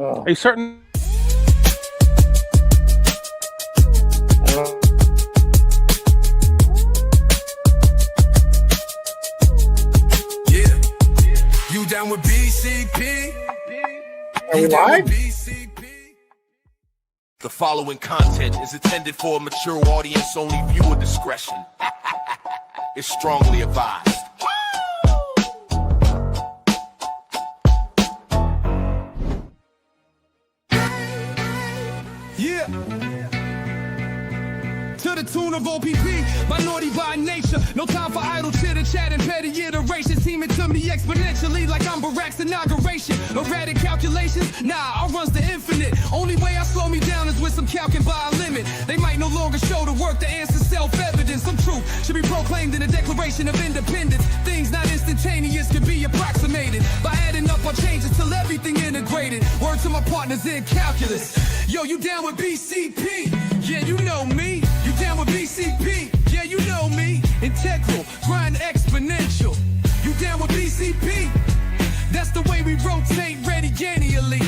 Oh. Are you certain? Yeah. You down with BCP? Are we live? The following content is intended for a mature audience, only viewer discretion is strongly advised. Yeah. To the tune of OPP, minority by nature. No time for idle chitter chat and petty iterations. Teaming to me exponentially like I'm Barack's inauguration. Erratic calculations, nah, I runs the infinite. Only way I slow me down is with some calcing by a limit. They might no longer show the work, the answer's self-evident. Some truth should be proclaimed in the Declaration of Independence. Things not instantaneous can be approximated by adding up our changes till everything integrated. Word to my partners in calculus. Yo, you down with BCP? Yeah, you know me. You down with BCP? Yeah, you know me. Integral, grind exponential. You down with BCP? That's the way we rotate radiannually.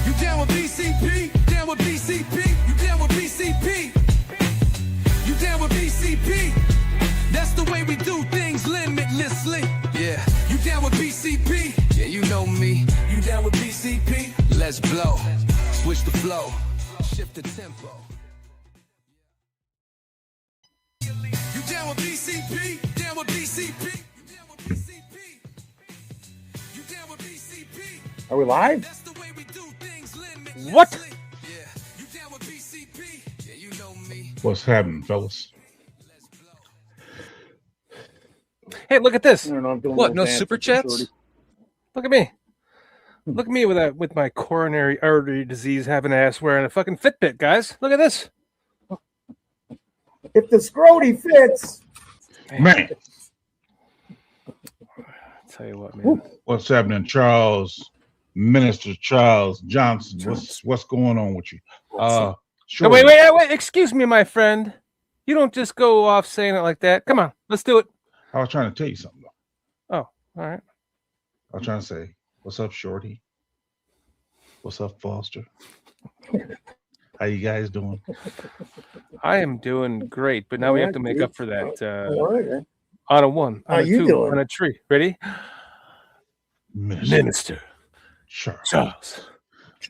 You down with BCP? Down with BCP? You down with BCP? You down with BCP? That's the way we do things limitlessly. Yeah, you down with BCP? Yeah, you know me. You down with BCP? Let's blow. Switch the flow. Shift the tempo. You down with BCP? Down with BCP? You down with BCP? You down with BCP? Are we live? That's the way we do things limitlessly. What? Yeah, you down with BCP? Yeah, you know me. What's happening, fellas? Hey, look at this. I don't know, I'm doing a What, little no dance super with chats? Shorty. Look at me. Look at me with my coronary artery disease having ass wearing a fucking Fitbit, guys. Look at this. If the scroty fits, Man, Tell you what, man. what's happening, Charles? Minister Charles Johnson. What's going on with you? No, Shorty, wait. Excuse me, my friend. You don't just go off saying it like that. Come on, let's do it. I was trying to tell you something. Though. Oh, all right. I was trying to say, what's up, Shorty? What's up, Foster? How you guys doing? I am doing great, but now we have to make up for that. all right. On a one, How on a you two, doing? on a tree. Ready? Minister Charles Charles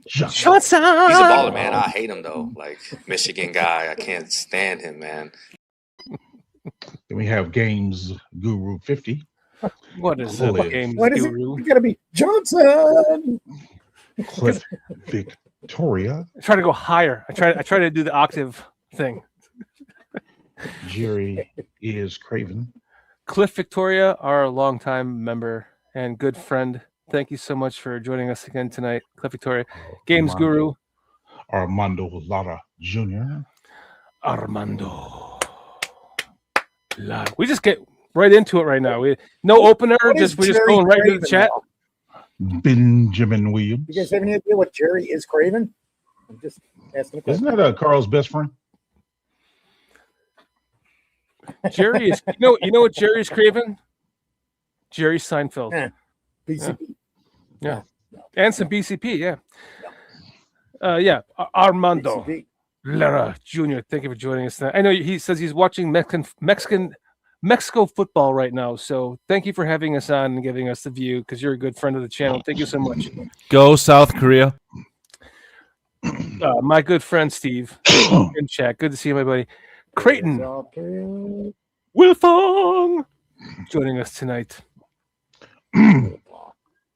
Johnson. Johnson. He's a baller, man. I hate him though. Like Michigan guy, I can't stand him, man. Then we have Games Guru 50. What is Cool. the game What is it? guru? You gotta be Johnson. Cliff Victoria. I try to go higher. I try to do the octave thing. Jerry is Craven. Cliff Victoria, our longtime member and good friend. Thank you so much for joining us again tonight, Cliff Victoria. Games Guru, Armando Lara Jr. Armando. Lara. We just get right into it right now. No opener, What is we're just Jerry going right into the Craven chat. now? Benjamin Williams. You guys have any idea what Jerry is Craven? I'm just asking a question. Isn't that Carl's best friend? Jerry is you know what Jerry's craving? Jerry Seinfeld. Eh, BCP. Yeah. And some BCP, yeah. Armando BCP. Lara Jr. Thank you for joining us tonight. I know he says he's watching Mexico football right now, so thank you for having us on and giving us the view because you're a good friend of the channel. Thank you so much. Go South Korea. My good friend Steve in chat. Good to see you, my buddy. Creighton Okay. Wilfong joining us tonight.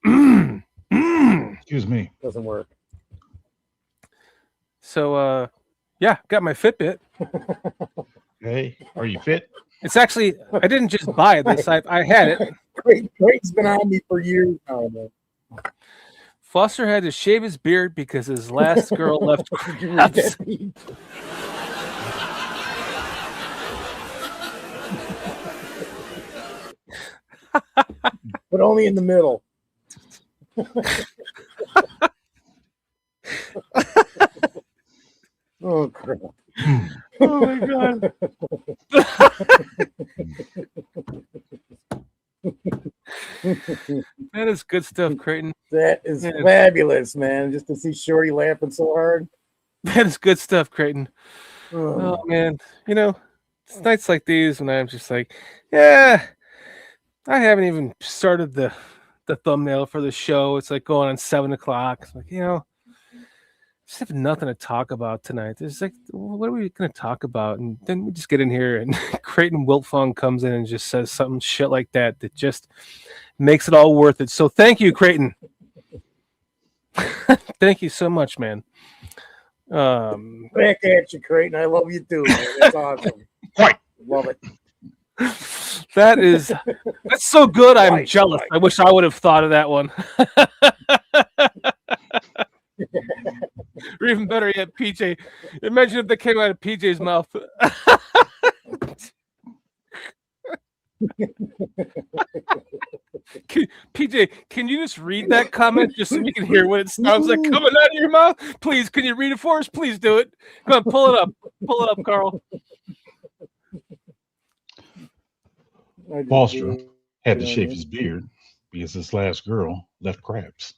Excuse me. Doesn't work. So, yeah, got my Fitbit. Hey, are you fit? It's actually, I didn't just buy this. I had it. Craig's been on me for years now, man. Foster had to shave his beard because his last girl left. Did you read that tweet? But only in the middle. Oh, crap. Oh my god. That is good stuff, Creighton. That is Yeah. fabulous, man. Just to see Shorty laughing so hard. That is good stuff, Creighton. Oh, Oh man, it's nights like these when I'm just like, yeah, I haven't even started the thumbnail for the show. It's like going on 7:00. It's like, just have nothing to talk about tonight. There's like, what are we going to talk about? And then we just get in here, and Creighton Wiltfong comes in and just says something shit like that just makes it all worth it. So thank you, Creighton. Thank you so much, man. back at you, Creighton. I love you too, man. That's awesome. Right. Love it. That's so good. I'm Right, jealous. right. I wish I would have thought of that one. Or even better yet, PJ. Imagine if that came out of PJ's mouth. PJ, can you just read that comment just so we can hear what it sounds like coming out of your mouth? Please, can you read it for us? Please do it. Come on, pull it up. Pull it up, Carl. Foster had to shave his beard because his last girl left crabs.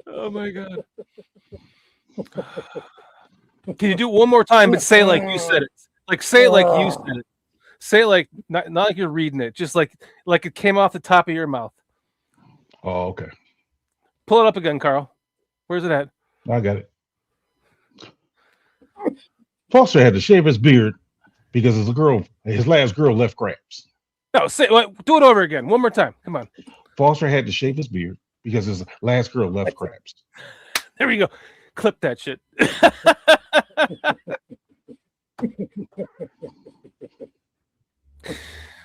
Oh my god. Can you do it one more time, but say it like you said it? Like say it like you said it. Say it like not like you're reading it, just like it came off the top of your mouth. Oh, okay. Pull it up again, Carl. Where's it at? I got it. Foster had to shave his beard because his last girl left crabs. No, do it over again. One more time. Come on. Foster had to shave his beard because his last girl left crabs. There we go. Clip that shit.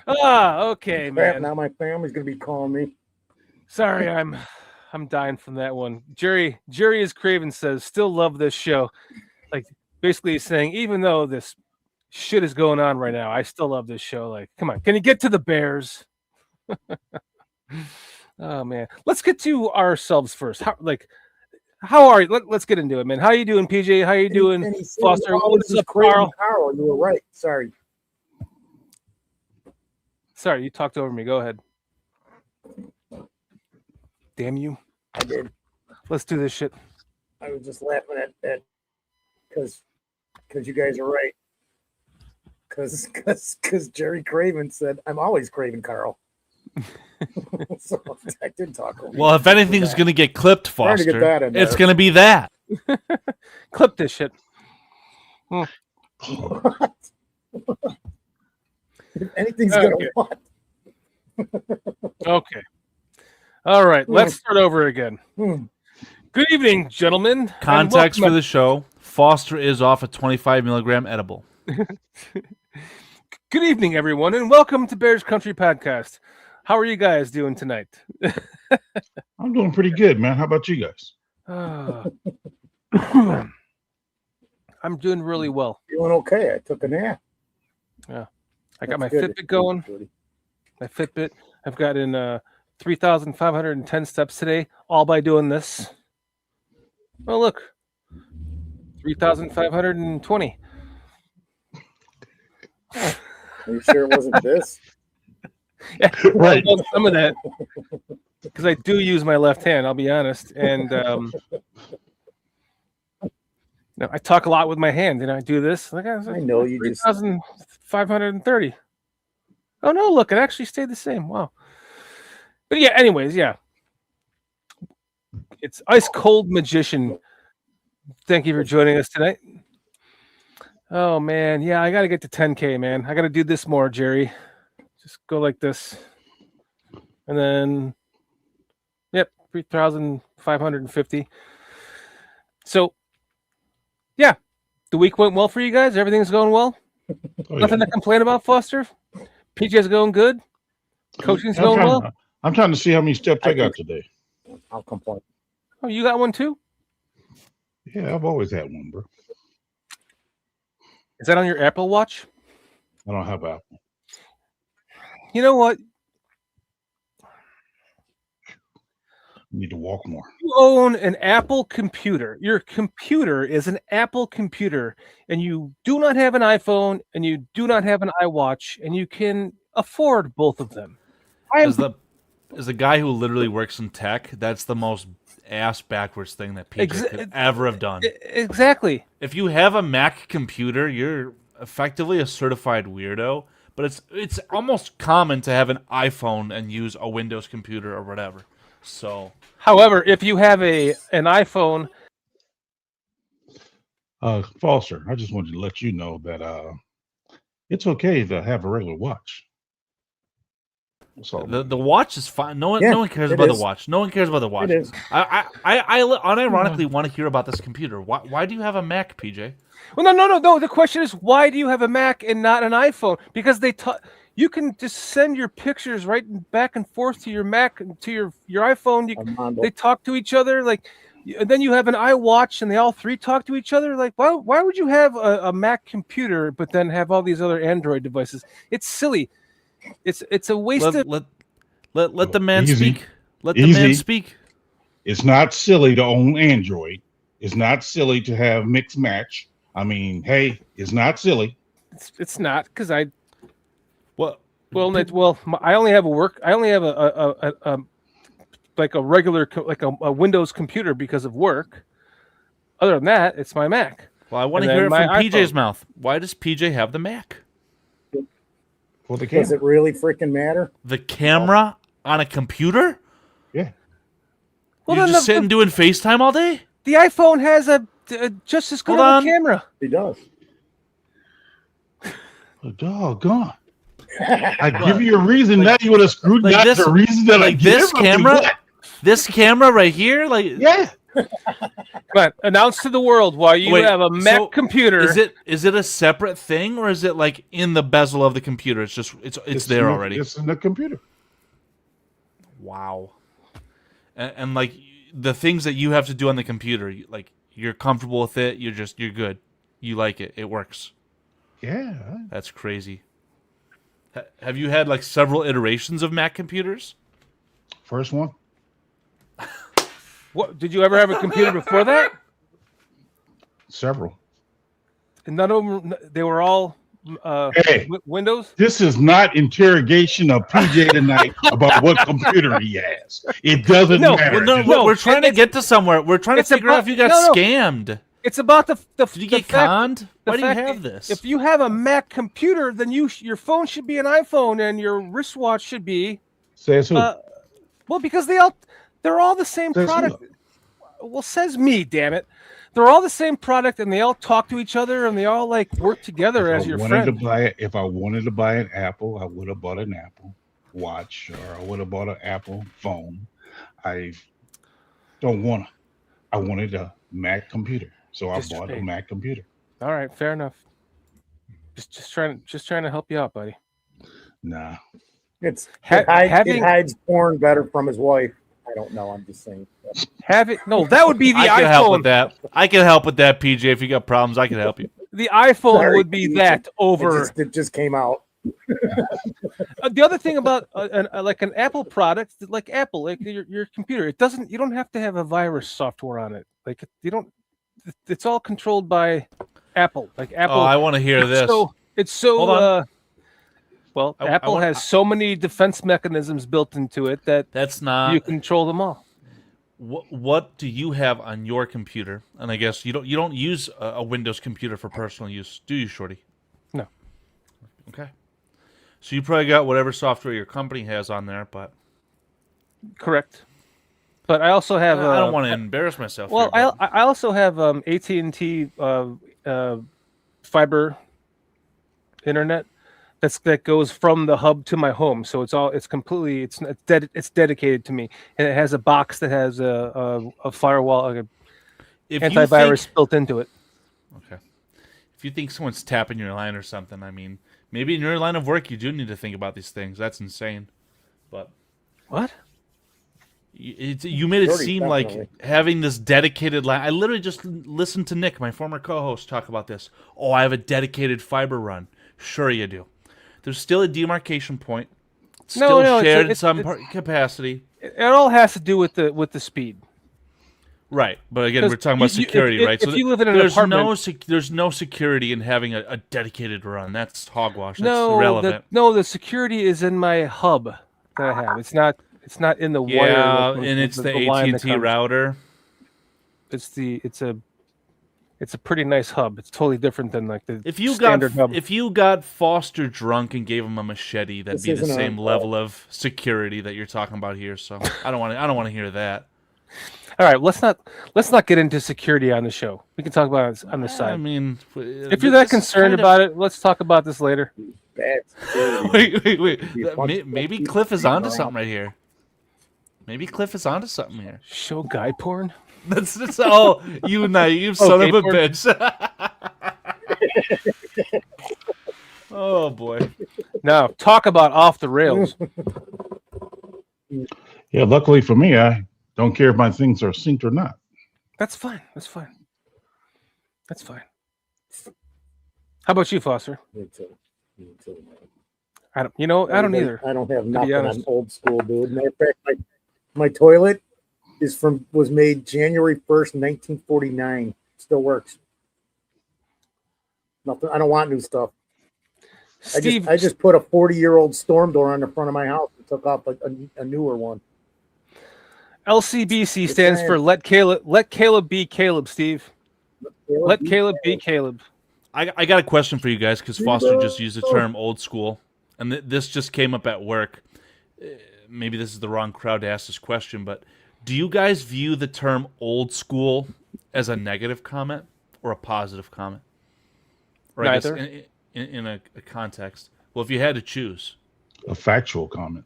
Okay, Crap, man. now my family's gonna be calling me. Sorry, I'm dying from that one. Jerry is Craven says, still love this show. Like basically he's saying, even though this shit is going on right now, I still love this show. Like, come on, can you get to the Bears? Oh man. Let's get to ourselves first. How are you? Let's get into it, man. How you doing, PJ? How you doing, And he said, Foster? "Oh, What's this is up, Creighton Carl? Carl, you were right. Sorry. Sorry, you talked over me. Go ahead. Damn you. I did. Let's do this shit. I was just laughing at because you guys are right. Because Jerry Craven said, I'm always Craven Carl. So I did talk over Well, if anything's going to get clipped, Trying to get Foster, that in it's there. going to be that. Clip this shit. What? If anything's gonna Okay. what? Okay. All right. Let's start over again. Hmm. Good evening, gentlemen. and Context for welcome the show: Foster is off a 25 milligram edible. Good evening, everyone, and welcome to Bears Country Podcast. How are you guys doing tonight? I'm doing pretty good, man. How about you guys? I'm doing really well. Feeling okay. I took a nap. I got my That's good. Fitbit going. My Fitbit. I've got in 3,510 steps today, all by doing this. Oh, look. 3,520. Are you sure it wasn't this? Yeah, Right. I've done some of that because I do use my left hand. I'll be honest, and I talk a lot with my hand. I do this. Like I know you just 3,530. Oh no! Look, it actually stayed the same. Wow. But yeah. Anyways, yeah. It's Ice Cold Magician. Thank you for joining us tonight. Oh man, yeah, I got to get to 10K, man. I got to do this more, Jerry. Just go like this. And then, yep, 3,550. So, yeah, the week went well for you guys. Everything's going well. Oh, Nothing yeah. to complain about, Foster. PJ's going good. Coaching's going well. I'm trying to see how many steps I got today. I'll complain. Oh, you got one too? Yeah, I've always had one, bro. Is that on your Apple Watch? I don't have Apple. You know what? You need to walk more. You own an Apple computer. Your computer is an Apple computer, and you do not have an iPhone, and you do not have an iWatch, and you can afford both of them. As the guy who literally works in tech, that's the most ass backwards thing that PJ could ever have done. Exactly. If you have a Mac computer, you're effectively a certified weirdo. But it's almost common to have an iPhone and use a Windows computer or whatever. So, however, if you have an iPhone, Foster, I just wanted to let you know that it's okay to have a regular watch. So the watch is fine. No one cares about the watch. No one cares about the watch. It is. I unironically want to hear about this computer. Why do you have a Mac, PJ? well, no. The question is, why do you have a Mac and not an iPhone? Because you can just send your pictures right back and forth to your Mac, to your iPhone. They talk to each other. And then you have an iWatch, and they all three talk to each other. Like, why would you have a Mac computer, but then have all these other Android devices? It's silly. It's a waste of. Let the man Easy. speak. Let the man speak. It's not silly to own Android. It's not silly to have mixed match. I mean, hey, it's not silly. It's not because I. What? I only have a like a regular a Windows computer because of work. Other than that, it's my Mac. Well, I want to hear it from PJ's mouth. Why does PJ have the Mac? Well, Does it really freaking matter? The camera on a computer? Yeah. Well, You're then just sitting doing FaceTime all day? the iPhone has a just as good of a camera. It does. Oh, doggone. I give you a reason now you would have screwed like that this- the reason that like I this give camera? This camera right here? Like Yeah. Come on, announce to the world why you Wait, have a Mac so computer. Is it a separate thing, or is it like in the bezel of the computer? It's just it's there already. It's in the computer. Wow. And like the things that you have to do on the computer, like you're comfortable with it, you're good. You like it. It works. Yeah. That's crazy. Have you had like several iterations of Mac computers? First one. What did you ever have a computer before that? Several. And none of them. They were all Hey. Windows. This is not interrogation of PJ tonight about what computer he has. It doesn't matter. Well, No, we're trying to get to somewhere. We're trying to it's figure out about- if you got no. scammed. It's about the Did you get fact- conned? the Why do you fact have that this? If you have a Mac computer, then your phone should be an iPhone, and your wristwatch should be. Says who? Well, because they're all the same Says who? product. Well, says me, damn it. They're all the same product, and they all talk to each other, and they all like work together as your friend. If I wanted to buy an Apple, I would have bought an Apple Watch, or I would have bought an Apple phone. I don't want to. I wanted a Mac computer, so I bought a Mac computer. All right, fair enough. Just trying to help you out, buddy. Nah. It having- hides porn better from his wife. I don't know. I'm just saying. No, that would be the I can iPhone. help with that. I can help with that, PJ. If you got problems, I can help you. The iPhone Sorry, would be Keith. that over. It just came out. The other thing about like an Apple product, like Apple, like your computer, you don't have to have a virus software on it. Like you don't. It's all controlled by Apple. Like Apple. Oh, I want to hear this. It's so. Hold on. Well, I Apple want- has so many defense mechanisms built into it that That's not. you control them all. What do you have on your computer? And I guess you don't use a Windows computer for personal use, do you, Shorty? No. Okay. So you probably got whatever software your company has on there, but Correct. But I also have. I don't want to embarrass myself. Well, here, but- I also have AT&T fiber internet that goes from the hub to my home. So it's dedicated to me, and it has a box that has a firewall, like if an you antivirus think- built into it. Okay. If you think someone's tapping your line or something, I mean, maybe in your line of work you do need to think about these things. That's insane. But What? you made it Dirty, seem definitely. like having this dedicated line. I literally just listened to Nick, my former co-host, talk about this. Oh, I have a dedicated fiber run. Sure you do. There's still a demarcation point still no, shared in it's some capacity. it all has to do with the speed. Right, but again, we're talking about you- security, right? if you live in an there's apartment- there's no security in having a dedicated run. That's hogwash. That's No, irrelevant. the security is in my hub that I have. It's not in the wire. Yeah, that- and it's the line that AT&T comes- router. It's a pretty nice hub. It's totally different than like the If you standard hub. if you got Foster drunk and gave him a machete, that'd This be the isn't same a- level of security that you're talking about here. So I don't want to hear that. All right, let's not get into security on the show. We can talk about it on the I side. mean, If you're that concerned about it, let's talk about this later. Bad security. wait. Be a bunch of Maybe people Cliff is onto around. something right here. Maybe Cliff is onto something here. Show guy porn. That's oh, you naive son of a skateboard. bitch. Oh boy. Now talk about off the rails. Yeah, luckily for me, I don't care if my things are synced or not. That's fine. That's fine. That's fine. How about you, Foster? Me too. Me too, man. I don't either. I don't have nothing. honest. I'm old school, dude. Matter of fact, my toilet was made January 1st, 1949. Still works. Nothing. I don't want new stuff. Steve, I just put a 40-year-old storm door on the front of my house and took off a newer one. LCBC Just stands saying. for let Caleb be Caleb, Steve. Let Caleb be Caleb. I got a question for you guys because Foster just used the term old school, and this just came up at work. Maybe this is the wrong crowd to ask this question, but do you guys view the term old school as a negative comment or a positive comment? Or I guess Neither. in a context. Well, if you had to choose, A factual comment.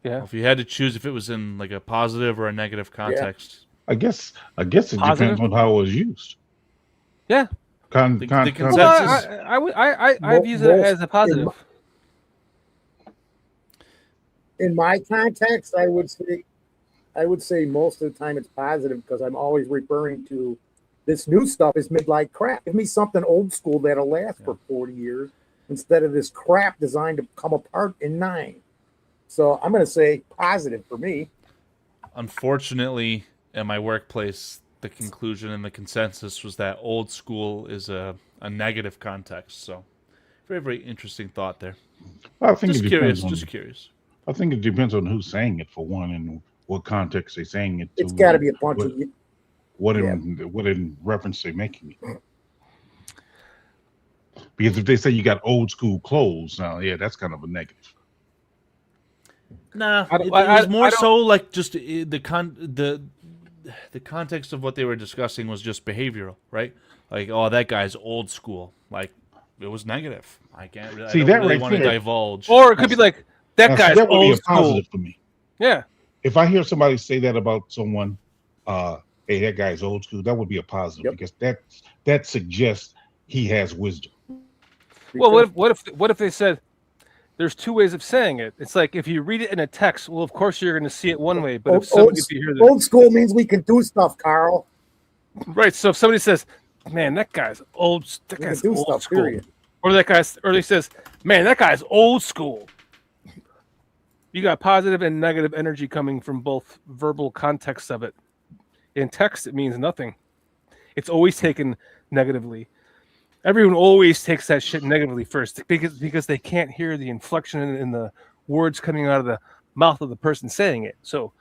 Yeah. if you had to choose if it was in like a positive or a negative context. I guess it Positive? depends on how it was used. Yeah. The consensus- Well, I view it as a positive. In my context, I would say most of the time it's positive because I'm always referring to this new stuff is mid-life crap. Give me something old school that'll last for 40 years instead of this crap designed to come apart in 9. So I'm going to say positive for me. Unfortunately, at my workplace, the conclusion and the consensus was that old school is a negative context. So, very, very interesting thought there. I think Just it curious. depends on, Just curious. I think it depends on who's saying it for one and what context they're saying it to. It's got to be a bunch of what in reference they're making it. Because if they say you got old school clothes, now that's kind of a negative. Nah, I it don't- was more I don't- so like just the context of what they were discussing was just behavioral, right? Like, oh, that guy's old school. Like, it was negative. I can't really. See, I don't that really right want to there- divulge. Or it could be like that Now, see, guy's that would be old a school. positive for me. Yeah. If I hear somebody say that about someone, hey, that guy's old school, that would be a positive Yep. because that suggests he has wisdom. Well, what if they said there's two ways of saying it? It's like if you read it in a text, well, of course you're going to see it one way, but if somebody if you hear the old school means we can do stuff, Carl. right, so if somebody says, "Man, that guy's old," that We can guy's do old stuff, school, period. or he says, "Man, that guy's old school." You got positive and negative energy coming from both verbal contexts of it. In text, it means nothing. It's always taken negatively. Everyone always takes that shit negatively first because they can't hear the inflection in the words coming out of the mouth of the person saying it. So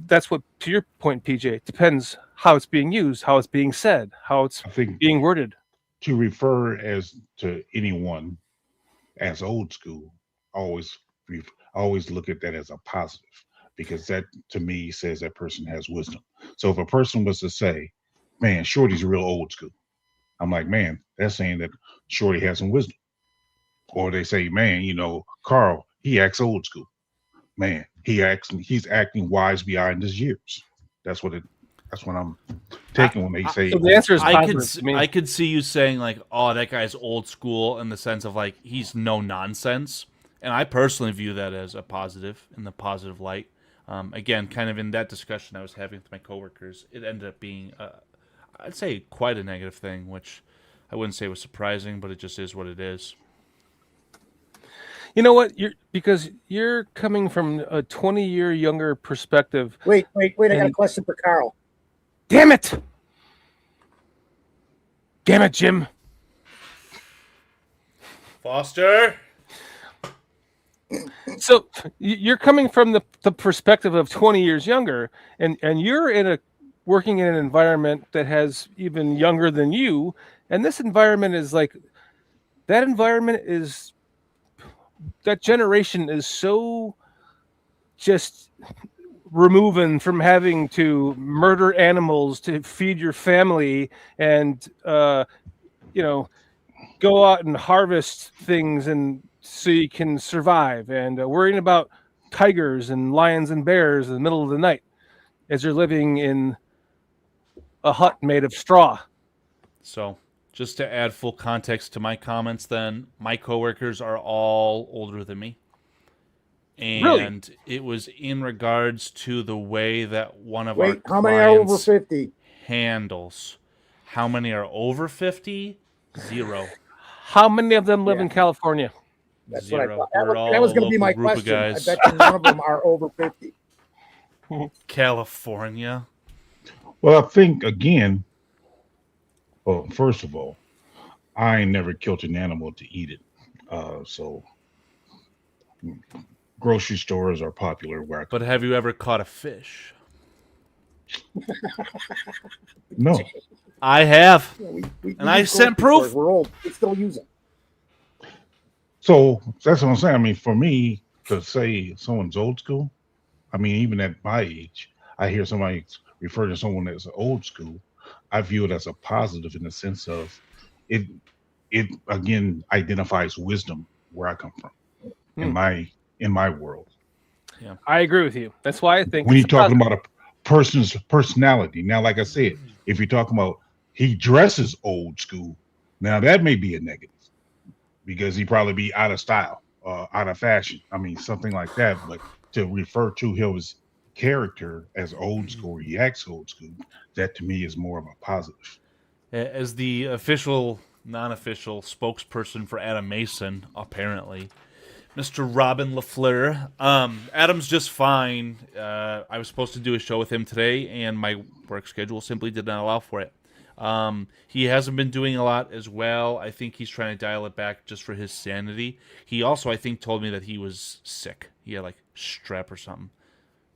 that's what, to your point, PJ, it depends how it's being used, how it's being said, how it's I think being worded. to refer to anyone as old school, always look at that as a positive because that to me says that person has wisdom. So if a person was to say, "Man, Shorty's real old school," I'm like, "Man, that's saying that Shorty has some wisdom." Or they say, "Man, Carl, he acts old school. Man, he's acting wise beyond his years." That's what I'm taking when they say. So the answer is I positive could to me. I could see you saying like, "Oh, that guy's old school," in the sense of like he's no nonsense, and I personally view that as a positive in the positive light. Again, kind of in that discussion I was having with my coworkers, it ended up being, I'd say, quite a negative thing, which I wouldn't say was surprising, but it just is what it is. You know what? You're coming from a 20-year younger perspective. Wait. I got a And- question for Carl. Damn it! Damn it, Jim. Foster. So you're coming from the perspective of 20 years younger, and you're working in an environment that has even younger than you, and this environment is like that generation is so just removing from having to murder animals to feed your family and go out and harvest things and so you can survive, and worrying about tigers and lions and bears in the middle of the night as you're living in a hut made of straw. So, just to add full context to my comments, then my coworkers are all older than me, and Really? it was in regards to the way that one of Wait, our how many are over clients 50? handles. How many are over 50? Zero. How many of them live Yeah. in California? That's what I Zero. thought. We're That was all going to be a my local group of question. I guys. bet you none of them are over 50. California. Well, I think again. Well, first of all, I ain't never killed an animal to eat it. So grocery stores are popular where I But have you ever caught a fish? no. I have. Yeah, we And I use sent grocery stores. proof. We're old. We still use them. So that's what I'm saying. I mean, for me to say someone's old school, I mean, even at my age, I hear somebody refer to someone as old school. I view it as a positive in the sense of it. It again identifies wisdom where I come from in my world. I agree with you. That's why I think When it's you're talking positive. about a person's personality, now, like I said, if you're talking about he dresses old school, now that may be a negative because he probably be out of style, out of fashion. I mean, something like that. But to refer to his character as old school, he acts old school. That to me is more of a positive. As the official, non-official spokesperson for Adam Mason, apparently, Mr. Robin LaFleur. Adam's just fine. I was supposed to do a show with him today, and my work schedule simply did not allow for it. He hasn't been doing a lot as well. I think he's trying to dial it back just for his sanity. He also, I think, told me that he was sick. He had like strep or something.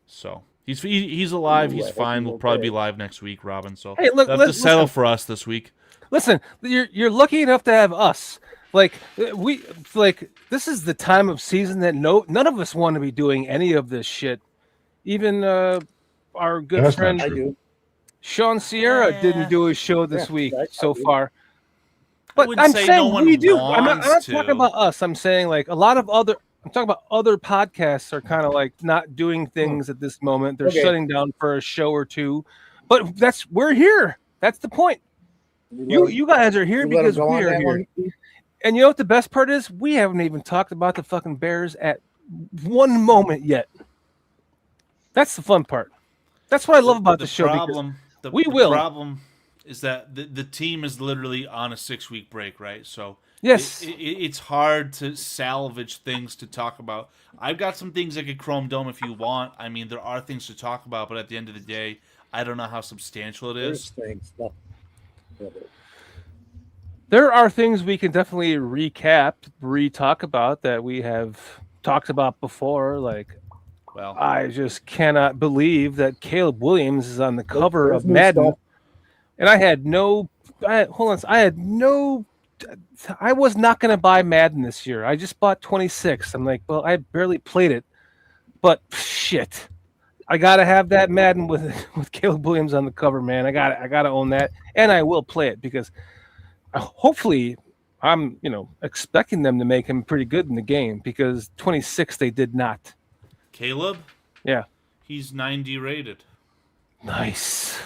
So he's alive. He's fine. We'll probably be live next week, Robin. So Hey, look, they'll have to settle listen. for us this week. Listen, you're lucky enough to have us. Like this is the time of season that none of us want to be doing any of this shit. Even our good That's not friend I true. do. Sean Sierra didn't do his show this Yeah, week I so do. far. But wouldn't I'm say saying no one we do. I'm not wants talking to. about us. I'm saying like a lot of other. I'm talking about other podcasts are kind of like not doing things at this moment. They're Okay. shutting down for a show or two. But we're here. That's the point. You guys are here You let 'em because go we on are that here. one? And you know what the best part is? We haven't even talked about the fucking Bears at one moment yet. That's the fun part. That's what I love about the show. The we will. problem is that the team is literally on a 6-week break, right? So Yes. it's hard to salvage things to talk about. I've got some things I could Chrome Dome if you want. I mean, there are things to talk about, but at the end of the day, I don't know how substantial it There's is. things. No. There are things we can definitely recap, re-talk about that we have talked about before. Like, Well, I just cannot believe that Caleb Williams is on the cover there's of new Madden. stuff. And I was not going to buy Madden this year. I just bought 26. I'm like, well, I barely played it, but shit, I got to have that Madden with Caleb Williams on the cover, man. I got to own that, and I will play it because hopefully I'm, expecting them to make him pretty good in the game because 26 they did not. Caleb, Yeah. he's 90 rated. Nice.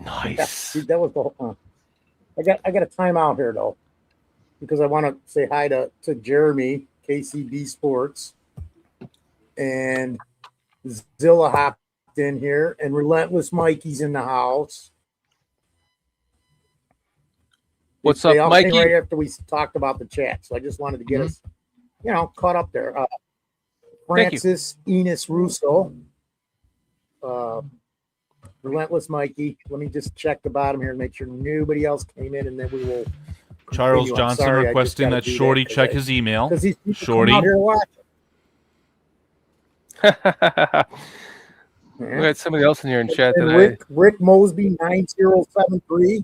Yeah, see, that was the whole. I got a timeout here though, because I want to say hi to Jeremy, KCB Sports, and Zilla hopped in here, and Relentless Mikey's in the house. What's They up, all came Mikey? right after we talked about the chat, so I just wanted to get us, caught up there. Thank you. Francis Enos Russo, Relentless Mikey. Let me just check the bottom here and make sure nobody else came in, and then we will. Charles continue. I'm Johnson sorry, I just requesting gotta that do Shorty 'cause check I- his email. Because these people Shorty. come out here watching. We had somebody else in here in chat And today. Rick Mosby 9073.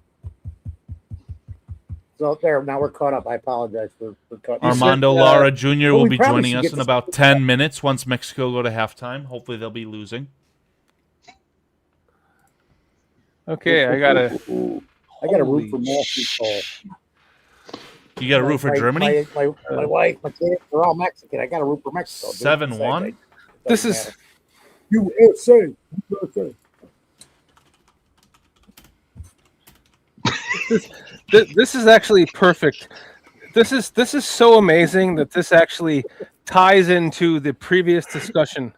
So there, now we're caught up. I apologize for cutting. Armando Lara Jr. will we be probably joining should us get in this- about 10 minutes once Mexico go to halftime. Hopefully they'll be losing. Okay, I got a root for Mexico. You got a root for Germany? My wife, my kids, they're all Mexican. I got a root for Mexico. 7-1? This is USA. this is actually perfect. This is so amazing that this actually ties into the previous discussion.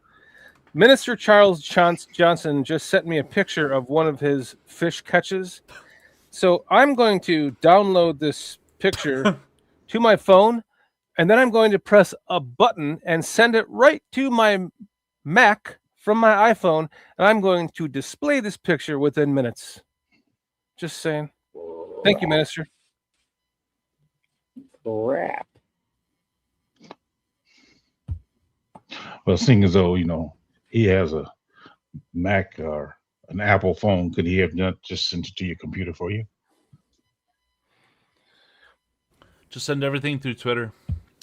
Minister Charles Johnson just sent me a picture of one of his fish catches. So I'm going to download this picture to my phone, and then I'm going to press a button and send it right to my Mac from my iPhone, and I'm going to display this picture within minutes. Just saying. Thank you, Minister. Crap. Well, seeing as though he has a Mac or an Apple phone, could he have not just sent it to your computer for you? Just send everything through Twitter.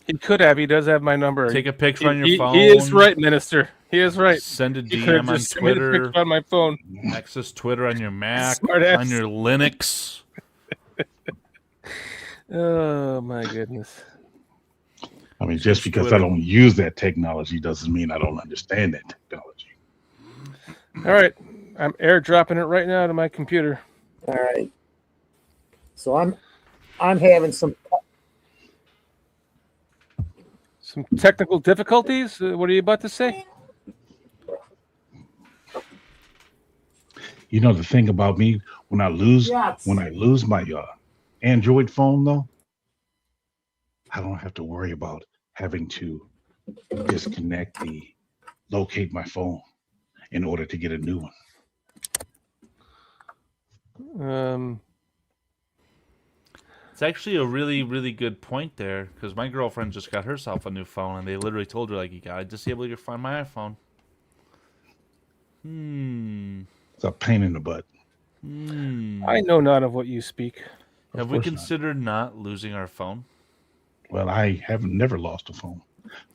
He could have. He does have my number. Take a picture on your phone. He is right, Minister. He is right. Send a He could have DM on just sent me the Twitter. picture on my phone. Access Twitter on your Mac, Smart-ass. on your Linux. Oh my goodness. I mean, just because I don't use that technology doesn't mean I don't understand that technology. All right, I'm airdropping it right now to my computer. All right. So I'm having some. Some technical difficulties. What are you about to say? The thing about me when I lose my Android phone, though, I don't have to worry about having to locate my phone in order to get a new one. It's actually a really, really good point there, because my girlfriend just got herself a new phone, and they literally told her, like, you gotta disable your Find My iPhone. It's a pain in the butt. I know not of what you speak. Have we considered not losing our phone? Well, I haven't never lost a phone,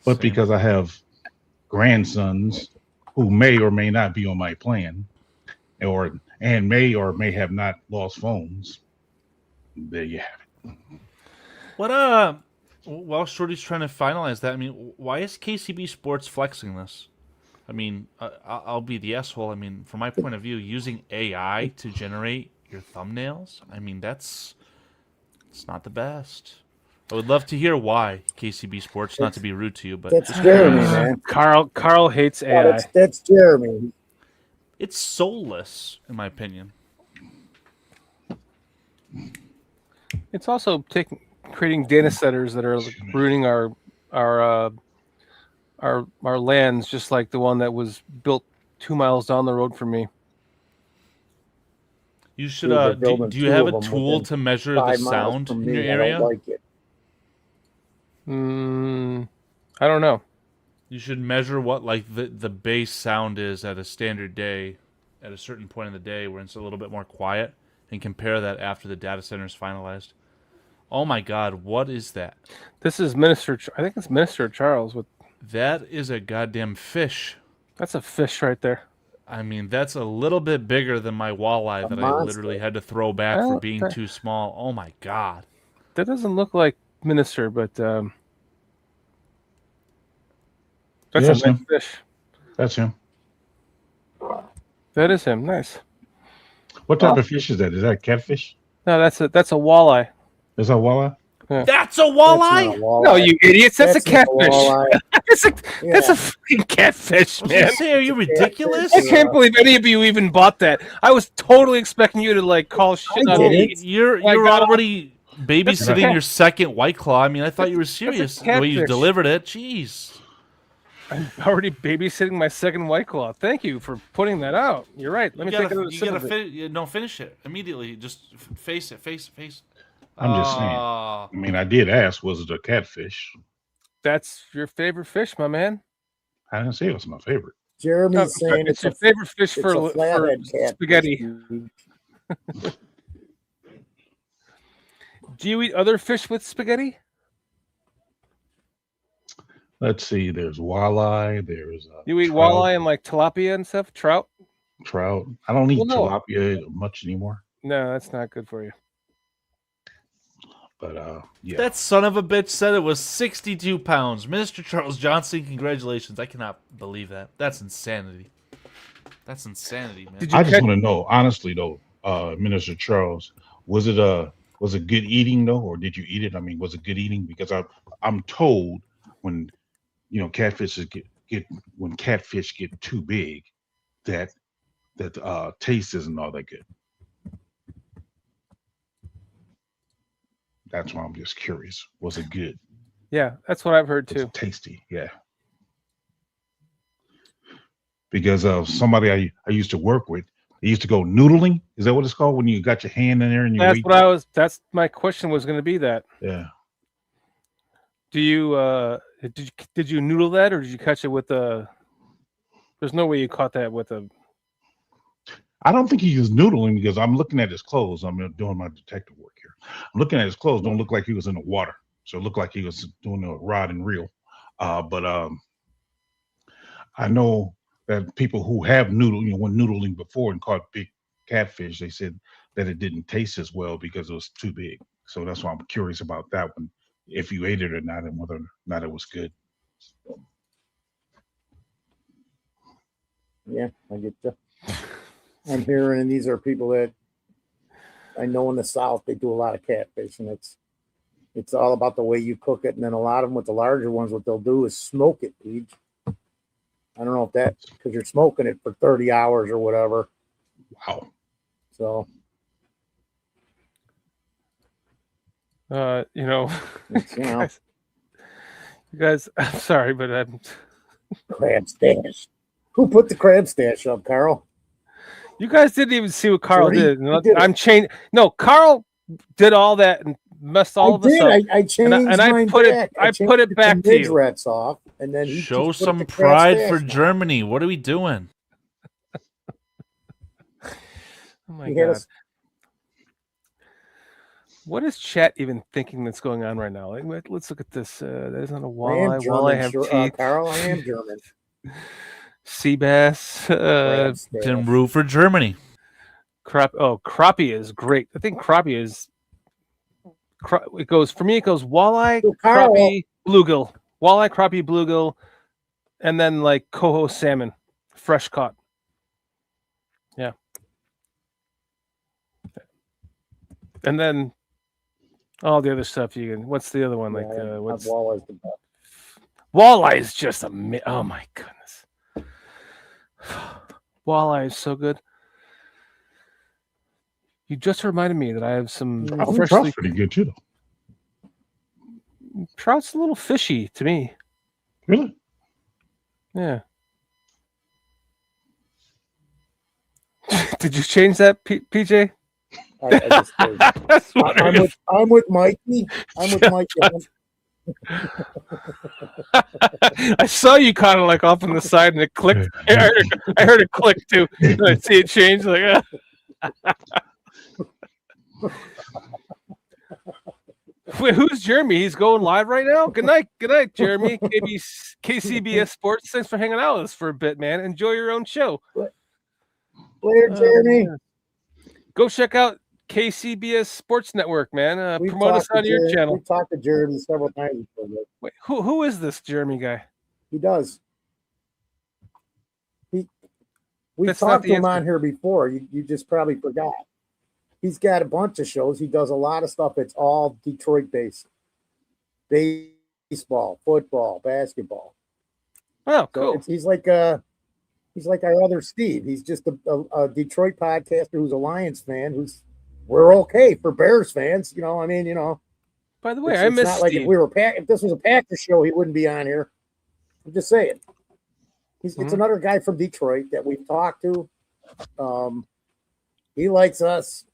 but Same. because I have grandsons who may or may not be on my plan, and may or may have not lost phones. There you have it. What while Shorty's trying to finalize that, I mean, why is KCB Sports flexing this? I mean, I'll be the asshole. I mean, from my point of view, using AI to generate your thumbnails, I mean, it's not the best. I would love to hear why KCB Sports, not to be rude to you, but That's Jeremy, man. Carl hates AI. Oh, that's Jeremy. it's soulless, in my opinion. It's also creating data centers that are ruining our lands, just like the one that was built 2 miles down the road from me. You should. Dude, they're Do building you two have of a them tool within to measure the 5 miles sound from in me. your I area? don't like it. I don't know. You should measure what like the bass sound is at a standard day, at a certain point in the day where it's a little bit more quiet, and compare that after the data center is finalized. Oh my God, what is that? This is Minister. I think it's Minister Charles. That is a goddamn fish. That's a fish right there. I mean, that's a little bit bigger than my walleye that I monster. literally had to throw back for being too small. Oh my God. That doesn't look like Minister, but that's Yes, a nice him. fish. That's him. That is him. Nice. What type of fish is that? Is that catfish? No, that's a walleye. Is that walleye? That's a That's not walleye? a walleye. No, you idiots. That's a not catfish. walleye. That's a fucking catfish, I was man. gonna say, are you ridiculous? I can't believe any of you even bought that. I was totally expecting you to like call shit I on did me. it. You're I got already babysitting your second White Claw. I mean, I thought you were serious the way you catfish. delivered it. Jeez. I'm already babysitting my second White Claw. Thank you for putting that out. You're right. Let me take another sip of it. No, finish it immediately. Just face it. I'm just saying. I mean, I did ask, was it a catfish? That's your favorite fish, my man. I didn't say it was my favorite. Jeremy's saying it's your favorite fish for spaghetti. Do you eat other fish with spaghetti? Let's see. There's walleye. There's you eat trout. Walleye and like tilapia and stuff. Trout. I don't eat tilapia much anymore. No, that's not good for you. But yeah. That son of a bitch said it was 62 pounds. Mr. Charles Johnson, congratulations. I cannot believe that. That's insanity. That's insanity, man. I just want to know, honestly though, Minister Charles, was it good eating though, or did you eat it? I mean, was it good eating? Because I'm told when catfish get too big, that taste isn't all that good. That's why I'm just curious. Was it good? Yeah, that's what I've heard too. Tasty, yeah. Because somebody I used to work with, they used to go noodling. Is that what it's called when you got your hand in there and you? That's my question was going to be that. Yeah. Do you did you noodle that, or did you catch it with a? There's no way you caught that with a. I don't think he was noodling because I'm looking at his clothes. I'm doing my detective work here. I'm looking at his clothes. Don't look like he was in the water. So it looked like he was doing a rod and reel. But I know that people who have went noodling before and caught big catfish, they said that it didn't taste as well because it was too big. So that's why I'm curious about that one, if you ate it or not, and whether or not it was good. Yeah, I get you. I'm hearing, and these are people that I know in the South, they do a lot of catfish, and it's all about the way you cook it. And then a lot of them with the larger ones, what they'll do is smoke it, Pete. I don't know if that's because you're smoking it for 30 hours or whatever. Wow. So, you guys, I'm sorry, but I'm crab stash. Who put the crab stash up, Carl? You guys didn't even see what Carl did. I'm changing. No, Carl did all that and messed all of this up. I changed and I put it. I put it back to you. Off, and then he show some pride for Germany. What are we doing? Oh my God! What is chat even thinking that's going on right now? Like, let's look at this. That isn't a walleye. Walleye have teeth. Carl, I am German. Sea bass. Can root for Germany. Crappie is great. I think crappie is. It goes for me. It goes walleye, crappie, bluegill, walleye, crappie, bluegill, and then like coho salmon, fresh caught. Yeah. And then all the other stuff you can. What's the other one? Like what's walleye's the best. Walleye is just oh my goodness. Walleye is so good. You just reminded me that I have some freshly pretty good too. Trout's a little fishy to me. Really? Yeah. Did you change that, PJ? I'm with Mikey. I'm with Mikey. I saw you kind of like off on the side and it clicked. I heard it click too. I see it change. Like, Wait, who's Jeremy? He's going live right now. Good night, Jeremy. KCBS Sports. Thanks for hanging out with us for a bit, man. Enjoy your own show. Later, Jeremy. Go check out KCBS Sports Network, man. Promote us on your channel. We talked to Jeremy several times. Wait, who is this Jeremy guy? He does. We talked to him on here before. You just probably forgot. He's got a bunch of shows. He does a lot of stuff. It's all Detroit based. Baseball, football, basketball. Oh, cool. So he's like our other Steve. He's just a Detroit podcaster who's a Lions fan who's we're okay for Bears fans. You know, I mean, you know, By the way, it's, I it's miss not like Steve. if we were if this was a Packers show, he wouldn't be on here. I'm just saying. It's another guy from Detroit that we've talked to. He likes us.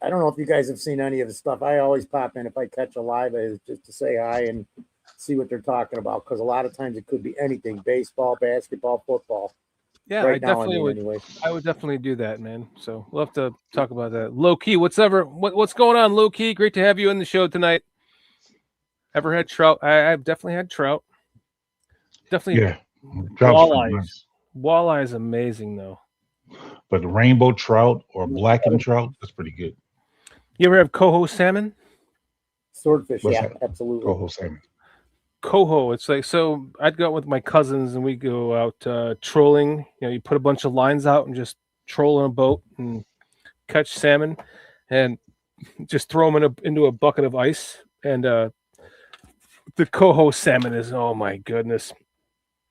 I don't know if you guys have seen any of his stuff. I always pop in if I catch a live of his just to say hi and see what they're talking about, because a lot of times it could be anything: baseball, basketball, football. Yeah, right I now, definitely would. anyway. I would definitely do that, man. So we'll have to talk about that. Low key, what's going on, low key? Great to have you in the show tonight. Ever had trout? I've definitely had trout. Definitely, Yeah, trout's pretty walleyes. nice. Walleye is amazing, though. But rainbow trout or blackened trout, that's pretty good. You ever have coho salmon? Swordfish, What's yeah, that? absolutely. Coho salmon. Coho, it's like, so I'd go out with my cousins and we go out trolling. You know, you put a bunch of lines out and just troll on a boat and catch salmon, and just throw them into a bucket of ice. And the coho salmon is, oh my goodness,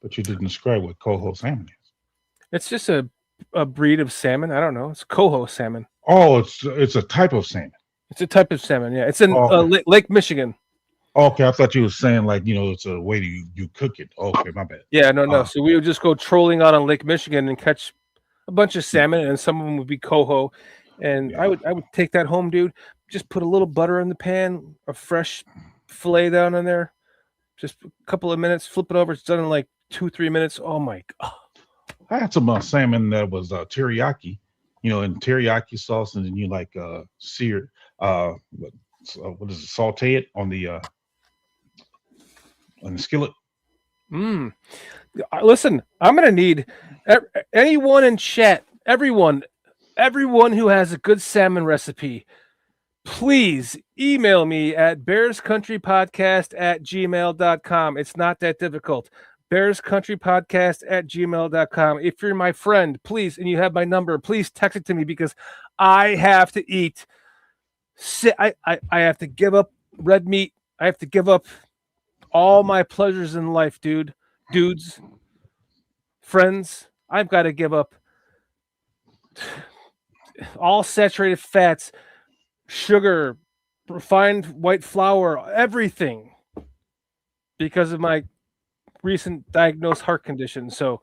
But you didn't describe what coho salmon is. it's just a breed of salmon. I don't know. It's coho salmon. Oh, it's a type of salmon. It's a type of salmon. Yeah, it's in Okay. Lake Michigan. Okay, I thought you were saying like, it's a way you cook it. Okay, my bad. Yeah, no. So we would just go trolling out on Lake Michigan and catch a bunch of salmon, and some of them would be coho. And Yeah. I would take that home, dude. Just put a little butter in the pan, a fresh fillet down in there, just a couple of minutes, flip it over. It's done in like 2-3 minutes. Oh my god! I had some salmon that was teriyaki, in teriyaki sauce, and then you like sear what is it, saute it on the skillet. Listen, I'm gonna need anyone in chat, everyone who has a good salmon recipe. Please email me at bearscountrypodcast@gmail.com. It's not that difficult. bearscountrypodcast@gmail.com. If you're my friend, please, and you have my number, please text it to me, because I have to eat. I have to give up red meat. I have to give up all my pleasures in life, dudes, friends. I've got to give up all saturated fats, sugar, refined white flour, everything, because of my recent diagnosed heart condition. So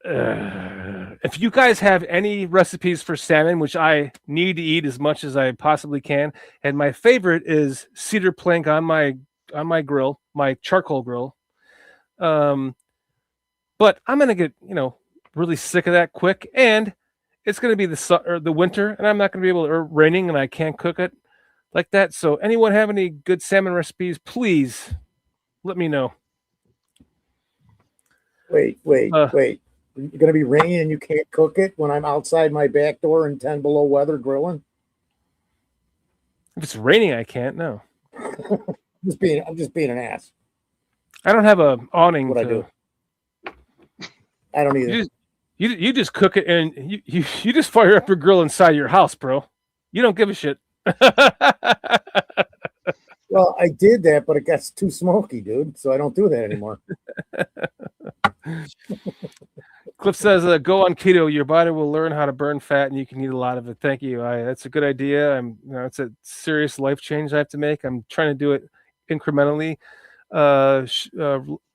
if you guys have any recipes for salmon, which I need to eat as much as I possibly can, and my favorite is cedar plank on my grill, my charcoal grill. But I'm gonna get really sick of that quick, and it's gonna be the winter, and I'm not gonna be able to, or raining, and I can't cook it like that. So anyone have any good salmon recipes, please let me know. Wait. You're going to be raining and you can't cook it when I'm outside my back door in 10 below weather grilling? If it's raining, I can't. No. I'm just being an ass. I don't have a awning. What I do. I don't either. You just cook it, and you just fire up your grill inside your house, bro. You don't give a shit. Well, I did that, but it got too smoky, dude. So I don't do that anymore. Cliff says, "Go on keto. Your body will learn how to burn fat, and you can eat a lot of it." Thank you. That's a good idea. It's a serious life change I have to make. I'm trying to do it incrementally.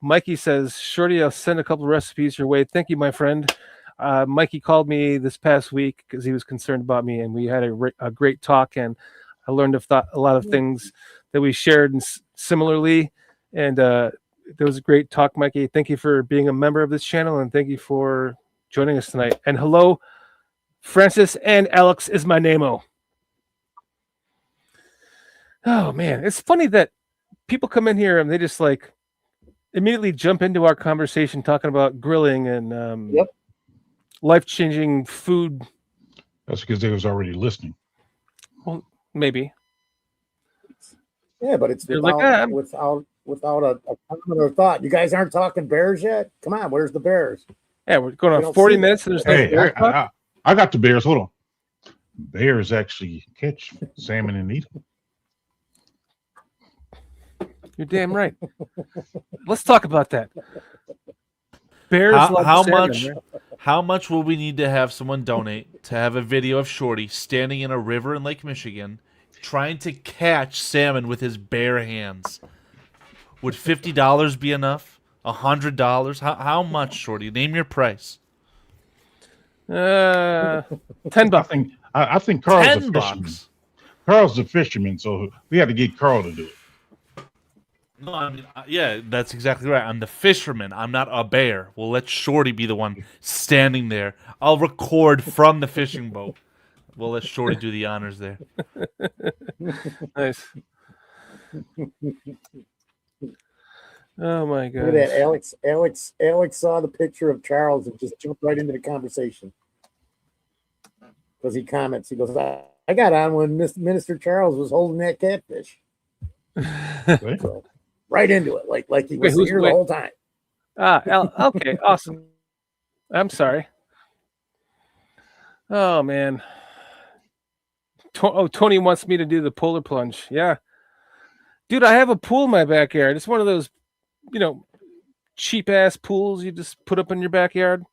Mikey says, "Shorty, I'll send a couple of recipes your way." Thank you, my friend. Mikey called me this past week because he was concerned about me, and we had a great talk, and I learned a lot of things that we shared similarly, and it was a great talk, Mikey. Thank you for being a member of this channel, and thank you for joining us tonight. And hello, Francis and Alex is my name-o. Oh man, it's funny that people come in here and they just like immediately jump into our conversation talking about grilling and life-changing food. That's because they was already listening. Well, maybe. Yeah, but it's They're without a comment or thought. You guys aren't talking Bears yet? Come on, where's the Bears? Yeah, we're going We on don't 40 see minutes and there's no Hey, Bears talk? I got the Bears. Hold on. Bears actually catch salmon and eat them. You're damn right. Let's talk about that. Bears like How salmon, much? right? How much will we need to have someone donate to have a video of Shorty standing in a river in Lake Michigan trying to catch salmon with his bare hands? Would $50 be enough? $100? How much, Shorty? Name your price. $10. I think Carl's a fisherman. $10. Carl's a fisherman, so we had to get Carl to do it. No, I mean, yeah, that's exactly right. I'm the fisherman. I'm not a bear. We'll let Shorty be the one standing there. I'll record from the fishing boat. We'll let Shorty do the honors there. Nice. Oh my god! Look at that, Alex saw the picture of Charles and just jumped right into the conversation because he comments. He goes, "I got on when Minister Charles was holding that catfish." So, right into it, like he was here the whole time. Okay, awesome. I'm sorry. Oh man. Tony wants me to do the polar plunge. Yeah, dude, I have a pool in my backyard. It's one of those, cheap ass pools you just put up in your backyard,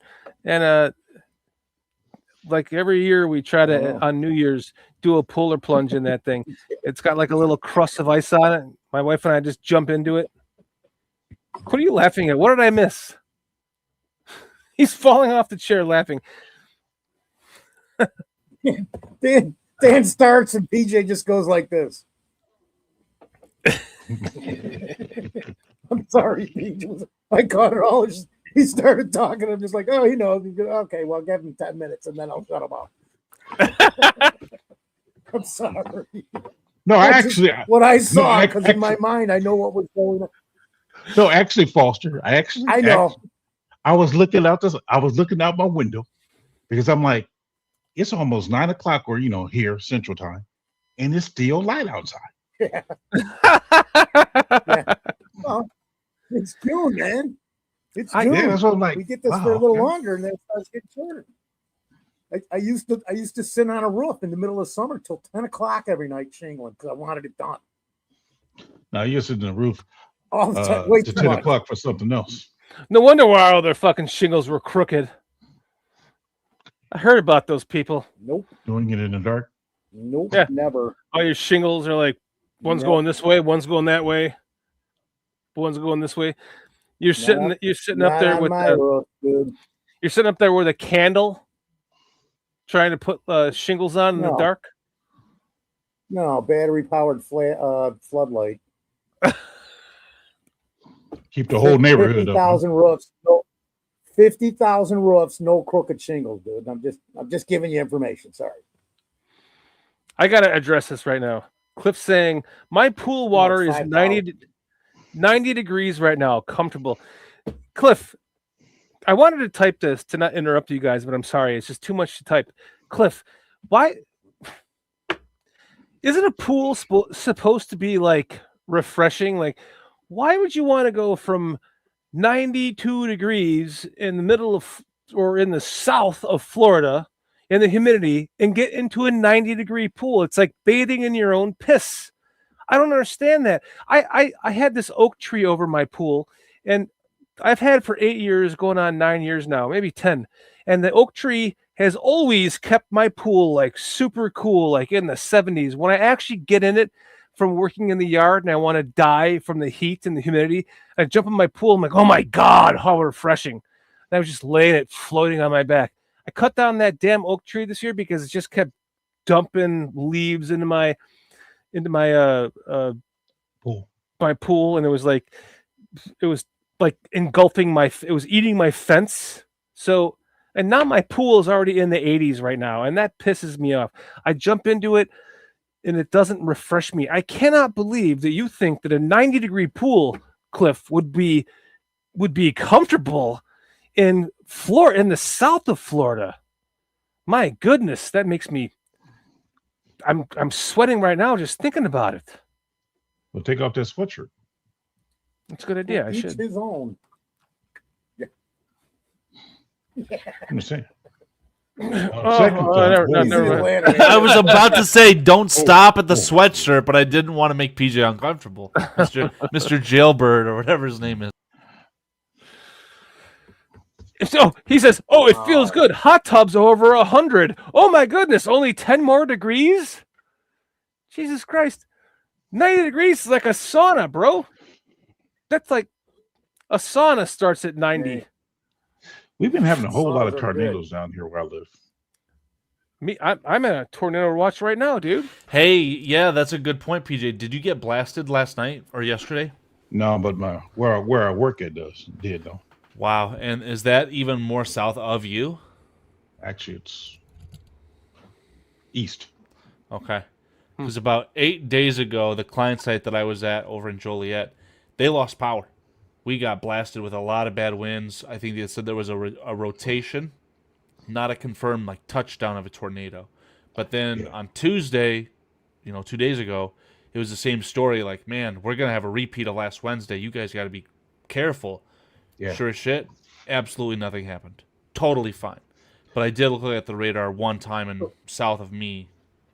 and like every year we try to on New Year's do a polar plunge in that thing. It's got like a little crust of ice on it. My wife and I just jump into it. What are you laughing at? What did I miss? He's falling off the chair laughing. Dan starts and PJ just goes like this. I'm sorry, PJ. I caught it all. He started talking. I'm just like, oh, he knows. Okay, well, give him 10 minutes and then I'll shut him off. I'm sorry. No, actually, what I saw, because in my mind, I know what was going on. No, actually, Foster, I know. I was looking out my window because I'm like, it's almost 9 o'clock, or here Central Time, and it's still light outside. Yeah. Yeah. Well, it's June, man. It's June. Yeah, that's what I'm like. We get this for a little longer, and then it starts getting shorter. I used to sit on a roof in the middle of summer till 10 o'clock every night shingling because I wanted it done. Now you're sitting on the roof all the time. Wait to too 10 much. o'clock for something else. No wonder why all their fucking shingles were crooked. I heard about those people. Nope. Doing it in the dark? Nope. Yeah. Never. All your shingles are like one's going this way, one's going that way, one's going this way. You're sitting up there with you're sitting up there with a candle, trying to put shingles on in the dark. No, battery powered floodlight. Keep the whole neighborhood 50,000 roofs. No, 50,000 roofs. No crooked shingles, dude. I'm just giving you information. Sorry. I gotta address this right now. Cliff's saying my pool water is 90 degrees right now, comfortable. Cliff, I wanted to type this to not interrupt you guys, but I'm sorry, it's just too much to type. Cliff, why isn't a pool supposed to be like refreshing? Like, why would you want to go from 92 degrees in the middle of or in the south of Florida in the humidity and get into a 90-degree pool? It's like bathing in your own piss. I don't understand that. I had this oak tree over my pool, and I've had it for 8 years, going on 9 years now, maybe 10. And the oak tree has always kept my pool like super cool, like in the 70s. When I actually get in it from working in the yard and I want to die from the heat and the humidity, I jump in my pool. I'm like, oh my God, how refreshing. And I was just laying it floating on my back. I cut down that damn oak tree this year because it just kept dumping leaves into my pool, and it was like engulfing it was eating my fence. So, and now my pool is already in the 80s right now, and that pisses me off. I jump into it and it doesn't refresh me. I cannot believe that you think that a 90-degree pool, Cliff, would be comfortable in Florida, in the south of Florida. My goodness, that makes me I'm sweating right now just thinking about it. Well, take off that sweatshirt. That's a good idea. I Each should. his own. Yeah. I'm just saying. Never mind. I was about to say, don't stop at the sweatshirt, but I didn't want to make PJ uncomfortable. Mr. Jailbird or whatever his name is. So he says, "Oh, it feels good. Hot tubs over 100. Oh my goodness, only 10 more degrees. Jesus Christ, 90 degrees is like a sauna, bro. That's like a sauna starts at 90. We've been having a whole lot of Saunas are good. tornadoes down here where I live. I'm in a tornado watch right now, dude. Hey, yeah, that's a good point, PJ. Did you get blasted last night or yesterday? No, but where I work at did though. Wow, and is that even more south of you? Actually, it's east. Okay. Because about 8 days ago, the client site that I was at over in Joliet, they lost power. We got blasted with a lot of bad winds. I think they said there was a rotation, not a confirmed like touchdown of a tornado. But then on Tuesday, 2 days ago, it was the same story. Like, man, we're gonna have a repeat of last Wednesday. You guys got to be careful. Yeah. Sure as shit, absolutely nothing happened. Totally fine. But I did look at the radar one time, and south of me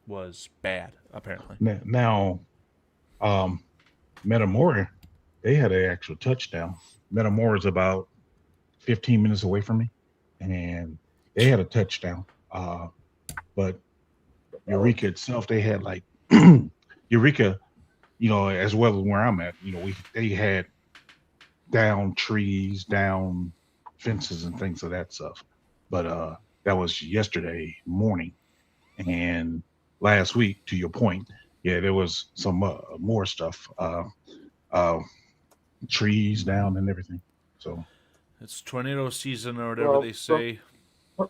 was bad, apparently. Now, Metamora, they had an actual touchdown. Metamora is about 15 minutes away from me, and they had a touchdown. But Eureka itself, they had like Eureka, as well as where I'm at. They had down trees, down fences, and things of that stuff. But that was yesterday morning, and last week, to your point, there was some more stuff, trees down and everything. So it's tornado season or whatever they say.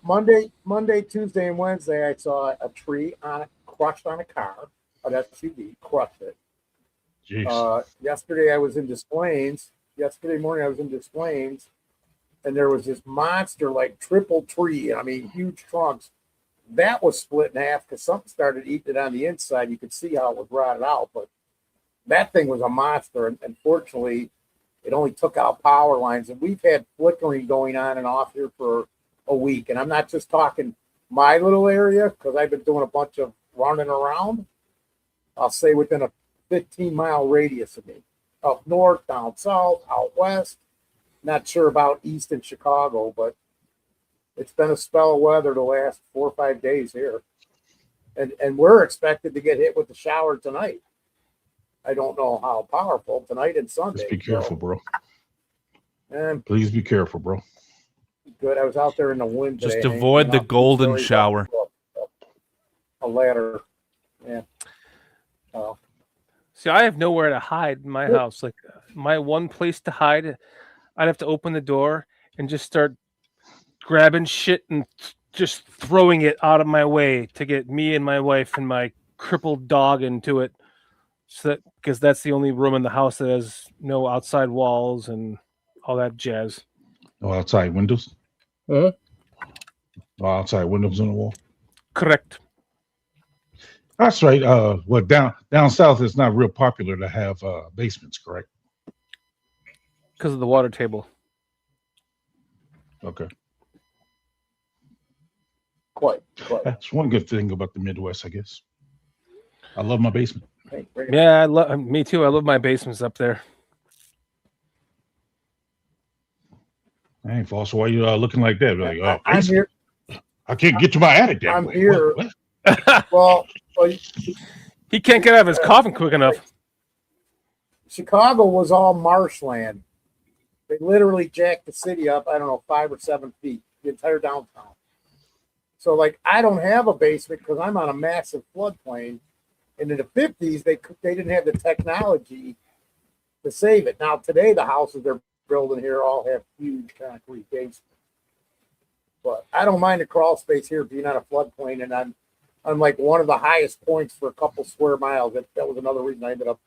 Monday, Tuesday, and Wednesday, I saw a tree crushed on a car, an SUV, crushed it. Jeez. Yesterday I was in Des Plaines. Yesterday morning I was in Des Plaines, and there was this monster, like triple tree. I mean, huge trunks. That was split in half because something started eating it on the inside. You could see how it was rotted out, but that thing was a monster. And unfortunately, it only took out power lines. And we've had flickering going on and off here for a week. And I'm not just talking my little area because I've been doing a bunch of running around. I'll say within a 15-mile radius of me. Up north, down south, out west. Not sure about east in Chicago, but it's been a spell of weather the last 4 or 5 days here. And we're expected to get hit with the shower tonight. I don't know how powerful tonight and Sunday. Just be careful, bro. And Please be careful, bro. good. I was out there in the wind today. Just avoid the golden shower. A ladder. Yeah. See, I have nowhere to hide in my house. Like my one place to hide, I'd have to open the door and just start grabbing shit and just throwing it out of my way to get me and my wife and my crippled dog into it. So because that's the only room in the house that has no outside walls and all that jazz. No outside windows. Huh? No outside windows on the wall. Correct. That's right. Well, down south, it's not real popular to have basements, correct? Because of the water table. Okay. Quite. That's one good thing about the Midwest, I guess. I love my basement. Yeah, me too. I love my basements up there. Hey, Foster, why you looking like that? Like, oh, I'm here. I can't get to my attic that I'm way. here. What? Well, He can't get out of his coffin quick enough. Chicago was all marshland. They literally jacked the city up, 5 or 7 feet, the entire downtown. So, I don't have a basement because I'm on a massive floodplain. And in the 50s, they didn't have the technology to save it. Now, today, the houses they're building here all have huge concrete basements. But I don't mind the crawl space here being on a floodplain, and I'm like one of the highest points for a couple square miles. That was another reason I ended up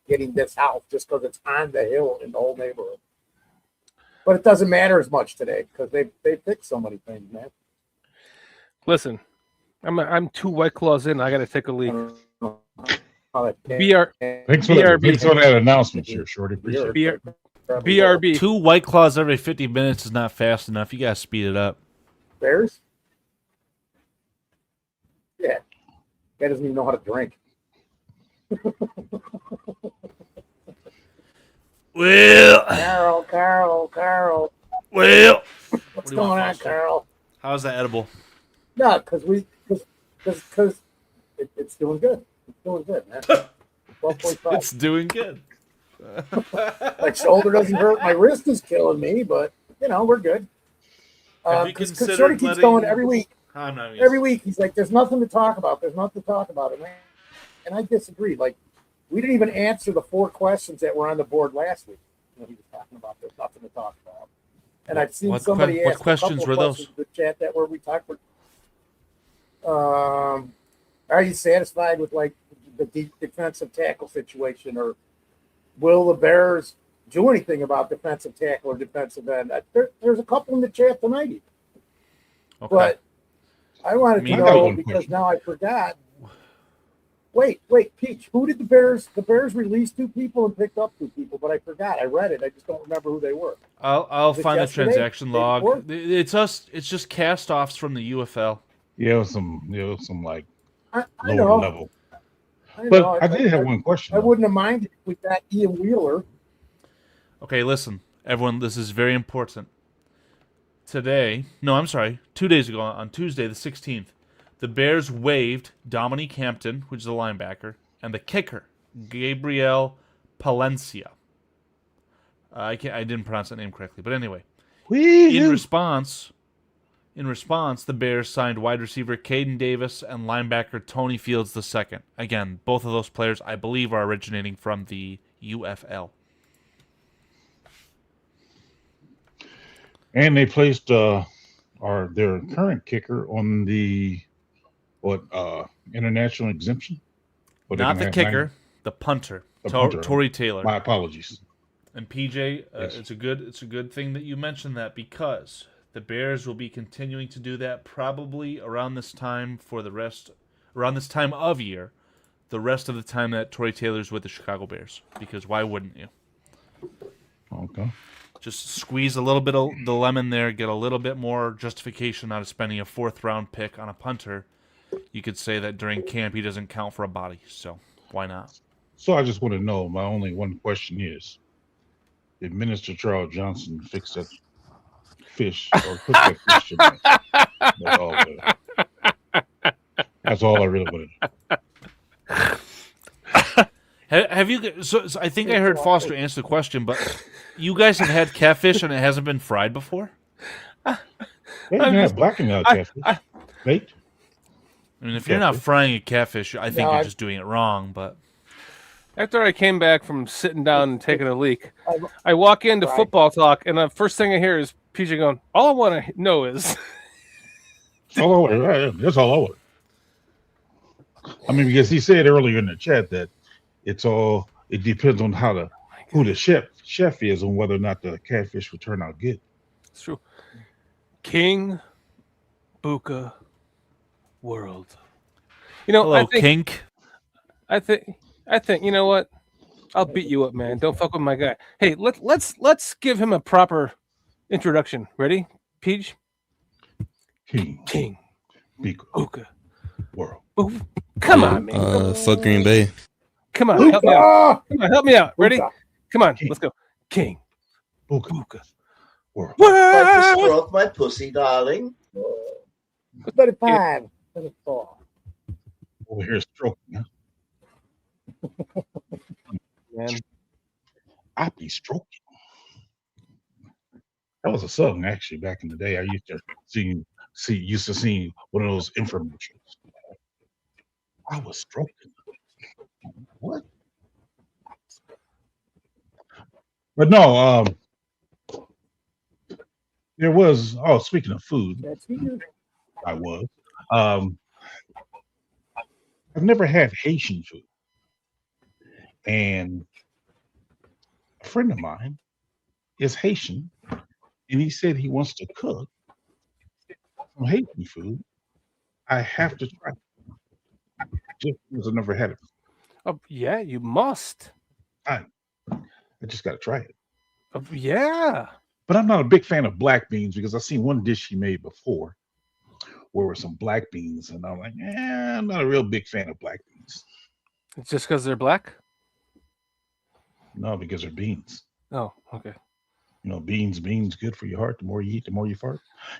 getting this house, just because it's on the hill in the whole neighborhood. But it doesn't matter as much today because they fixed so many things, man. Listen, I'm 2 White Claws in. I got to take a leak. Thanks for that announcement, here, Shorty. Appreciate it. BRB. 2 White Claws every 50 minutes is not fast enough. You got to speed it up. Bears? Yeah. Guy doesn't even know how to drink. Well, Carol. well, What's going on, Carl? How's that edible? No, because it's doing good. It's doing good, man. 12.5. It's doing good. My shoulder doesn't hurt. My wrist is killing me, but we're good. Have you Because considered Shorty keeps letting- going every week. I'm not even- Every week he's like, "There's nothing to talk about. There's nothing to talk about." And I disagree. Like, we didn't even answer the 4 questions that were on the board last week. He was talking about there's nothing to talk about. And I've seen somebody what ask questions a couple were of those? questions in the chat that where we talked. Are you satisfied with like the defensive tackle situation, or will the Bears do anything about defensive tackle or defensive end? There's a couple in the chat tonight. Okay. But I wanted to I got know one because question. now I forgot. Wait, Peach. Who did the Bears? The Bears released 2 people and picked up 2 people, but I forgot. I read it. I just don't remember who they were. I'll Was it find the yesterday? transaction Day before? log. It's just cast-offs from the UFL. Yeah, it was some like I lower know. level. I know. But I did have one question. I though. wouldn't have minded if we got Ian Wheeler. Okay, listen, everyone, this is very important. Today, no, I'm sorry, 2 days ago, on Tuesday the 16th, the Bears waived Dominique Hampton, which is a linebacker, and the kicker, Gabriel Palencia. I didn't pronounce that name correctly, but anyway. In response, the Bears signed wide receiver Caden Davis and linebacker Tony Fields II. Again, both of those players, I believe, are originating from the UFL. And they placed their current kicker on the international exemption. Not the kicker, the punter, The punter. Tory Taylor. My apologies. And PJ, Yes. it's a good thing that you mentioned that, because the Bears will be continuing to do that probably around this time of year, the rest of the time that Tory Taylor's with the Chicago Bears. Because why wouldn't you? Okay. Just squeeze a little bit of the lemon there, get a little bit more justification out of spending a 4th-round pick on a punter. You could say that during camp he doesn't count for a body, so why not? So I just want to know, my only one question is, did Minister Charles Johnson fix that fish or cook that fish tonight? That's all I really wanted. Have you? So I think I heard Foster answer the question, but you guys have had catfish and it hasn't been fried before? They can have blackened out catfish. Baked. I mean, if you're not frying a catfish, I think No, you're I- just doing it wrong. But After I came back from sitting down and taking a leak, I walk into football talk, and the first thing I hear is PJ going, "All I want to know is." All over. That's all over. I mean, because he said earlier in the chat that it depends on who the chef is on whether or not the catfish will turn out good. It's true. King Buka World. hello, I think, kink. I think you know what? I'll beat you up, man. Don't fuck with my guy. Hey, let's give him a proper introduction. Ready? Peach? King Beaker Buka. World. Ooh, come on, man. Fuck Green Bay. Come on, help me out. Come on, help me out. Ready? Buka. Come on, King. let's go. King Buka World. Like to stroke my pussy, darling. 35. 34. Over here stroking. Huh? Man. I be stroking. That was a song actually back in the day. I used to see one of those infomercials. I was stroking. What? But no, there was. Oh, speaking of food, That's you. I was. I've never had Haitian food, and a friend of mine is Haitian, and he said he wants to cook some Haitian food. I have to try it. Just because I've never had it. Oh, yeah, you must. I just got to try it. Oh, yeah. But I'm not a big fan of black beans because I've seen one dish he made before where were some black beans, and I'm like, I'm not a real big fan of black beans. It's just because they're black? No, because they're beans. Oh, okay. beans good for your heart. The more you eat, the more you fart.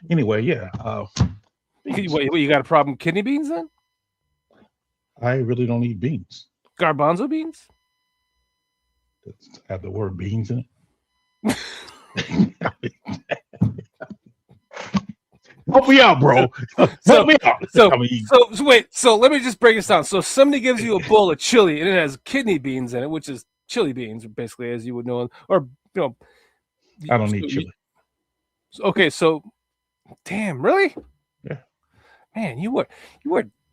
Anyway, yeah. Beans. What, you got a problem with kidney beans then? I really don't eat beans. Garbanzo beans? That have the word beans in it. Help me out, bro. Help me out. So wait. So let me just break this down. So if somebody gives you a bowl of chili and it has kidney beans in it, which is chili beans, basically, as you would know, or I don't eat chili. Okay, so damn, really? Yeah. Man, you are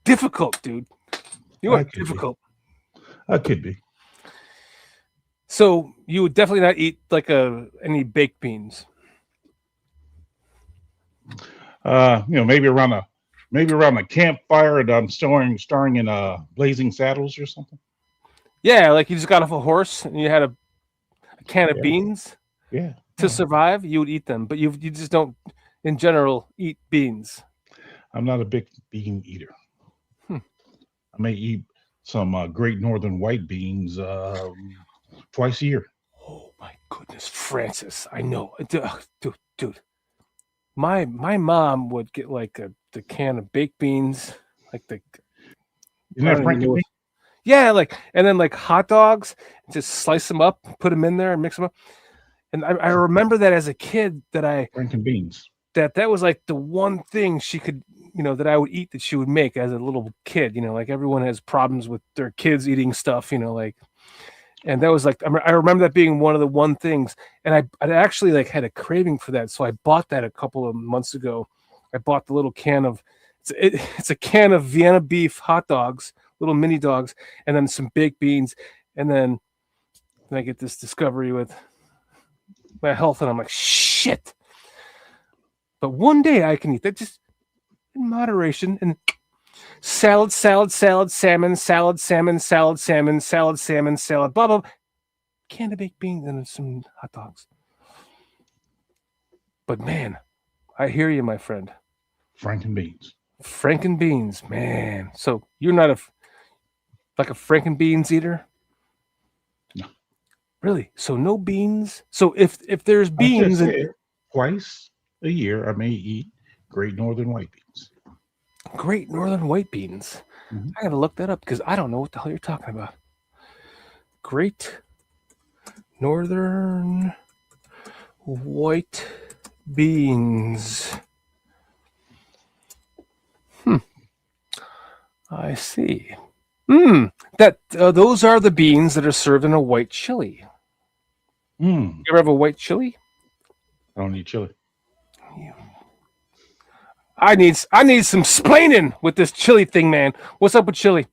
difficult, dude. You are difficult. I could be. So you would definitely not eat like any baked beans. Maybe around a campfire and I'm starring in Blazing Saddles or something. Yeah, like you just got off a horse and you had a can of beans. Yeah. To survive, you would eat them, but you just don't, in general, eat beans. I'm not a big bean eater. I may eat some Great Northern white beans twice a year. Oh my goodness, Francis! I know, dude. My mom would get like the can of baked beans, like the. Isn't that Frankenbeans? Yeah, and then hot dogs, just slice them up, put them in there, and mix them up. And I remember that as a kid that Frankenbeans. That was like the one thing she could, that I would eat that she would make as a little kid. Like everyone has problems with their kids eating stuff, and that was like I remember that being one of the one things. And I actually had a craving for that, so I bought that a couple of months ago. I bought the little can of it's a can of Vienna beef hot dogs, little mini dogs, and then some baked beans, and then I get this discovery with my health, and I'm like, shit. But one day I can eat that, just in moderation, and salad, salmon, salad, salmon, blah, blah, can of baked beans and some hot dogs. But man, I hear you, my friend. Frankenbeans, man. So you're not a Frankenbeans eater? No. Really? So no beans? So if there's beans, twice a year I may eat Great Northern white beans. Great Northern white beans. Mm-hmm. I gotta look that up because I don't know what the hell you're talking about. Great Northern white beans. I see. That those are the beans that are served in a white chili. You ever have a white chili? I don't eat chili. I need some splaining with this chili thing, man. What's up with chili?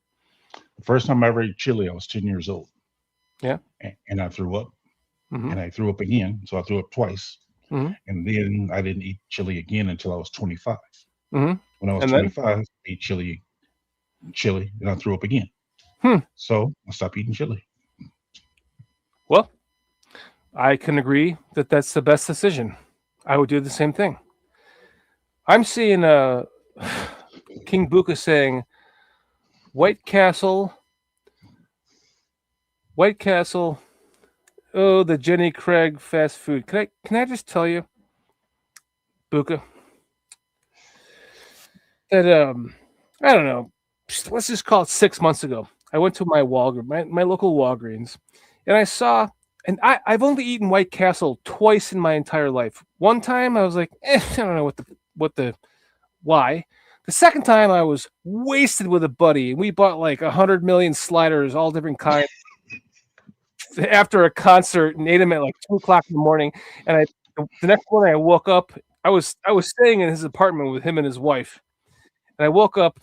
The first time I ever ate chili, I was 10 years old. Yeah. And I threw up. And I threw up again. So I threw up twice. And then I didn't eat chili again until I was 25. When I was 25, I ate chili, and I threw up again. So I stopped eating chili. Well, I can agree that that's the best decision. I would do the same thing. I'm seeing King Buka saying White Castle. Oh, the Jenny Craig fast food. Can I just tell you, Buka, that I don't know. Let's just call it 6 months ago. I went to my Walgreens, my local Walgreens, and I saw. And I've only eaten White Castle twice in my entire life. One time I was like, I don't know why. The second time I was wasted with a buddy, and we bought like 100 million sliders, all different kinds, after a concert, and ate them at like 2:00 in the morning. And the next morning I woke up. I was staying in his apartment with him and his wife, and I woke up.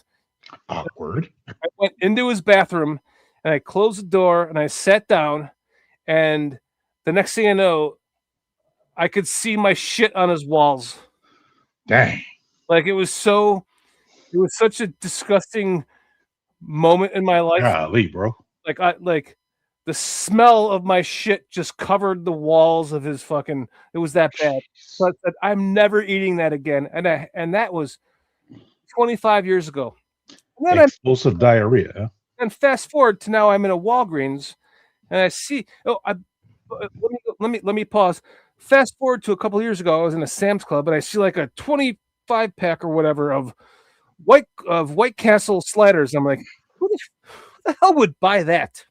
Awkward. I went into his bathroom, and I closed the door, and I sat down. And the next thing I know, I could see my shit on his walls. Dang. Like it was such a disgusting moment in my life. Golly, bro. Like the smell of my shit just covered the walls of his fucking, it was that bad. So I said, I'm never eating that again. And that was 25 years ago. And then explosive diarrhea. Huh? And fast forward to now I'm in a Walgreens. And I see. Let me pause. Fast forward to a couple of years ago, I was in a Sam's Club and I see like a 25-pack or whatever of White Castle sliders. I'm like, who the hell would buy that?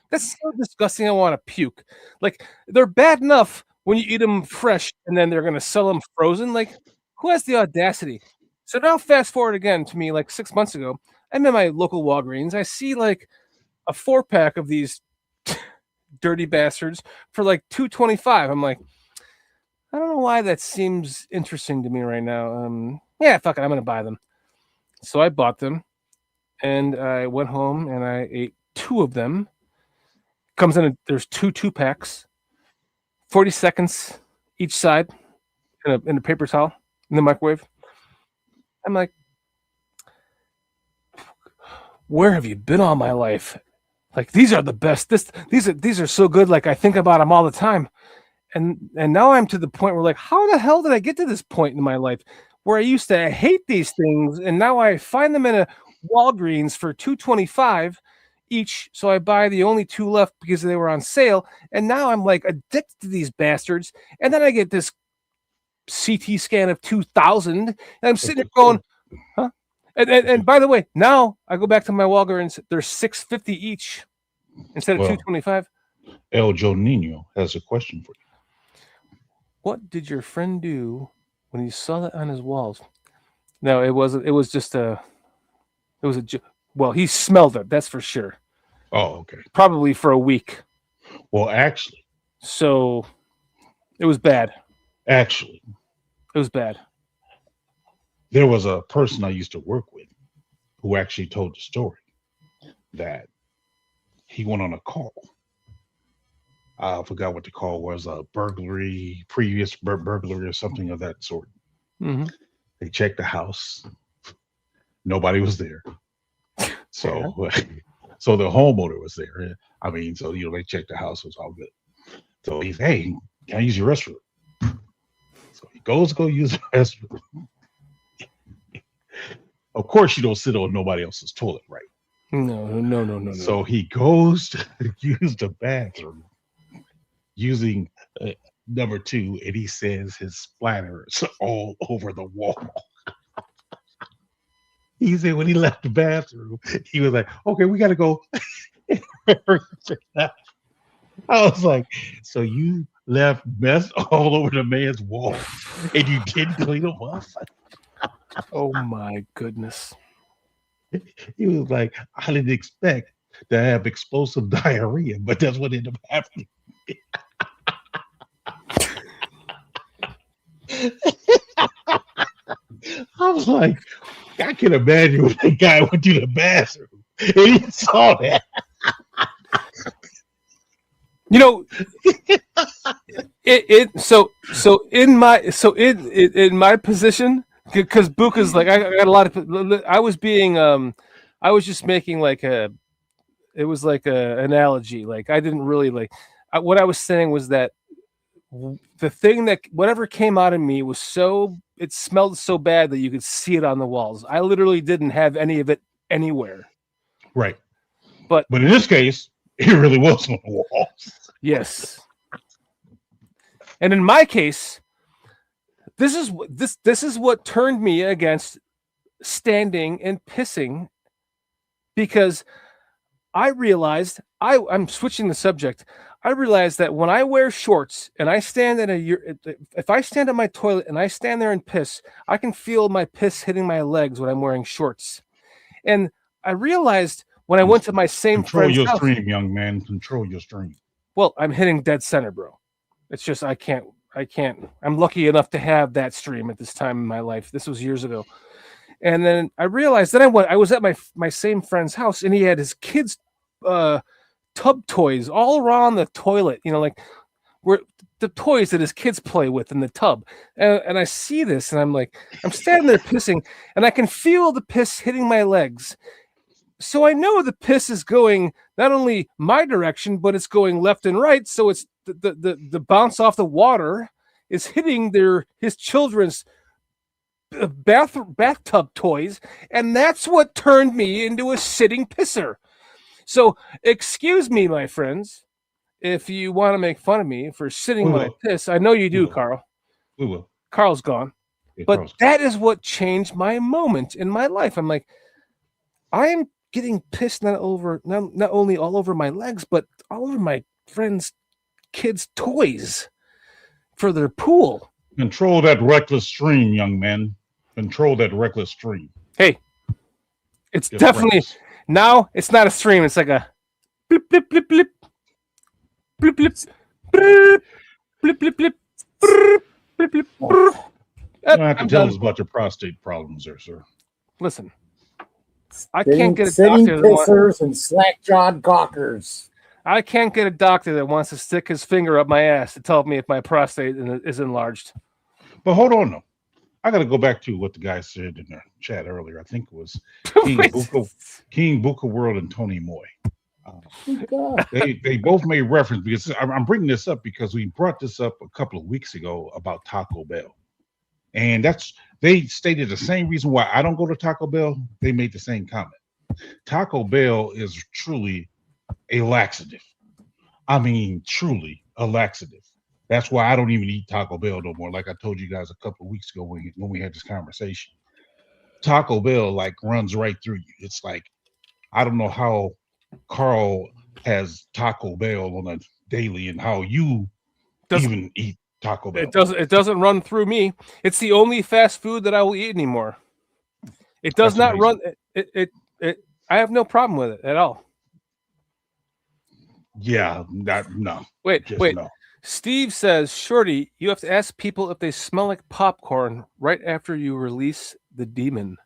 That's so disgusting. I want to puke. Like, they're bad enough when you eat them fresh and then they're going to sell them frozen. Like, who has the audacity? So now fast forward again to me like 6 months ago. I'm in my local Walgreens. I see like a 4-pack of these dirty bastards for like $2.25. I'm like, I don't know why that seems interesting to me right now. Yeah, fuck it, I'm gonna buy them. So I bought them, and I went home and I ate 2 of them. There's 2-packs, 40 seconds each side in a paper towel in the microwave. I'm like, where have you been all my life? Like, these are the best. These are so good. Like, I think about them all the time. And now I'm to the point where, like, how the hell did I get to this point in my life where I used to hate these things, and now I find them in a Walgreens for $2.25 each. So I buy the only 2 left because they were on sale, and now I'm like addicted to these bastards. And then I get this CT scan of 2,000, and I'm sitting there going, huh? And by the way, now I go back to my Walgreens. They're $6.50 each instead of $2.25. El Joe Nino has a question for you. What did your friend do when he saw that on his walls? No, it wasn't. It was just well, he smelled it. That's for sure. Oh, okay. Probably for a week. Well, actually. So it was bad. Actually. It was bad. There was a person I used to work with who actually told the story that he went on a call. I forgot what the call was, a burglary, previous burglary or something of that sort. Mm-hmm. They checked the house. Nobody was there. So, so the homeowner was there. I mean, so, they checked the house. It was all good. So he's, hey, can I use your restroom? So he goes to go use the restroom. Of course, you don't sit on nobody else's toilet, right? No. So he goes to use the bathroom using number 2, and he says his splatters all over the wall. He said when he left the bathroom, he was like, okay, we got to go. I was like, so you left mess all over the man's wall and you didn't clean them up? Oh my goodness. He was like, I didn't expect to have explosive diarrhea, but that's what ended up happening. I was like, I can imagine when that guy went to the bathroom and he saw that. So in my position, because Buka's like, I got a lot of, I was just making like it was like a analogy. Like, I didn't really what I was saying was that the thing that whatever came out of me was it smelled so bad that you could see it on the walls. I literally didn't have any of it anywhere. Right. But in this case, it really was on the walls. Yes. And in my case, this is what turned me against standing and pissing, because I realized I'm switching the subject. I realized that when I wear shorts and I stand if I stand at my toilet and I stand there and piss, I can feel my piss hitting my legs when I'm wearing shorts. And I realized when I went to my same friend's house. Control your stream, young man. Control your stream. Well, I'm hitting dead center, bro. It's just I can't. I'm lucky enough to have that stream at this time in my life. This was years ago. And then I realized that I was at my same friend's house, and he had his kids' tub toys all around the toilet, like where the toys that his kids play with in the tub. And I see this, and I'm standing there pissing, and I can feel the piss hitting my legs. So I know the piss is going not only my direction, but it's going left and right. So it's the bounce off the water is hitting his children's bathtub toys, and that's what turned me into a sitting pisser. So excuse me, my friends, if you want to make fun of me for sitting We when I will. piss, I know you do, We will. Carl. We will. Carl's gone. Yeah, But Carl's- that is what changed my moment in my life. I'm like, I am getting pissed not only all over my legs, but all over my friends' kids' toys for their pool. Control that reckless stream, young man. Control that reckless stream. Hey, it's Get definitely reckless. now it's not a stream, it's like a blip blip blip blip blip blip blip blip blip blip blip blip. You don't have to I'm tell done. us about your prostate problems there, sir. Listen, I can't get a Sitting doctor that wants, pissers and slack-jawed gawkers. I can't get a doctor that wants to stick his finger up my ass to tell me if my prostate is enlarged. But hold on, though. I got to go back to what the guy said in the chat earlier. I think it was King Buka World and Tony Moy. Oh, God. They both made reference because I'm bringing this up because we brought this up a couple of weeks ago about Taco Bell. And they stated the same reason why I don't go to Taco Bell. They made the same comment. Taco Bell is truly a laxative. I mean, truly a laxative. That's why I don't even eat Taco Bell no more. Like I told you guys a couple of weeks ago when we had this conversation. Taco Bell like runs right through you. It's like, I don't know how Carl has Taco Bell on a daily and how you even eat Taco Bell. It doesn't run through me. It's the only fast food that I will eat anymore. It does That's not run. I have no problem with it at all. Yeah, no. Wait. No. Steve says, Shorty, you have to ask people if they smell like popcorn right after you release the demon.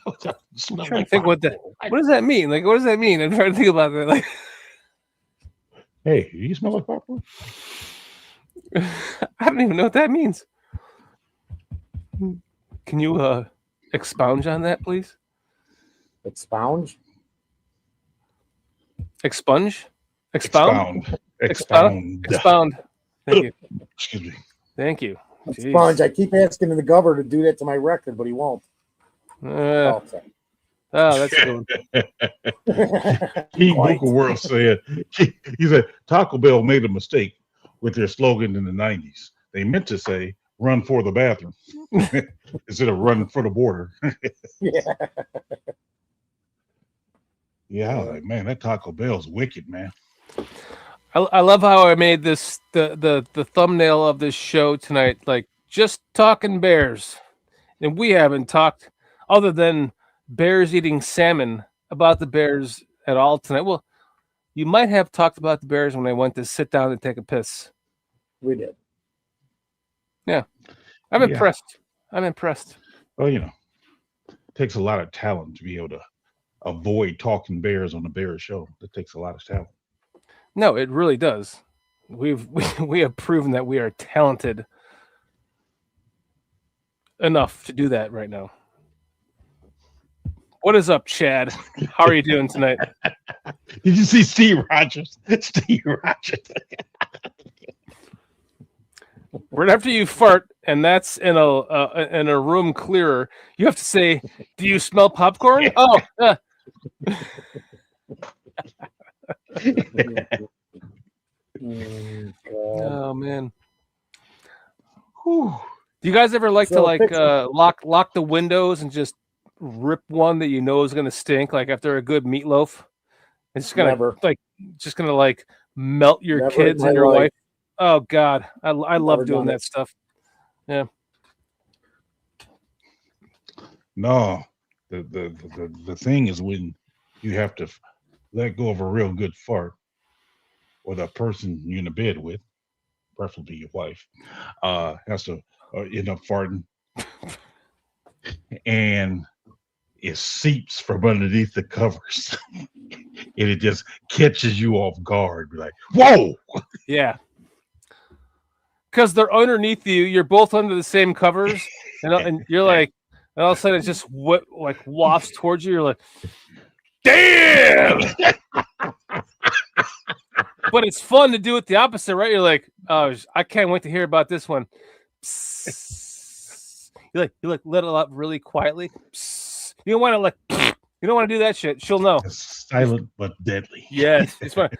I'm trying to think what does that mean? Like, what does that mean? I'm trying to think about that. Like, hey, do you smell like popcorn? I don't even know what that means. Can you expound on that, please? Expound? Expunge? Expound. Expound. Thank you. Excuse me. Thank you. Jeez. Expunge. I keep asking the governor to do that to my record, but he won't. Oh, that's a good one. King Buka World said, he said, Taco Bell made a mistake with their slogan in the 90s. They meant to say, run for the bathroom instead of run for the border. Yeah, like, man, that Taco Bell's wicked, man. I love how I made this the thumbnail of this show tonight, like just talking bears. And we haven't talked other than bears eating salmon about the bears at all tonight. Well, you might have talked about the bears when I went to sit down and take a piss. We did. Yeah. I'm impressed. I'm impressed. Well, you know, it takes a lot of talent to be able to avoid talking bears on the bear show. It takes a lot of talent. No, it really does. We have proven that we are talented enough to do that right now. What is up, Chad? How are you doing tonight? Did you see Steve Rogers? Steve Rogers. Right after you fart, and that's in a room clearer, you have to say, "Do you smell popcorn?" Oh, oh man. Whew. Do you guys ever like So to lock the windows and just rip one that you know is gonna stink? Like after a good meatloaf, it's gonna melt your Never kids in and my your life. wife. Oh God, I love Never doing done that it. stuff. Yeah. No, the thing is when you have to let go of a real good fart, or the person you're in the bed with, preferably your wife, has to end up farting, and it seeps from underneath the covers, and it just catches you off guard. Like, whoa! Yeah. Because they're underneath you, you're both under the same covers, and you're like, and all of a sudden it just wafts towards you. You're like, damn! But it's fun to do it the opposite, right? You're like, oh, I can't wait to hear about this one. Psst. You let it out really quietly. Psst. You don't want to you don't want to do that shit. She'll know. It's silent but deadly. Yes, it's fun.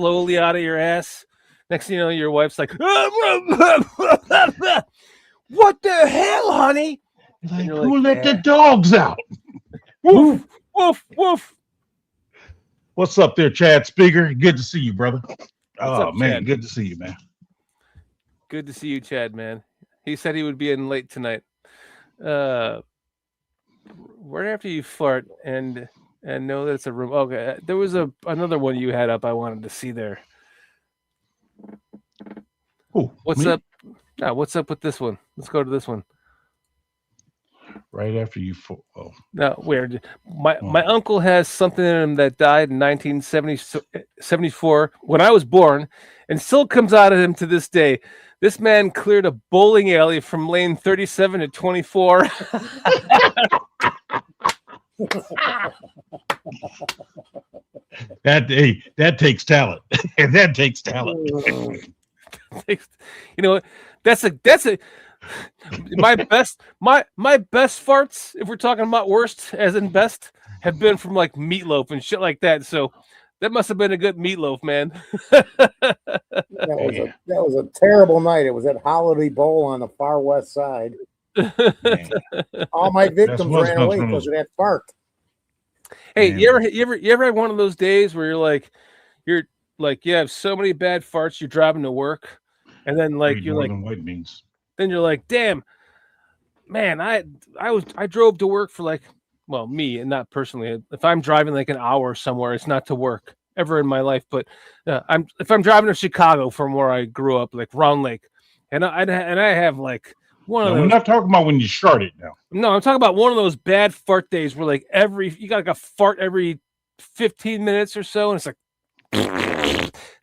slowly out of your ass. Next thing you know, your wife's like, "What the hell, honey?" Like, you're who like, let the dogs out? Woof, woof, woof. What's up there, Chad Speaker? Good to see you, brother. What's Oh up, man, Chad? good to see you, man. Good to see you, Chad, man. He said he would be in late tonight. Right after you fart and know that it's a room. Okay, there was another one you had up I wanted to see there. Who? What's me? up? What's up with this one? Let's go to this one. Right after you. Oh, No, weird. My uncle has something in him that died in 1974 when I was born, and still comes out of him to this day. This man cleared a bowling alley from lane 37 to 24. that takes talent. That takes talent. You know what? That's a my best farts, if we're talking about worst as in best, have been from like meatloaf and shit like that. So that must have been a good meatloaf, man. That was a terrible night. It was at Holiday Bowl on the far west side. All my victims ran away because of that fart. Hey, you ever had one of those days where you're like you have so many bad farts, you're driving to work, and then like you're like white beans. Then you're like, damn, man, I drove to work for like, well, me and not personally. If I'm driving like an hour somewhere, it's not to work ever in my life. But if I'm driving to Chicago from where I grew up, like Round Lake, and I have like one of those. We're not talking about when you started now. No, I'm talking about one of those bad fart days where like you got like a fart every 15 minutes or so, and it's like.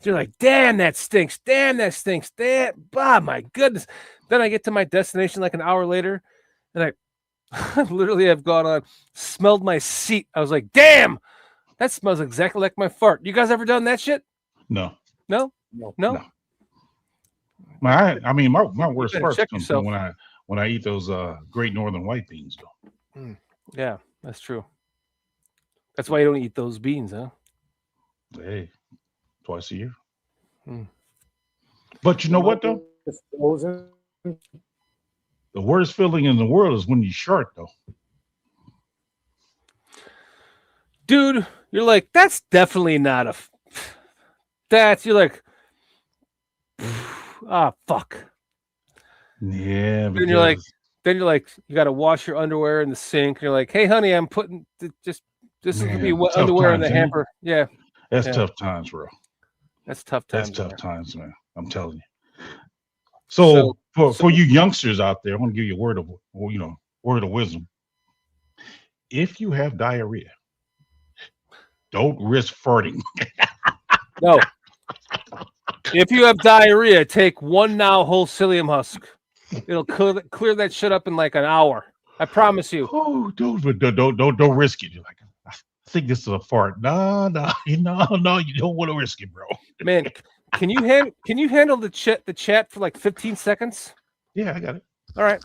You're like, damn, that stinks. Damn, that stinks. Damn, my goodness. Then I get to my destination like an hour later, and I literally have gone on, smelled my seat. I was like, damn, that smells exactly like my fart. You guys ever done that shit? No. No. I mean, my worst farts check come yourself. from when I eat those Great Northern white beans, though. Yeah, that's true. That's why you don't eat those beans, huh? Hey, twice a year. But you know what, though? The worst feeling in the world is when you shart, though. Dude, you're like, that's definitely not you're like, fuck. Yeah. Then you're like, you got to wash your underwear in the sink. You're like, hey, honey, I'm putting this is going to be wet underwear in the hamper. Yeah. That's tough times, bro. That's tough times. That's tough times, man. I'm telling you. So for you youngsters out there, I want to give you a word of wisdom. If you have diarrhea, don't risk farting. No. If you have diarrhea, take 1 now whole psyllium husk. It'll clear that shit up in like an hour. I promise you. Oh, don't risk it. You're like, I think this is a fart. No, you don't want to risk it, bro. Man, can you handle the chat for like 15 seconds? Yeah, I got it. All right.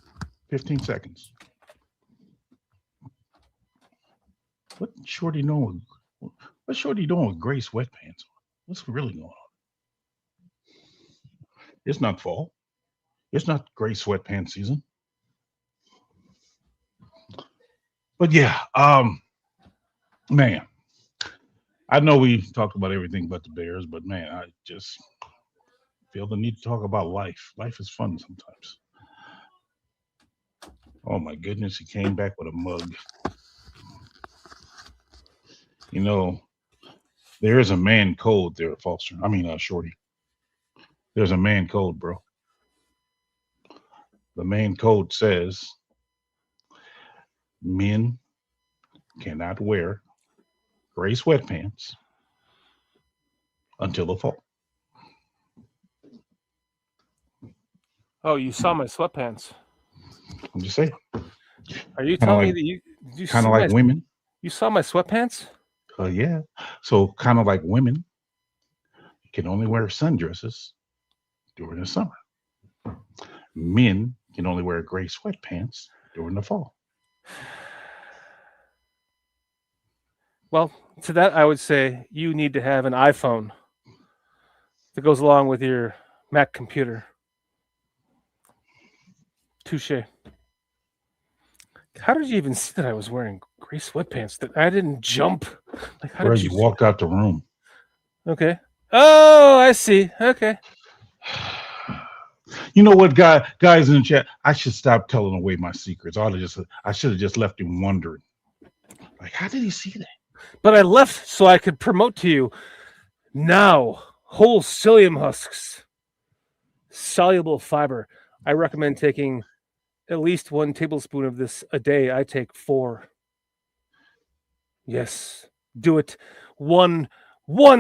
15 seconds. What's Shorty doing with gray sweatpants? What's really going on? It's not fall. It's not gray sweatpants season. But yeah, man, I know we talked about everything but the Bears, but man, I just feel the need to talk about life. Life is fun sometimes. Oh my goodness, he came back with a mug. You know, there is a man code there, Foster. Shorty. There's a man code, bro. The man code says men cannot wear gray sweatpants until the fall. Oh, you saw my sweatpants. I'm just saying. Are you telling me that you kind of like women? You saw my sweatpants? Yeah. So kind of like women can only wear sundresses during the summer. Men can only wear gray sweatpants during the fall. Well, to that I would say you need to have an iPhone that goes along with your Mac computer. Touche. How did you even see that I was wearing gray sweatpants? That I didn't jump. Like, how Bro, did you you? walked out the room. Okay. Oh, I see. Okay. You know what, guys in the chat? I should stop telling away my secrets. I should have just left him wondering. Like, how did he see that? But I left so I could promote to you now whole psyllium husks, soluble fiber. I recommend taking at least 1 tablespoon of this a day. I take 4. Yes, do it. One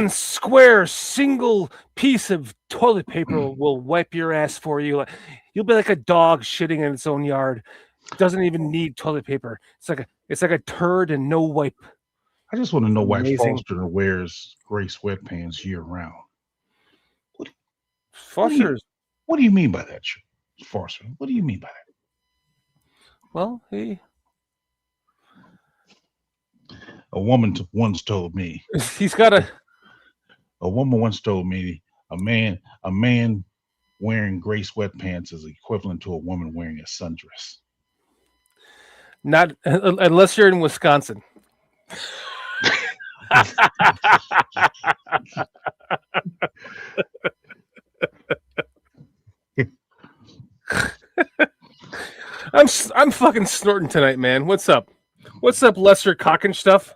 square single piece of toilet paper will wipe your ass for you. You'll be like a dog shitting in its own yard. Doesn't even need toilet paper. It's like a turd and no wipe. I just want to know why Amazing. Foster wears gray sweatpants year round. Foster's What do you mean by that, Foster? What do you mean by that? well, A woman once told me. he's got a. A woman once told me a man wearing gray sweatpants is equivalent to a woman wearing a sundress. Not unless you're in Wisconsin. I'm fucking snorting tonight, man. What's up? What's up, Lester Cock and stuff?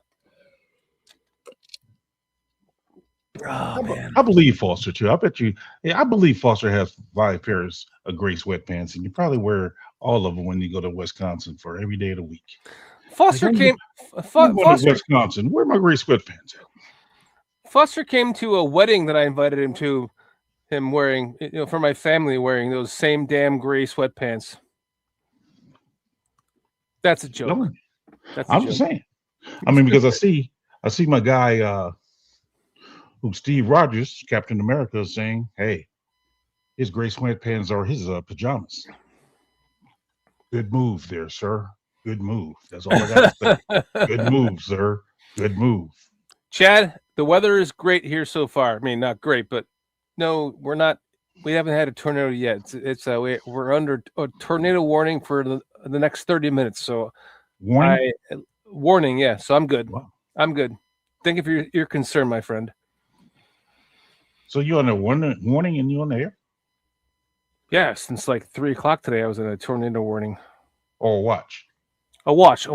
Oh, man. I believe Foster too. I bet you. Yeah, I believe Foster has 5 pairs of gray sweatpants, and you probably wear all of them when you go to Wisconsin for every day of the week. Foster Like, came. I'm going to Wisconsin. Where are my gray sweatpants at? Foster came to a wedding that I invited him to. Him wearing, for my family wearing those same damn gray sweatpants. That's a joke. No, That's a I'm joke. just saying. I mean, because I see my guy, who Steve Rogers, Captain America, is saying, "Hey, his gray sweatpants are his pajamas." Good move there, sir. Good move. That's all I got to say. Good move, sir. Good move. Chad, the weather is great here so far. I mean, not great, but no, we're not. We haven't had a tornado yet. We're under a tornado warning for the next 30 minutes. So Warning. Warning, yeah. So I'm good. Wow. I'm good. Thank you for your concern, my friend. So you're on a warning and you're on the air? Yeah, since like 3:00 today, I was in a tornado warning. Or watch? A watch.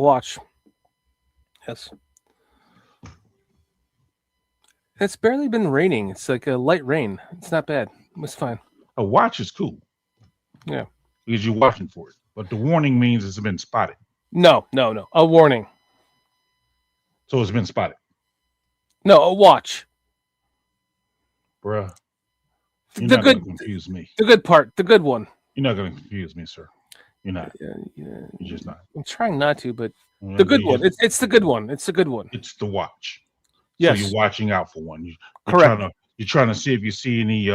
Yes. It's barely been raining. It's like a light rain. It's not bad. It's fine. A watch is cool. Yeah. Because you're watching for it. But the warning means it's been spotted. No. A warning. So it's been spotted. No, a watch. Bruh. You're The not good, going to confuse me. the good part, the good one. You're not going to confuse me, sir. You're not. Yeah. You're just not. I'm trying not to, but the good one. It's the good one. It's the good one. It's the watch. Yes. So you're watching out for one. You're Correct. You're trying to see if you see any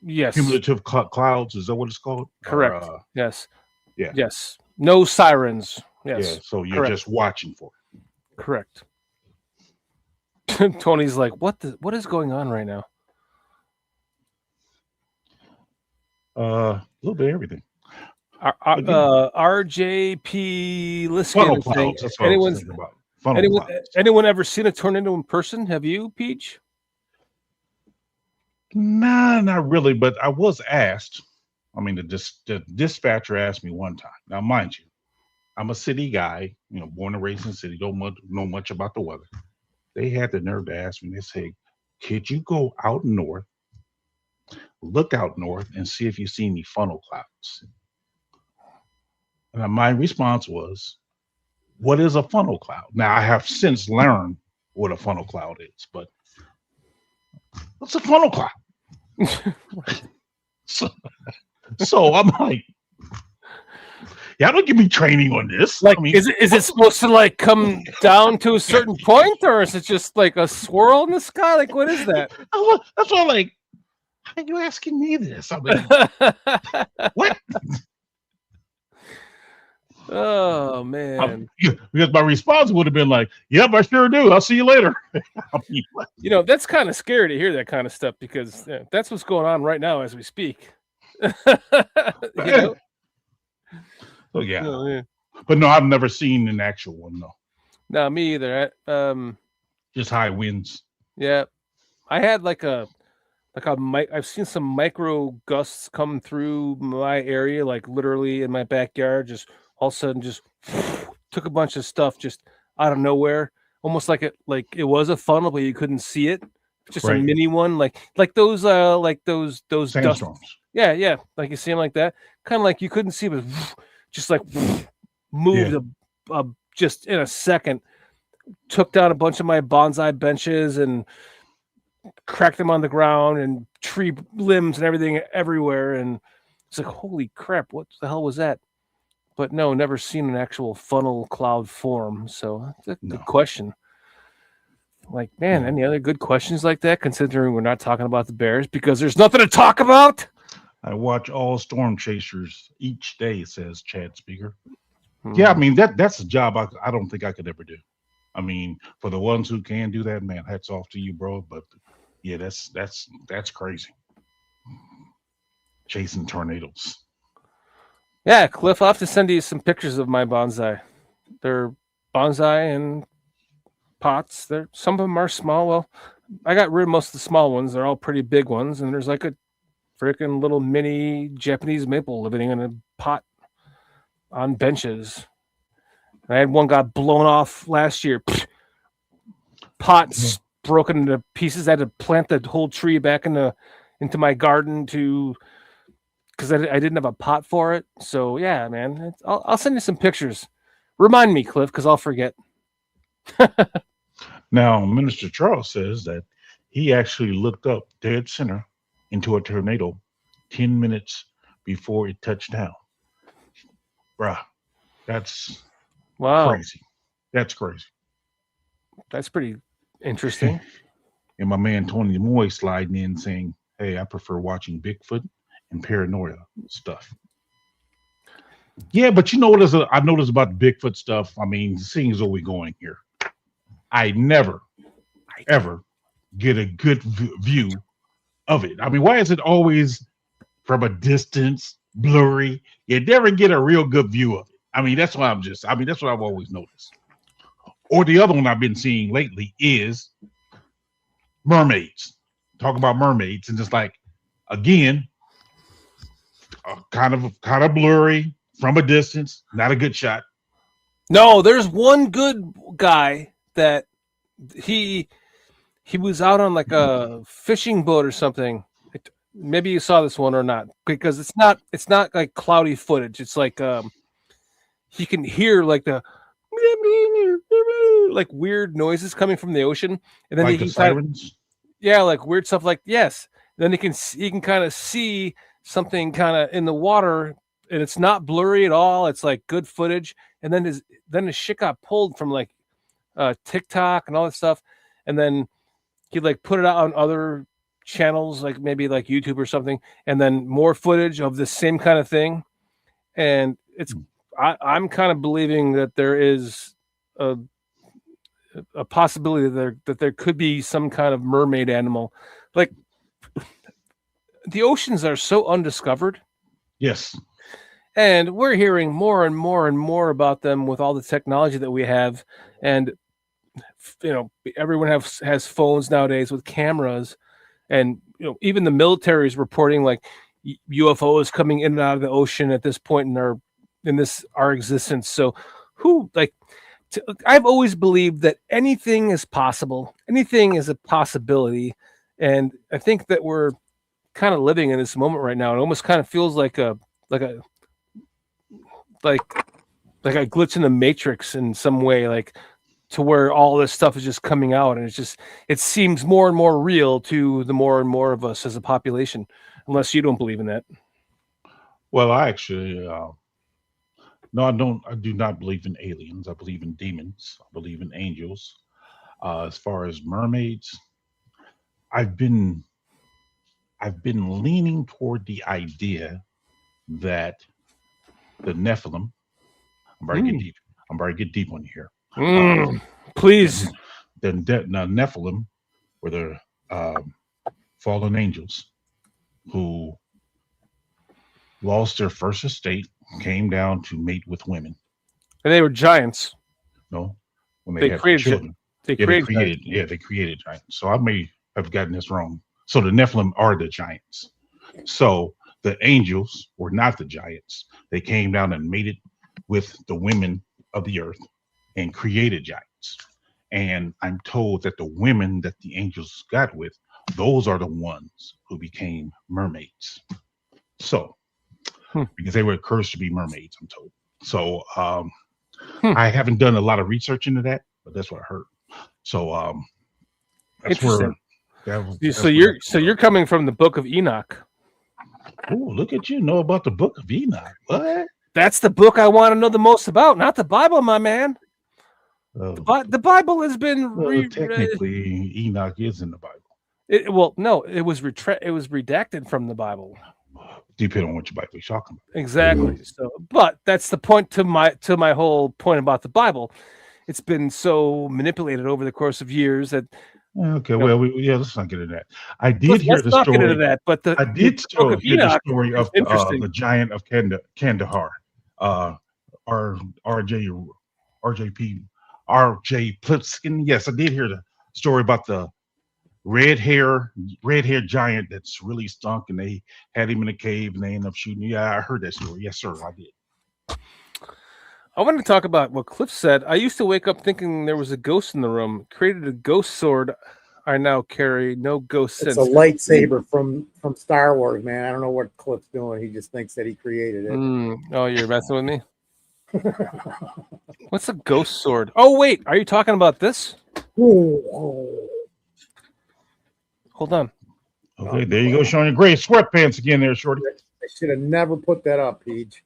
Yes. cumulative clouds. Is that what it's called? Correct. Or, Yes. Yeah. Yes. No sirens. Yes. Yeah. So you're Correct. just watching for it. Correct. Tony's like, what is going on right now? A little bit of everything. RJP Funnel Liskin. clouds. That's what I was thinking about. Funnel clouds. Anyone ever seen a tornado in person? Have you, Peach? Nah, not really. But I was asked. I mean, the dispatcher asked me one time. Now, mind you, I'm a city guy. Born and raised in the city. Don't know much about the weather. They had the nerve to ask me. They say, "Could you go out north, look out north, and see if you see any funnel clouds?" And my response was, "What is a funnel cloud?" Now, I have since learned what a funnel cloud is, but what's a funnel cloud? So I'm like, y'all don't give me training on this. Like, is it supposed to like come down to a certain point, or is it just like a swirl in the sky? Like, what is that? That's why I'm like, how are you asking me this? I mean, what? Oh man. Because my response would have been like, "Yep, I sure do. I'll see you later." I mean, You know, that's kind of scary to hear that kind of stuff because that's what's going on right now as we speak. You know? so yeah, Oh, yeah. but no, I've never seen an actual one. No, No, me either. just high winds. Yeah, I had I've seen some micro gusts come through my area, like literally in my backyard. Just all of a sudden, just took a bunch of stuff just out of nowhere, almost like it was a funnel, but you couldn't see it. Just a Right. mini one, like those dust. Sandstorms. Yeah, like you see them like that, kind of like you couldn't see, but just like moved just in a second. Took down a bunch of my bonsai benches and cracked them on the ground and tree limbs and everything everywhere. And it's like, holy crap, what the hell was that? But no, never seen an actual funnel cloud form. So that's a good question. Like, man, any other good questions like that, considering we're not talking about the Bears because there's nothing to talk about? I watch all Storm Chasers each day, says Chad Speaker. Yeah, I mean that's a job I don't think I could ever do. I mean, for the ones who can do that, man, hats off to you, bro. But yeah, that's crazy. Chasing tornadoes. Yeah, Cliff, I'll have to send you some pictures of my bonsai. They're bonsai and pots. Some of them are small. Well, I got rid of most of the small ones. They're all pretty big ones, and there's like a freaking little mini Japanese maple living in a pot on benches. I had one got blown off last year. Pots broken into pieces. I had to plant the whole tree back into my garden because I didn't have a pot for it. So yeah, man, I'll send you some pictures. Remind me, Cliff, because I'll forget. Now, Minister Charles says that he actually looked up dead center into a tornado 10 minutes before it touched down. Bruh, that's crazy. That's crazy. That's pretty interesting. And my man Tony Moy sliding in saying, "Hey, I prefer watching Bigfoot and paranoia stuff." Yeah, but you know what I noticed about the Bigfoot stuff? I mean, seeing as though we're going here, I never, ever get a good view of it. I mean, why is it always from a distance, blurry? You never get a real good view of it. I mean, that's what I've always noticed. Or the other one I've been seeing lately is mermaids. Talk about mermaids and just like, again, kind of blurry from a distance, not a good shot. No, there's one good guy that he was out on like a fishing boat or something. Maybe you saw this one or not, because it's not like cloudy footage. It's like he can hear like the like weird noises coming from the ocean, and then like the sirens. Like weird stuff. Like yes, then he can kind of see something kind of in the water, and it's not blurry at all. It's like good footage, and then his shit got pulled from like TikTok and all that stuff, and then he like put it out on other channels, like maybe like YouTube or something, and then more footage of the same kind of thing, and I'm kind of believing that there is a possibility that there could be some kind of mermaid animal. Like the oceans are so undiscovered. Yes. And we're hearing more and more and more about them with all the technology that we have. And everyone has phones nowadays with cameras, and even the military is reporting like UFOs coming in and out of the ocean at this point in our existence. So I've always believed that anything is possible. Anything is a possibility. And I think that we're kind of living in this moment right now. It almost kind of feels like a glitch in the matrix in some way, like to where all this stuff is just coming out, and it seems more and more real to the more and more of us as a population, unless you don't believe in that. Well, I actually, no, I do not believe in aliens. I believe in demons. I believe in angels. As far as mermaids, I've been leaning toward the idea that the Nephilim I'm about to get deep. I'm about to get deep on you here. Please. The Nephilim were the fallen angels who lost their first estate, came down to mate with women. And they were giants. No, when They had created children. They created giants. So I may have gotten this wrong. So the Nephilim are the giants. So the angels were not the giants. They came down and mated with the women of the earth and created giants. And I'm told that the women that the angels got with, those are the ones who became mermaids. So, because they were cursed to be mermaids, I'm told. So, I haven't done a lot of research into that, but that's what I heard. So, that's interesting. where. So you're coming from the Book of Enoch. Oh, look at you know about the Book of Enoch. What? That's the book I want to know the most about, not the Bible, my man. The Bible has been technically Enoch is in the Bible. No, it was redacted from the Bible. Depending on which Bible you're talking about. Exactly. So, but that's the point to my whole point about the Bible. It's been so manipulated over the course of years that. Okay, well, let's not get into that. I did hear the story. Get into that, but I did hear the story of the giant of Kandahar, R.J. Plitskin. Yes, I did hear the story about the red hair giant that's really stunk, and they had him in a cave and they ended up shooting. Yeah, I heard that story. Yes, sir, I did. I want to talk about what Cliff said. I used to wake up thinking there was a ghost in the room. Created a ghost sword. I now carry no ghost It's since. a lightsaber from Star Wars, man. I don't know what Cliff's doing. He just thinks that he created it. Oh, you're messing with me? What's a ghost sword? Oh, wait. Are you talking about this? Oh. Hold on. Okay, there you go, showing your gray sweatpants again there, Shorty. I should have never put that up, Peach.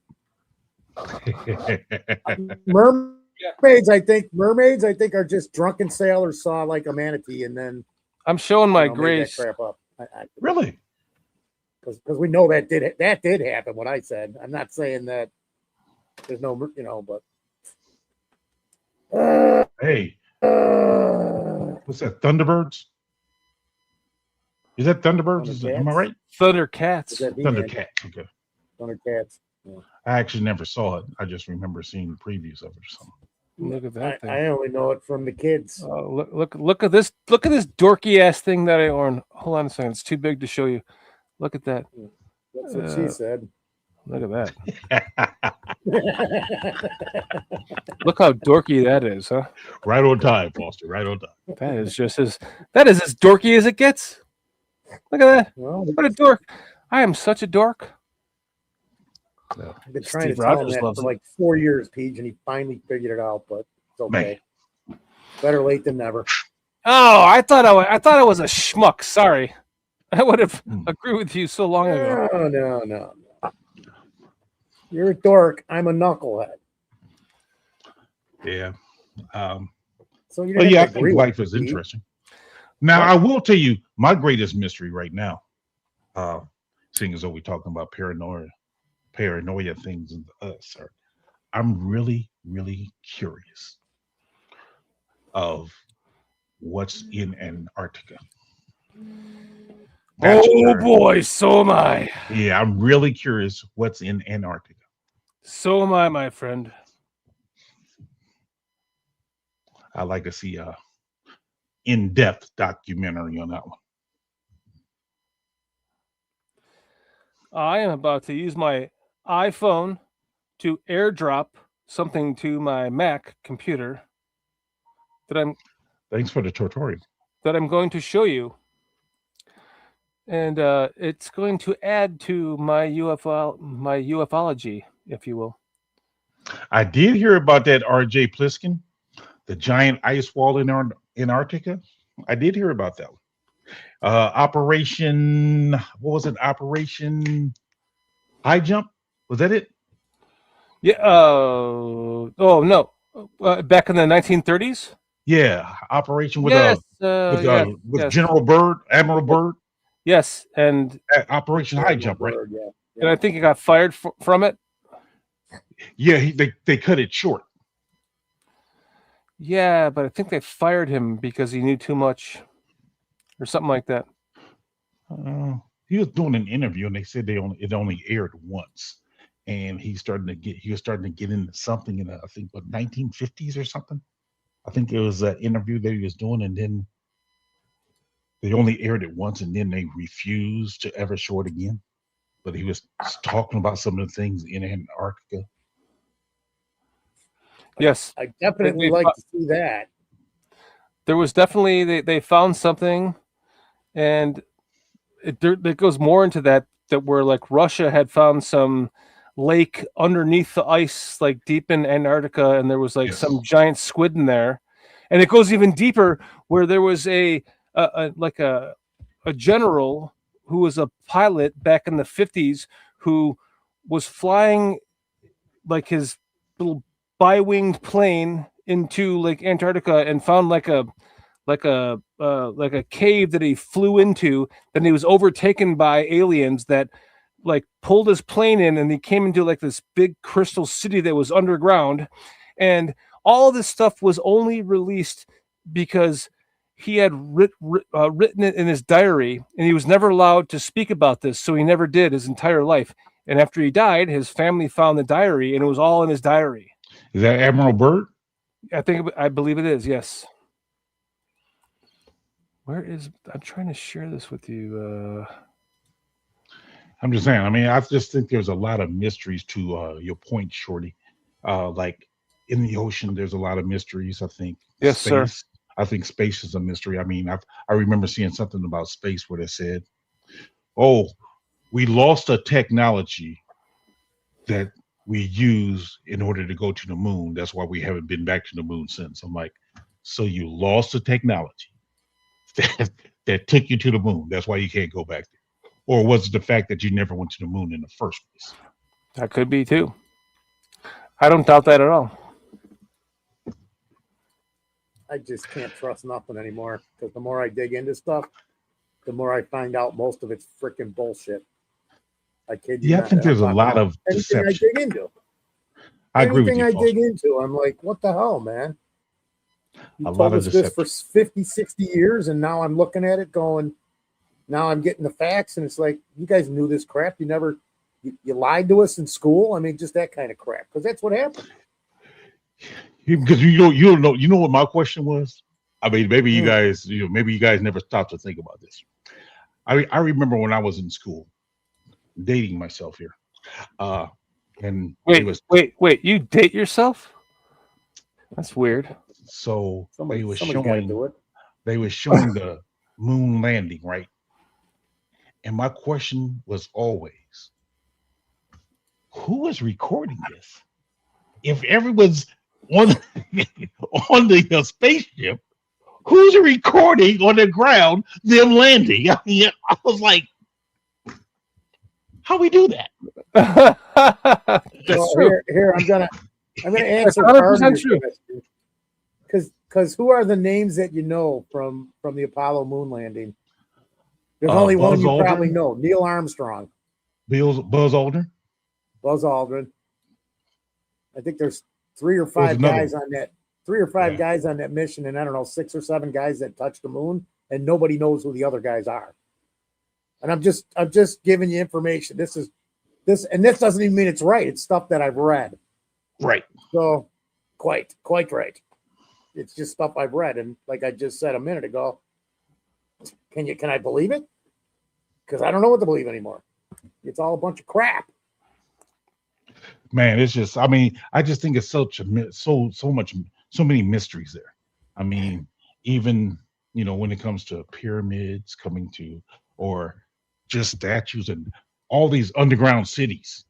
Mermaids, I think are just drunken sailors saw like a manatee and then I'm showing my gray crap up. Really? Because we know that did happen. What I said. I'm not saying that there's no, but hey, what's that? Thunderbirds? Is that Thunderbirds? Am I right? Thundercats. Thundercats. Okay. Thundercats. Yeah. I actually never saw it. I just remember seeing previews of it or something. Look at that thing. I only know it from the kids. Look at this. Look at this dorky ass thing that I own. Hold on a second. It's too big to show you. Look at that. That's what she said. Look at that. Look how dorky that is, huh? Right on time, Foster. Right on time. That is as dorky as it gets. Look at that. Well, what a dork. I am such a dork. I've been trying to tell him that for like 4 years, Peach, and he finally figured it out, but it's okay. Man. Better late than never. Oh, I thought I was a schmuck. Sorry. I would have agreed with you so long ago. No. You're a dork. I'm a knucklehead. Yeah. So you I think life is interesting. Now, I will tell you my greatest mystery right now, seeing as though we're talking about paranoia things and us. I'm really, really curious of what's in Antarctica. Oh boy, so am I. Yeah, I'm really curious what's in Antarctica. So am I, my friend. I'd like to see a in-depth documentary on that one. I am about to use my iPhone to airdrop something to my Mac computer Thanks for the tutorial. That I'm going to show you. And it's going to add to my ufology, if you will. I did hear about that R.J. Pliskin, the giant ice wall in Antarctica. I did hear about that one. Operation, what was it? Operation High Jump? Was that it? Yeah. Oh no. Back in the 1930s. Yeah, Operation with General Byrd, Admiral Byrd. Yes, and Operation High Jump, right? Yeah. And I think he got fired from it. Yeah, they cut it short. Yeah, but I think they fired him because he knew too much or something like that. He was doing an interview, and they said it only aired once, and he was starting to get into something in I think 1950s or something. I think it was an interview that he was doing, and then they only aired it once, and then they refused to ever show it again. But he was talking about some of the things in Antarctica. Yes, I definitely like to see that. there was definitely they found something, and it goes more into that where like Russia had found some lake underneath the ice, like deep in Antarctica, and there was like Yes. some giant squid in there, and it goes even deeper where there was a general who was a pilot back in the 50s who was flying like his little bi-winged plane into like Antarctica and found like a cave that he flew into. Then he was overtaken by aliens that like pulled his plane in, and he came into like this big crystal city that was underground. And all this stuff was only released because he had written it in his diary, and he was never allowed to speak about this, so he never did his entire life. And after he died, his family found the diary, and it was all in his diary. Is that Admiral Byrd? I believe it is. Yes. I'm trying to share this with you. I'm just saying. I mean, I just think there's a lot of mysteries to your point, Shorty. Like in the ocean, there's a lot of mysteries. I think Yes, space. sir. I think space is a mystery. I mean, I remember seeing something about space where they said, "Oh, we lost a technology that we use in order to go to the moon. That's why we haven't been back to the moon since." I'm like, so you lost the technology that took you to the moon. That's why you can't go back there. Or was it the fact that you never went to the moon in the first place? That could be too. I don't doubt that at all. I just can't trust nothing anymore because the more I dig into stuff, the more I find out most of it's freaking bullshit. I kid you Yeah, not. I think there's a lot of anything I deception. dig into. I agree with Anything you, I dig Foster. into, I'm like, what the hell, man? You A lot told of us this for deception. 50, 60 years, and now I'm looking at it going, now I'm getting the facts, and it's like, you guys knew this crap. You lied to us in school. I mean, just that kind of crap, because that's what happened. Because you don't know. You know what my question was? I mean, maybe you Hmm. guys, maybe you guys never stopped to think about this. I remember when I was in school, dating myself here. And it was Wait! You date yourself? That's weird. so Somebody's got to do it. they were showing the moon landing, right? And my question was always, who is recording this? If everyone's on on the spaceship, who's recording on the ground them landing? I mean, I was like, how we do that? That's Well, true. here I'm gonna That's answer part of 100% your true. question. Because who are the names that you know from the Apollo moon landing? There's only one Buzz you Aldrin, probably know: Neil Armstrong, Buzz Aldrin. Buzz Aldrin. I think there's three or There was five another guys one. on that Yeah. guys on that mission, and I don't know, 6 or 7 guys that touched the moon, and nobody knows who the other guys are. And I'm just giving you information. This doesn't even mean it's right. It's stuff that I've read. Right. So quite right. It's just stuff I've read, and like I just said a minute ago, can I believe it? Because I don't know what to believe anymore. It's all a bunch of crap. Man, it's just, I mean, I just think it's so many mysteries there. I mean, even, when it comes to pyramids coming to, or just statues and all these underground cities,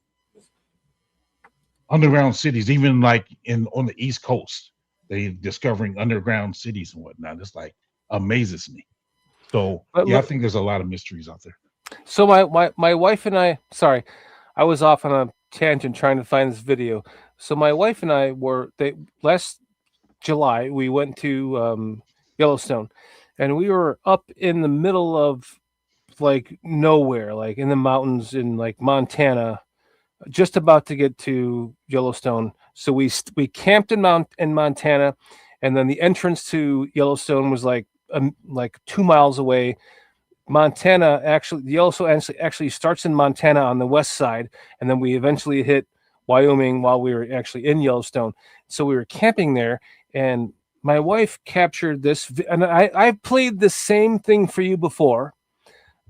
even like on the East Coast, they discovering underground cities and whatnot. It's like amazes me. So But yeah, I look, think there's a lot of mysteries out there. so my wife and I, sorry, I was off on a tangent trying to find this video. So my wife and I last July we went to Yellowstone, and we were up in the middle of like nowhere, like in the mountains in like Montana, just about to get to Yellowstone. So we camped in Montana, and then the entrance to Yellowstone was like 2 miles away. Montana actually, the Yellowstone actually starts in Montana on the west side, and then we eventually hit Wyoming while we were actually in Yellowstone. So we were camping there, and my wife captured this, and I've played the same thing for you before.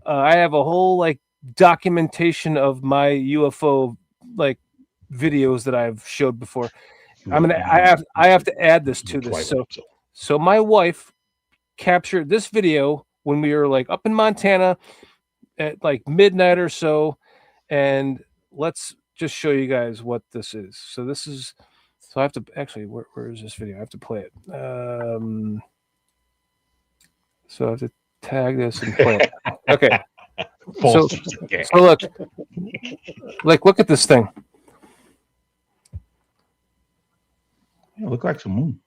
I have a whole like documentation of my UFO like videos that I've showed before. I have to add this to this. So my wife captured this video when we were like up in Montana at like midnight or so, and let's just show you guys what this is. So this is, so I have to actually, where is this video? I have to play it. So I have to tag this and play it. Okay. So look at this thing. Yeah, look like some moon.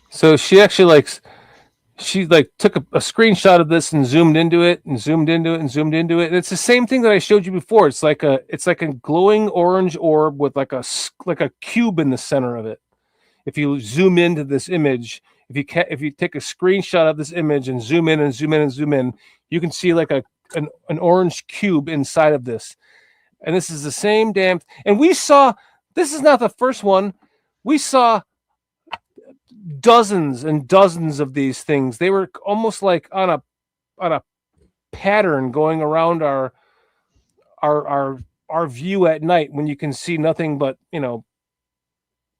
So she actually took a screenshot of this and zoomed into it and zoomed into it and zoomed into it. And it's the same thing that I showed you before. It's like a glowing orange orb with like a cube in the center of it. If you zoom into this image, if you take a screenshot of this image and zoom in and zoom in and zoom in, you can see like an orange cube inside of this. And this is the same damn. And we saw, this is not the first one. We saw dozens and dozens of these things. They were almost like on a pattern going around our view at night when you can see nothing but,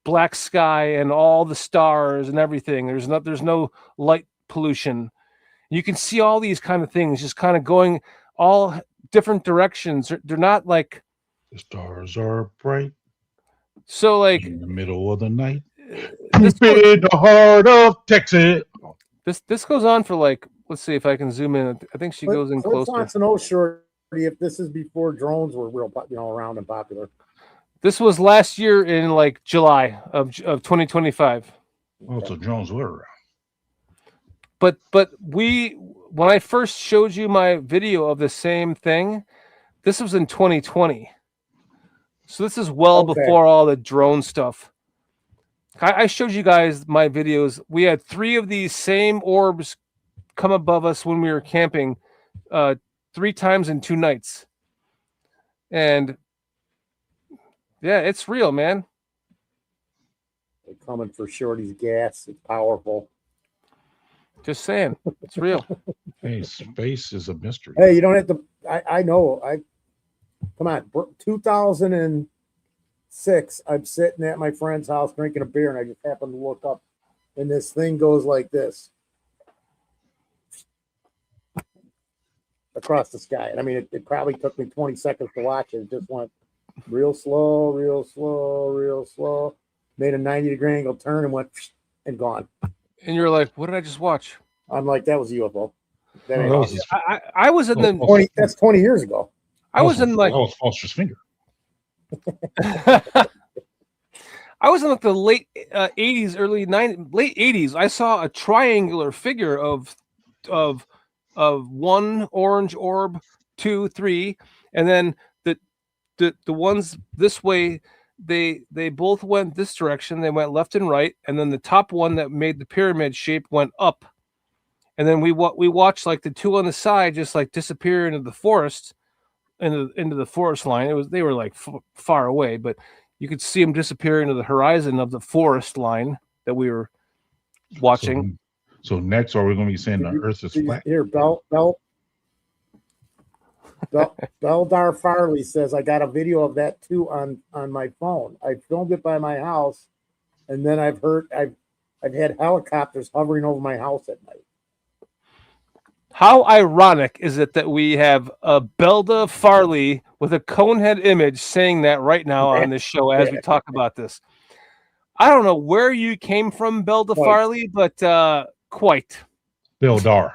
black sky and all the stars and everything. There's no light pollution. You can see all these kind of things just kind of going all different directions. They're not like the stars are bright. So like in the middle of the night. In the heart of Texas. This goes on for like, let's see if I can zoom in. I think she goes in closer. Wants to know, Shorty, if this is before drones were real, around and popular. This was last year in like July of 2025. Well, so drones were around. But when I first showed you my video of the same thing, this was in 2020. So this is well before all the drone stuff. I showed you guys my videos. We had 3 of these same orbs come above us when we were camping 3 times in 2 nights. And yeah, it's real, man. They're coming for Shorty's gas. It's powerful. Just saying, it's real. Hey, space is a mystery. Hey, you don't have to. I know. Come on. 2006. I'm sitting at my friend's house drinking a beer, and I just happened to look up, and this thing goes like this across the sky. And I mean, it probably took me 20 seconds to watch it. It just went real slow, real slow, real slow. Made a 90-degree angle turn and went and gone. And you're like, what did I just watch? I'm like, that was a UFO. I was in the 20. That's 20 years ago. I was in like that was Foster's finger. I was in like the late 80s, early 90s, late 80s. I saw a triangular figure of 1 orange orb, 2, 3, and then the ones this way. They both went this direction. They went left and right, and then the top one that made the pyramid shape went up, and then we watched like the 2 on the side just like disappear into the forest, into the forest line. They were like far away, but you could see them disappear into the horizon of the forest line that we were watching. So next, are we going to be saying the Earth is flat? Here, Beldar Farley says, I got a video of that too on my phone. I filmed it by my house, and then I've had helicopters hovering over my house at night. How ironic is it that we have a Belda Farley with a conehead image saying that right now on this show as we talk about this? I don't know where you came from, Belda Farley, but quite. Beldar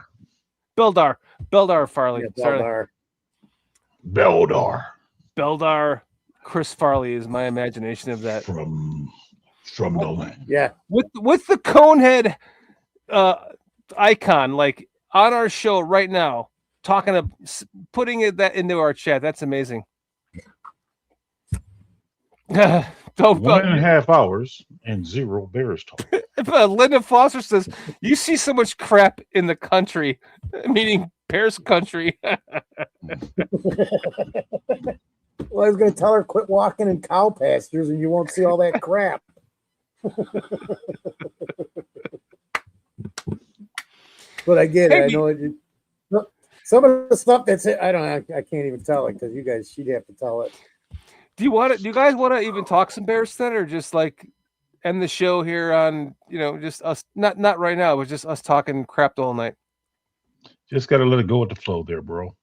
Farley. Yeah, Beldar. Beldar Chris Farley is my imagination of that. From the land. Yeah. With the conehead icon, like on our show right now, putting that into our chat. That's amazing. Don't 1.5 hours and 0 Bears talk. Linda Foster says, you see so much crap in the country, meaning Bears country. Well, I was going to tell her quit walking in cow pastures and you won't see all that crap. But I get it. I know it. Some of the stuff that's it. I don't know. I can't even tell it because you guys, she'd have to tell it. Do you guys want to even talk some Bears then, or just like end the show here on, just us, not right now, but just us talking crap the whole night? Just got to let it go with the flow there, bro.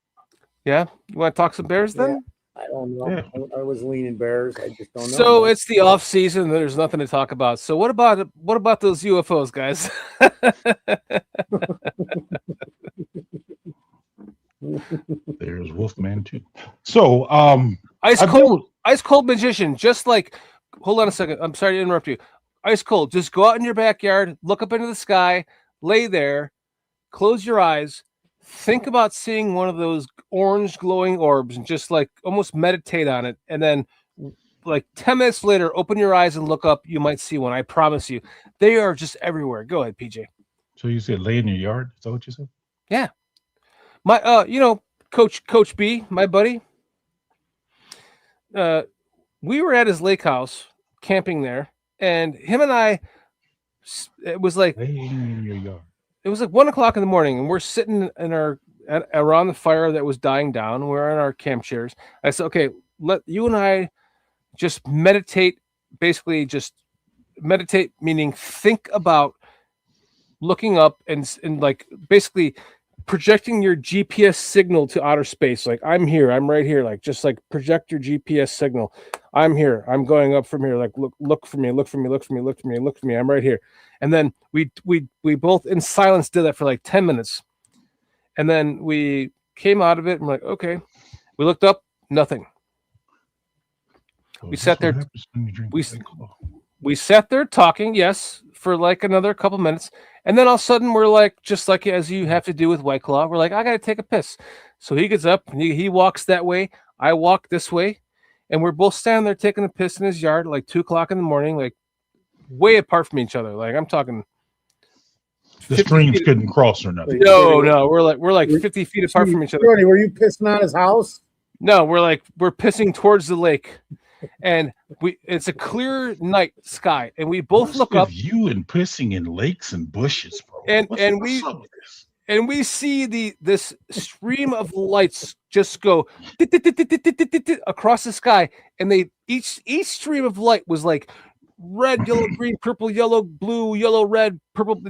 Yeah? You want to talk some Bears then? Yeah. I don't know. Yeah. I was leaning Bears. I just don't know. So it's the off season. There's nothing to talk about. So what about those UFOs, guys? There's Wolfman too. So ice cold magician. Just like, hold on a second. I'm sorry to interrupt you. Ice cold. Just go out in your backyard, look up into the sky, lay there, close your eyes. Think about seeing one of those orange glowing orbs and just like almost meditate on it. And then like 10 minutes later, open your eyes and look up. You might see one. I promise you. They are just everywhere. Go ahead, PJ. So you said lay in your yard? Is that what you said? Yeah. My Coach B, my buddy. We were at his lake house camping there, and him and I, it was like lay in your yard. It was like 1 o'clock in the morning, and we're sitting in around the fire that was dying down. We're in our camp chairs. I said, okay, let you and I just meditate, basically just meditate, meaning think about looking up and like basically projecting your GPS signal to outer space. Like, I'm here, I'm right here. Like, just like project your GPS signal. I'm here. I'm going up from here. Like, look for me, look for me, look for me, look for me, look for me. I'm right here. And then we both in silence did that for like 10 minutes. And then we came out of it and we're like, okay. We looked up, nothing. So We sat there. We We sat there talking, yes, for like another couple minutes. And then all of a sudden we're like, just like as you have to do with White Claw, we're like, I got to take a piss. So he gets up and he walks that way. I walk this way. And we're both standing there taking a piss in his yard at like 2 o'clock in the morning, like way apart from each other. Like, I'm talking. The streams couldn't cross or nothing. No. We're like 50 feet apart from each other. Jordy, were you pissing on his house? No, we're pissing towards the lake. And it's a clear night sky, and we both look up. You and pissing in lakes and bushes, bro. And we see this stream of lights just go across the sky, and each stream of light was like red, yellow, green, purple, yellow, blue, yellow, red, purple.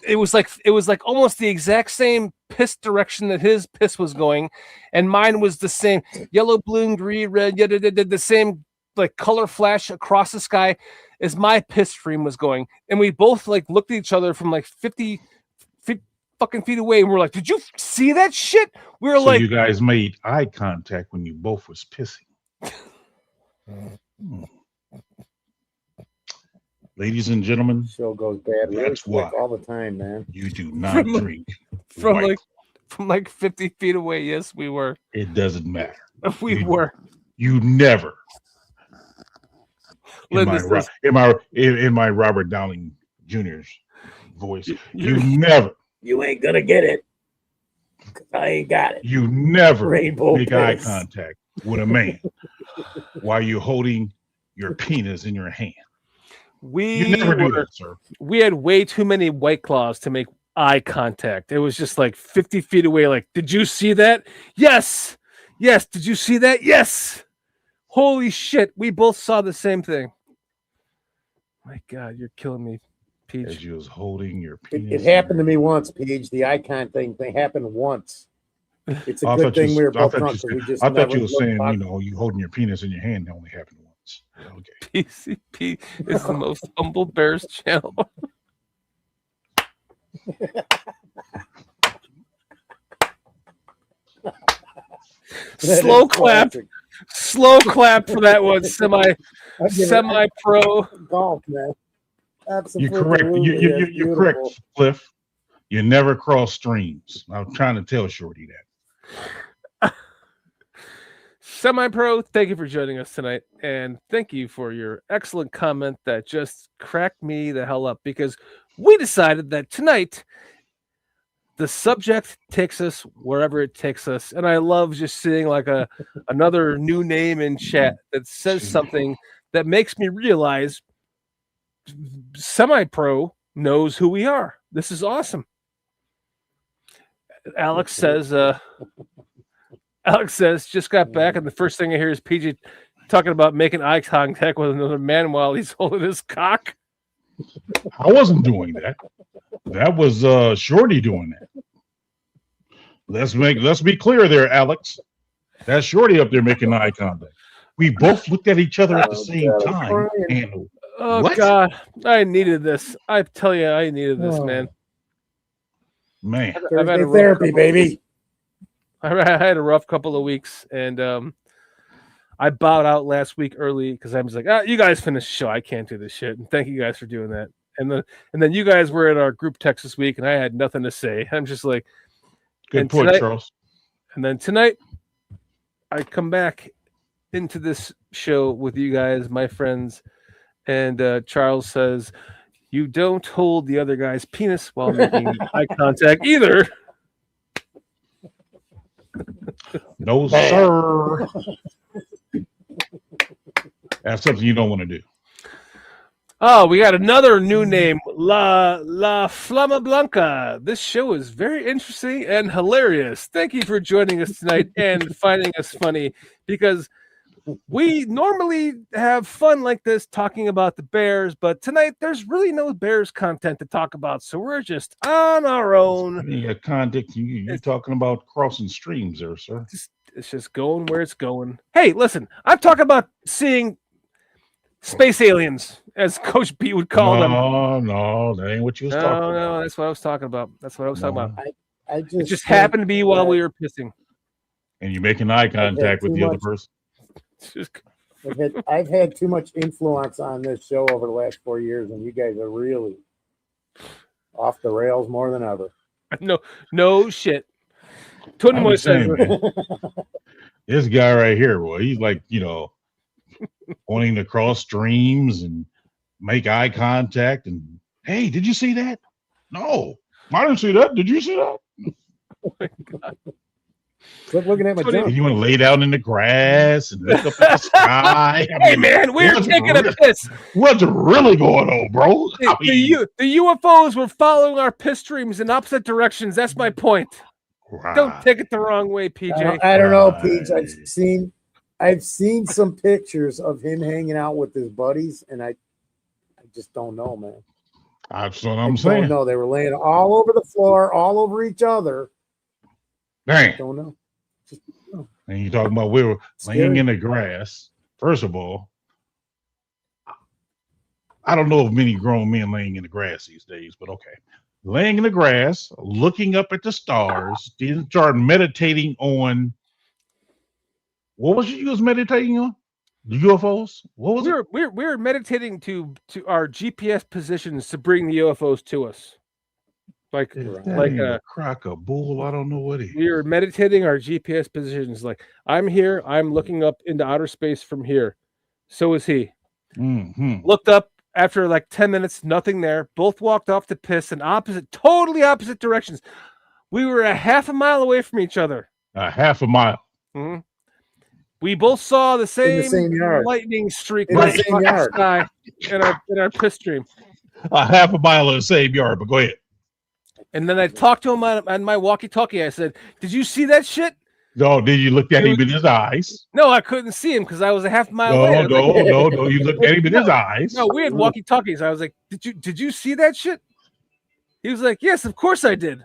It was like almost the exact same piss direction that his piss was going, and mine was the same yellow, blue, green, red, the same like color flash across the sky as my piss stream was going. And we both like looked at each other from like 50 fucking feet away, and we're like, did you see that shit? We were like, you guys made eye contact when you both was pissing. Ladies and gentlemen, show goes bad. That's why all the time, man. You do not drink from like 50 feet away. Yes, we were. It doesn't matter. We were. You never. In my Robert Downing Jr.'s voice, you never. You ain't gonna get it. I ain't got it. You never Rainbow make piss. eye contact with a man while you're holding your penis in your hand. You never do that, sir. We had way too many White Claws to make eye contact. It was just like 50 feet away. Like, did you see that? Yes. Yes. Did you see that? Yes. Holy shit. We both saw the same thing. My God, you're killing me, Peach. As you was holding your penis. It happened to me once, Peach. The icon thing happened once. It's a good thing we were both drunk. I thought you were saying, you holding your penis in your hand only happened once. Okay. PCP is the most humble Bears channel. Slow clap for that one. Semi pro golf, man. Absolutely. You're correct. You're correct, Cliff. You never cross streams. I'm trying to tell Shorty that. Semi-Pro, thank you for joining us tonight, and thank you for your excellent comment that just cracked me the hell up, because we decided that tonight the subject takes us wherever it takes us, and I love just seeing like another new name in chat that says something that makes me realize Semi-Pro knows who we are. This is awesome. Alex says, just got back, and the first thing I hear is PJ talking about making eye contact with another man while he's holding his cock. I wasn't doing that. That was Shorty doing that. Let's be clear there, Alex. That's Shorty up there making eye contact. We both looked at each other at the same time. And Oh, what? God. I needed this. I tell you, I needed this, man. Man. I've had a rough Therapy, couple- baby. I had a rough couple of weeks, and I bowed out last week early because I was like, you guys finish the show. I can't do this shit. And thank you guys for doing that. And then you guys were in our group text this week, and I had nothing to say. I'm just like, Good point, tonight, Charles. And then tonight, I come back into this show with you guys, my friends, and Charles says, you don't hold the other guy's penis while making eye contact either. No, sir. That's something you don't want to do. Oh, we got another new name, La Flama Blanca. This show is very interesting and hilarious. Thank you for joining us tonight and finding us funny, because we normally have fun like this talking about the Bears, but tonight there's really no Bears content to talk about, so we're just on our own. Yeah, conduct. You're talking about crossing streams there, sir. It's just going where it's going. Hey, listen, I'm talking about seeing space aliens, as Coach B would call them. No, that ain't what you was talking about. No, that's what I was talking about. Talking about. It just think happened to be while we were pissing. And you're making eye contact with the other person. I've had too much influence on this show over the last 4 years, and you guys are really off the rails more than ever. No shit. Tony I'm Moy just saying, says, man, this guy right here, boy, he's like, wanting to cross streams and make eye contact. And hey, did you see that? No, I didn't see that. Did you see that? oh my God. Quit looking at my Tony- junk. And you want to lay down in the grass and look up at the sky? Hey man, we're taking a piss. What's really going on, bro? The UFOs were following our piss streams in opposite directions. That's my point. Don't take it the wrong way, PJ. I don't know, Peach. I've seen some pictures of him hanging out with his buddies, and I just don't know, man. That's what I'm saying. Don't know. They were laying all over the floor, all over each other. Dang. Don't know. And you're talking about we were laying in the grass. First of all, I don't know of many grown men laying in the grass these days, but okay. Laying in the grass, looking up at the stars, didn't start meditating on what was you was meditating on? The UFOs? What was it? We were meditating to our GPS positions to bring the UFOs to us. Like a crock of bull. I don't know what it is. We were meditating our GPS positions. Like, I'm here, I'm looking up into outer space from here. So is he. Mm-hmm. Looked up after like 10 minutes, nothing there. Both walked off to piss in totally opposite directions. We were a half a mile away from each other. A half a mile. Mm-hmm. We both saw the same yard. lightning streak In the same yard. sky in our piss stream. A half a mile in the same yard, but go ahead. And then I talked to him on my walkie-talkie. I said, "Did you see that shit?" No, did you look at him in his eyes? No, I couldn't see him because I was a half mile away. No. You looked at him in his eyes. No, we had walkie-talkies. I was like, "Did you see that shit?" He was like, "Yes, of course I did."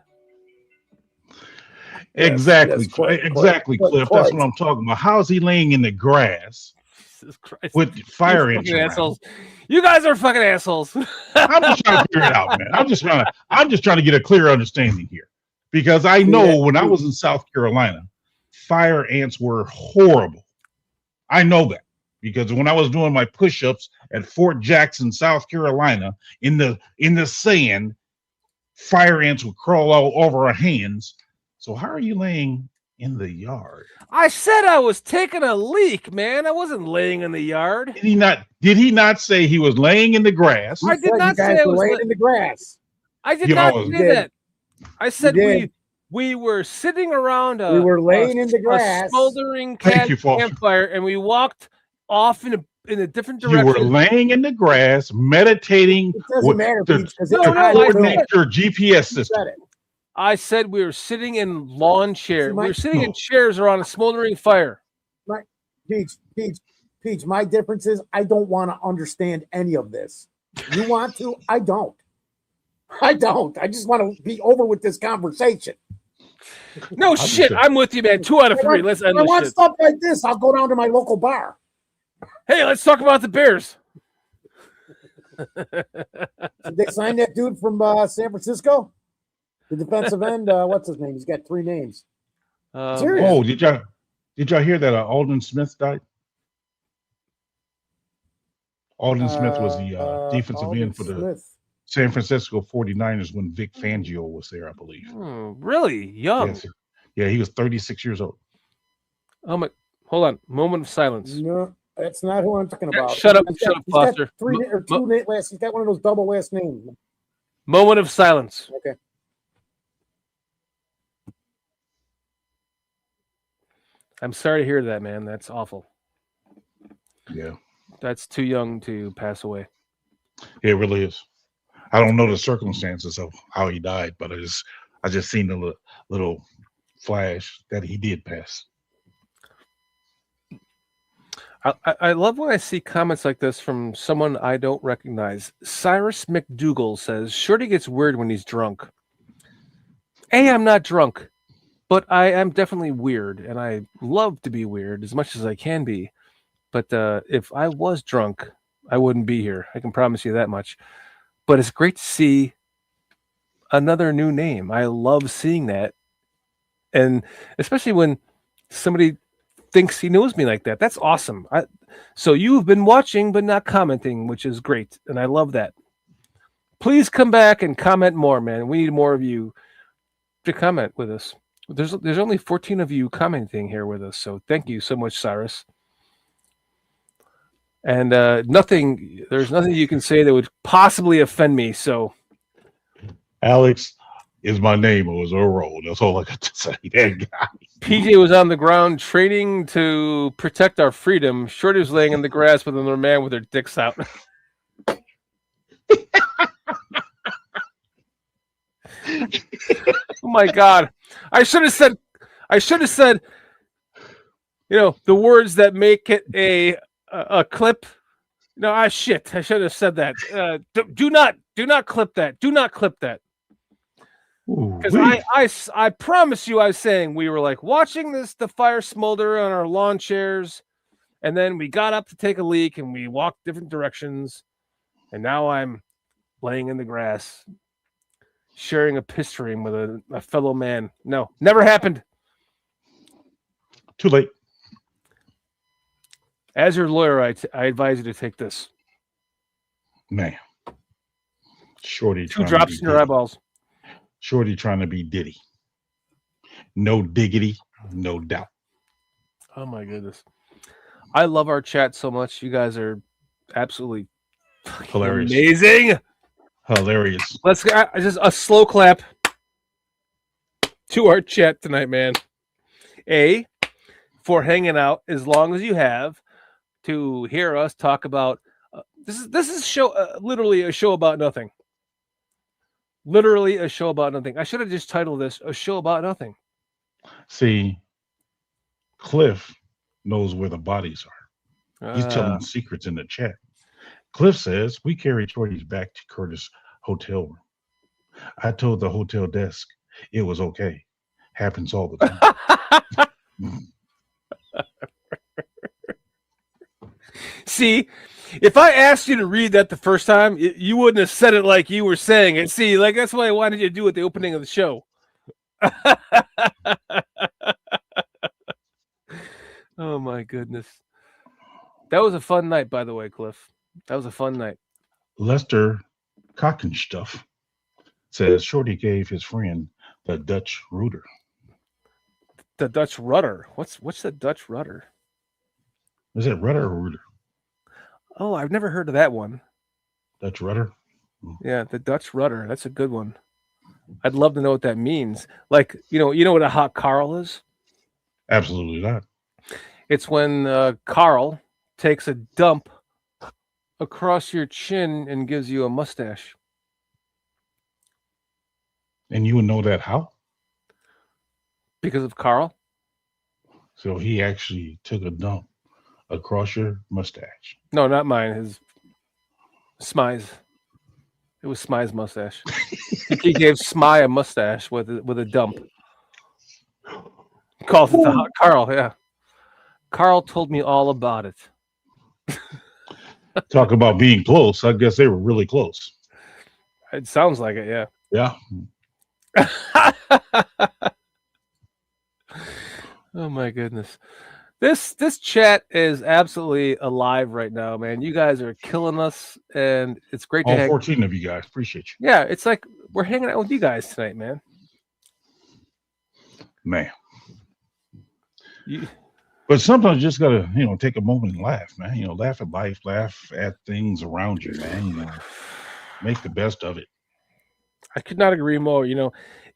Exactly, Yes, exactly, Cliff. That's what I'm talking about. How is he laying in the grass Jesus Christ. with fire You ants fucking around? assholes. You guys are fucking assholes. I'm just trying to figure it out, man. I'm just trying to get a clear understanding here, because I know when I was in South Carolina, fire ants were horrible. I know that because when I was doing my push-ups at Fort Jackson, South Carolina, in the sand, fire ants would crawl all over our hands. So how are you laying in the yard. I said I was taking a leak, man. I wasn't laying in the yard. Did he not say he was laying in the grass? I did not You guys say I were was laying in the grass. I did You not always say did. that. I said You did. we were sitting around We were laying in the a grass. smoldering Thank you, Foster. campfire, and we walked off in a different You direction. were laying in the grass, meditating It doesn't matter, to, Peach, because No, it's no, high I coordinate said- your GPS You system. said it. I said we were sitting in lawn chairs. See, We were sitting in No. chairs around a smoldering fire. Peach, my difference is I don't want to understand any of this. You want to? I don't. I just want to be over with this conversation. No shit, I'm with you, man. 2 out of 3. Let's end I this want shit. stuff like this. I'll go down to my local bar. Hey, let's talk about the Bears. Did they sign that dude from San Francisco? The defensive end, what's his name? He's got 3 names. Serious? Oh, did y'all hear that Alden Smith died? Alden Smith was the defensive Alden end for the Smith. San Francisco 49ers when Vic Fangio was there, I believe. Really young. Yes, yeah, he was 36 years old. Oh my! Hold on. Moment of silence. No, that's not who I'm talking about. Shut up, He's got Foster. 3 or 2 last. He's got one of those double last names. Moment of silence. Okay. I'm sorry to hear that, man. That's awful. Yeah, That's too young to pass away. it really is. I don't know the circumstances of how he died, but I just seen the little flash that he did pass. I love when I see comments like this from someone I don't recognize. Cyrus McDougal says, Shorty gets weird when he's drunk. I'm not drunk, but I am definitely weird, and I love to be weird as much as I can be. But if I was drunk, I wouldn't be here. I can promise you that much. But it's great to see another new name. I love seeing that. And especially when somebody thinks he knows me like that. That's awesome. So you've been watching but not commenting, which is great. And I love that. Please come back and comment more, man. We need more of you to comment with us. There's only 14 of you commenting here with us. So thank you so much, Cyrus. And there's nothing you can say that would possibly offend me. So Alex is my name. It was a roll. That's all I got to say. That guy. PJ was on the ground training to protect our freedom. Shorty was laying in the grass with another man with their dicks out. Oh my God. I should have said, the words that make it a clip. No, shit. I should have said that. Do not clip that. Do not clip that. Because I promise you, I was saying we were like watching the fire smolder on our lawn chairs, and then we got up to take a leak and we walked different directions, and now I'm laying in the grass, sharing a piss stream with a fellow man. No, never happened. Too late. As your lawyer, I advise you to take this. Man. Shorty. 2 drops in your eyeballs. Shorty trying to be Diddy. No diggity, no doubt. Oh my goodness. I love our chat so much. You guys are absolutely Hilarious. amazing. Hilarious. Let's just a slow clap to our chat tonight, man. For hanging out as long as you have to hear us talk about this is literally a show about nothing. Literally a show about nothing. I should have just titled this a show about nothing. See, Cliff knows where the bodies are. He's telling secrets in the chat. Cliff says we carried Shorty's back to Curtis' hotel room. I told the hotel desk it was okay. Happens all the time. See, if I asked you to read that the first time, you wouldn't have said it like you were saying it. See, like that's why I wanted you to do at the opening of the show. Oh my goodness. That was a fun night, by the way, Cliff. That was a fun night. Lester Cockenstuff says Shorty gave his friend the Dutch rooter. The Dutch rudder. What's the Dutch rudder? Is it rudder or rudder? Oh, I've never heard of that one. Dutch rudder. Yeah, the Dutch rudder. That's a good one. I'd love to know what that means. Like, you know what a hot Carl is? Absolutely not. It's when Carl takes a dump across your chin and gives you a mustache. And you would know that how? Because of Carl? So he actually took a dump across your mustache. No, not mine. His Smy's. It was Smy's mustache. He gave Smy a mustache with a dump. Called it the hot Carl. Yeah, Carl told me all about it. Talk about being close. I guess they were really close. It sounds like it. Yeah. Yeah. Oh my goodness. This chat is absolutely alive right now, man. You guys are killing us, and it's great to All hang. 14 of you guys. Appreciate you. Yeah, it's like we're hanging out with you guys tonight, man. Man. You, But sometimes you just gotta, take a moment and laugh, man. Laugh at life, laugh at things around you, man. Make the best of it. I could not agree more.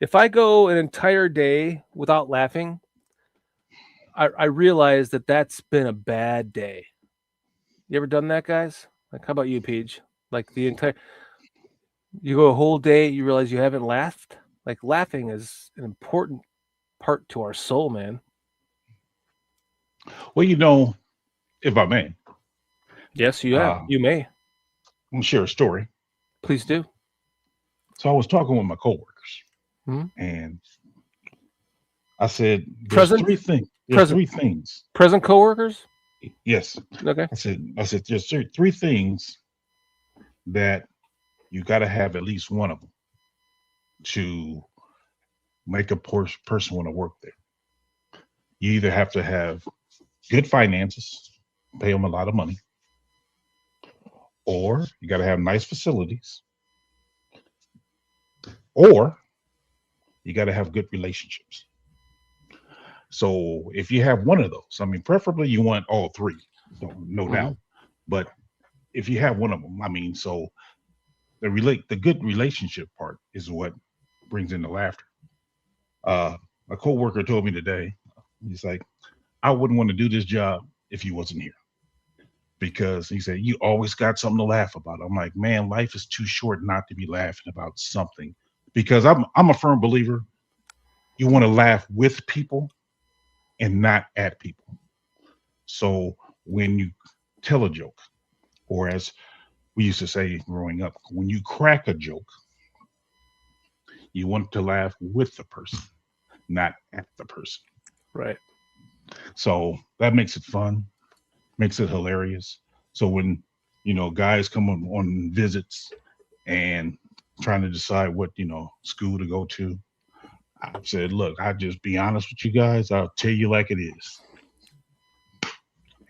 If I go an entire day without laughing, I realize that that's been a bad day. You ever done that, guys? Like, how about you, Peach? Like you go a whole day, you realize you haven't laughed. Like, laughing is an important part to our soul, man. Well, if I may. Yes, you have. You may. I'm gonna share a story. Please do. So I was talking with my coworkers, and I said, "There's three things. There's three things. Present coworkers? Yes. Okay. I said, there's three things that you got to have at least one of them to make a person want to work there. You either have to have good finances, pay them a lot of money, or you got to have nice facilities, or you got to have good relationships. So if you have one of those, preferably you want all three, no doubt. But if you have one of them, so the good relationship part is what brings in the laughter. A coworker told me today, he's like, I wouldn't want to do this job if you wasn't here, because he said you always got something to laugh about. I'm like, man, life is too short not to be laughing about something, because I'm a firm believer. You want to laugh with people and not at people. So when you tell a joke, or as we used to say growing up, when you crack a joke, you want to laugh with the person, not at the person. Right. So that makes it fun, makes it hilarious. So when, guys come on visits and trying to decide what, school to go to, I said, look, I'll just be honest with you guys. I'll tell you like it is,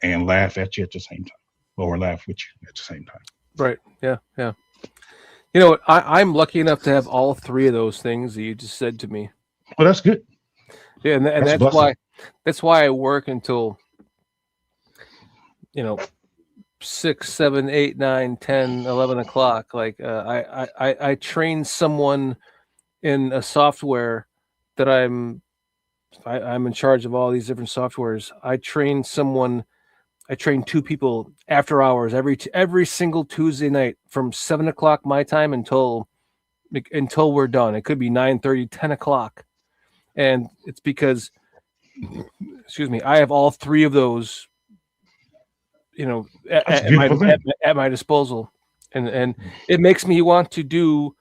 and laugh at you at the same time, or laugh with you at the same time. Right. Yeah. Yeah. You know what? I'm lucky enough to have all three of those things that you just said to me. Well, that's good. Yeah, and that's why I work until 6, 7, 8, 9, 10, 11 o'clock. Like I train someone in a software that I'm in charge of all these different softwares. I train 2 people after hours every single Tuesday night from 7 o'clock my time until we're done. It could be 9:30, 10 o'clock. And it's because, I have all three of those, at my disposal. And it makes me want to do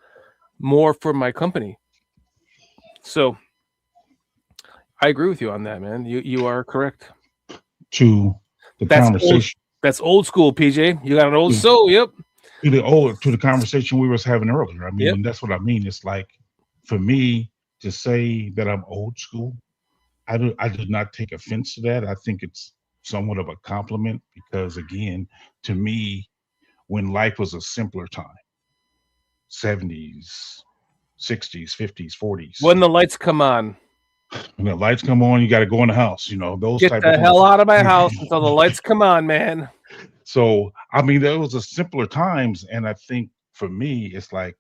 more for my company. So I agree with you on that, man. You are correct. To the conversation. That's old school, PJ. You got an old soul. Yep. To the conversation we was having earlier. And that's what I mean. It's like, for me to say that I'm old school, I do not take offense to that. I think it's somewhat of a compliment, because again, to me, when life was a simpler time, 70s, 60s, 50s, 40s. When the lights come on. When the lights come on, you got to go in the house. Those Get type the of hell things. out of my house until the lights come on, man. So I mean, there was a simpler times, and I think for me, it's like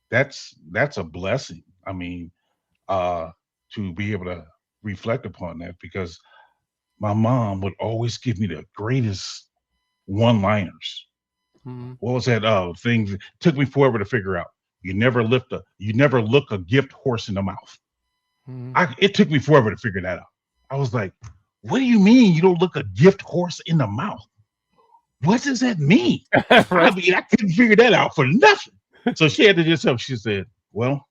that's a blessing. I mean, to be able to reflect upon that, because my mom would always give me the greatest one-liners. Mhm. What was that thing? It took me forever to figure out. You never look a gift horse in the mouth. Mhm. It took me forever to figure that out. I was like, what do you mean you don't look a gift horse in the mouth? What does that mean? I Right? mean, I couldn't figure that out for nothing. So she had to just help. She said, well,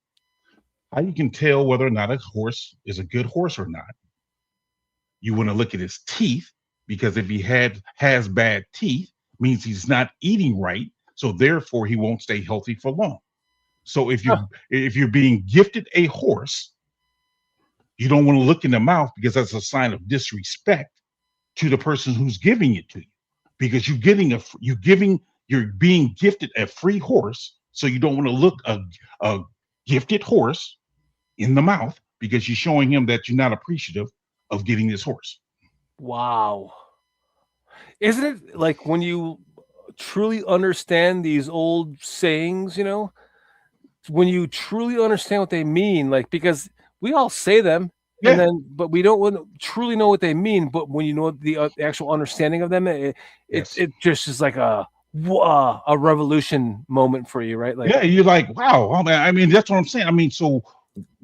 how you can tell whether or not a horse is a good horse or not, you want to look at his teeth, because if he has bad teeth, means he's not eating right. So therefore he won't stay healthy for long. So if you're being gifted a horse, you don't want to look in the mouth, because that's a sign of disrespect to the person who's giving it to you, because you're being gifted a free horse. So you don't want to look a gifted horse in the mouth, because you're showing him that you're not appreciative of getting this horse. Wow. Isn't it like when you truly understand these old sayings, when you truly understand what they mean, like, because we all say them and Yeah. but we don't truly know what they mean. But when you know the actual understanding of them, it Yes. just is like a revolution moment for you, right? Like, Yeah, you're like, wow. I mean, that's what I'm saying. I mean, so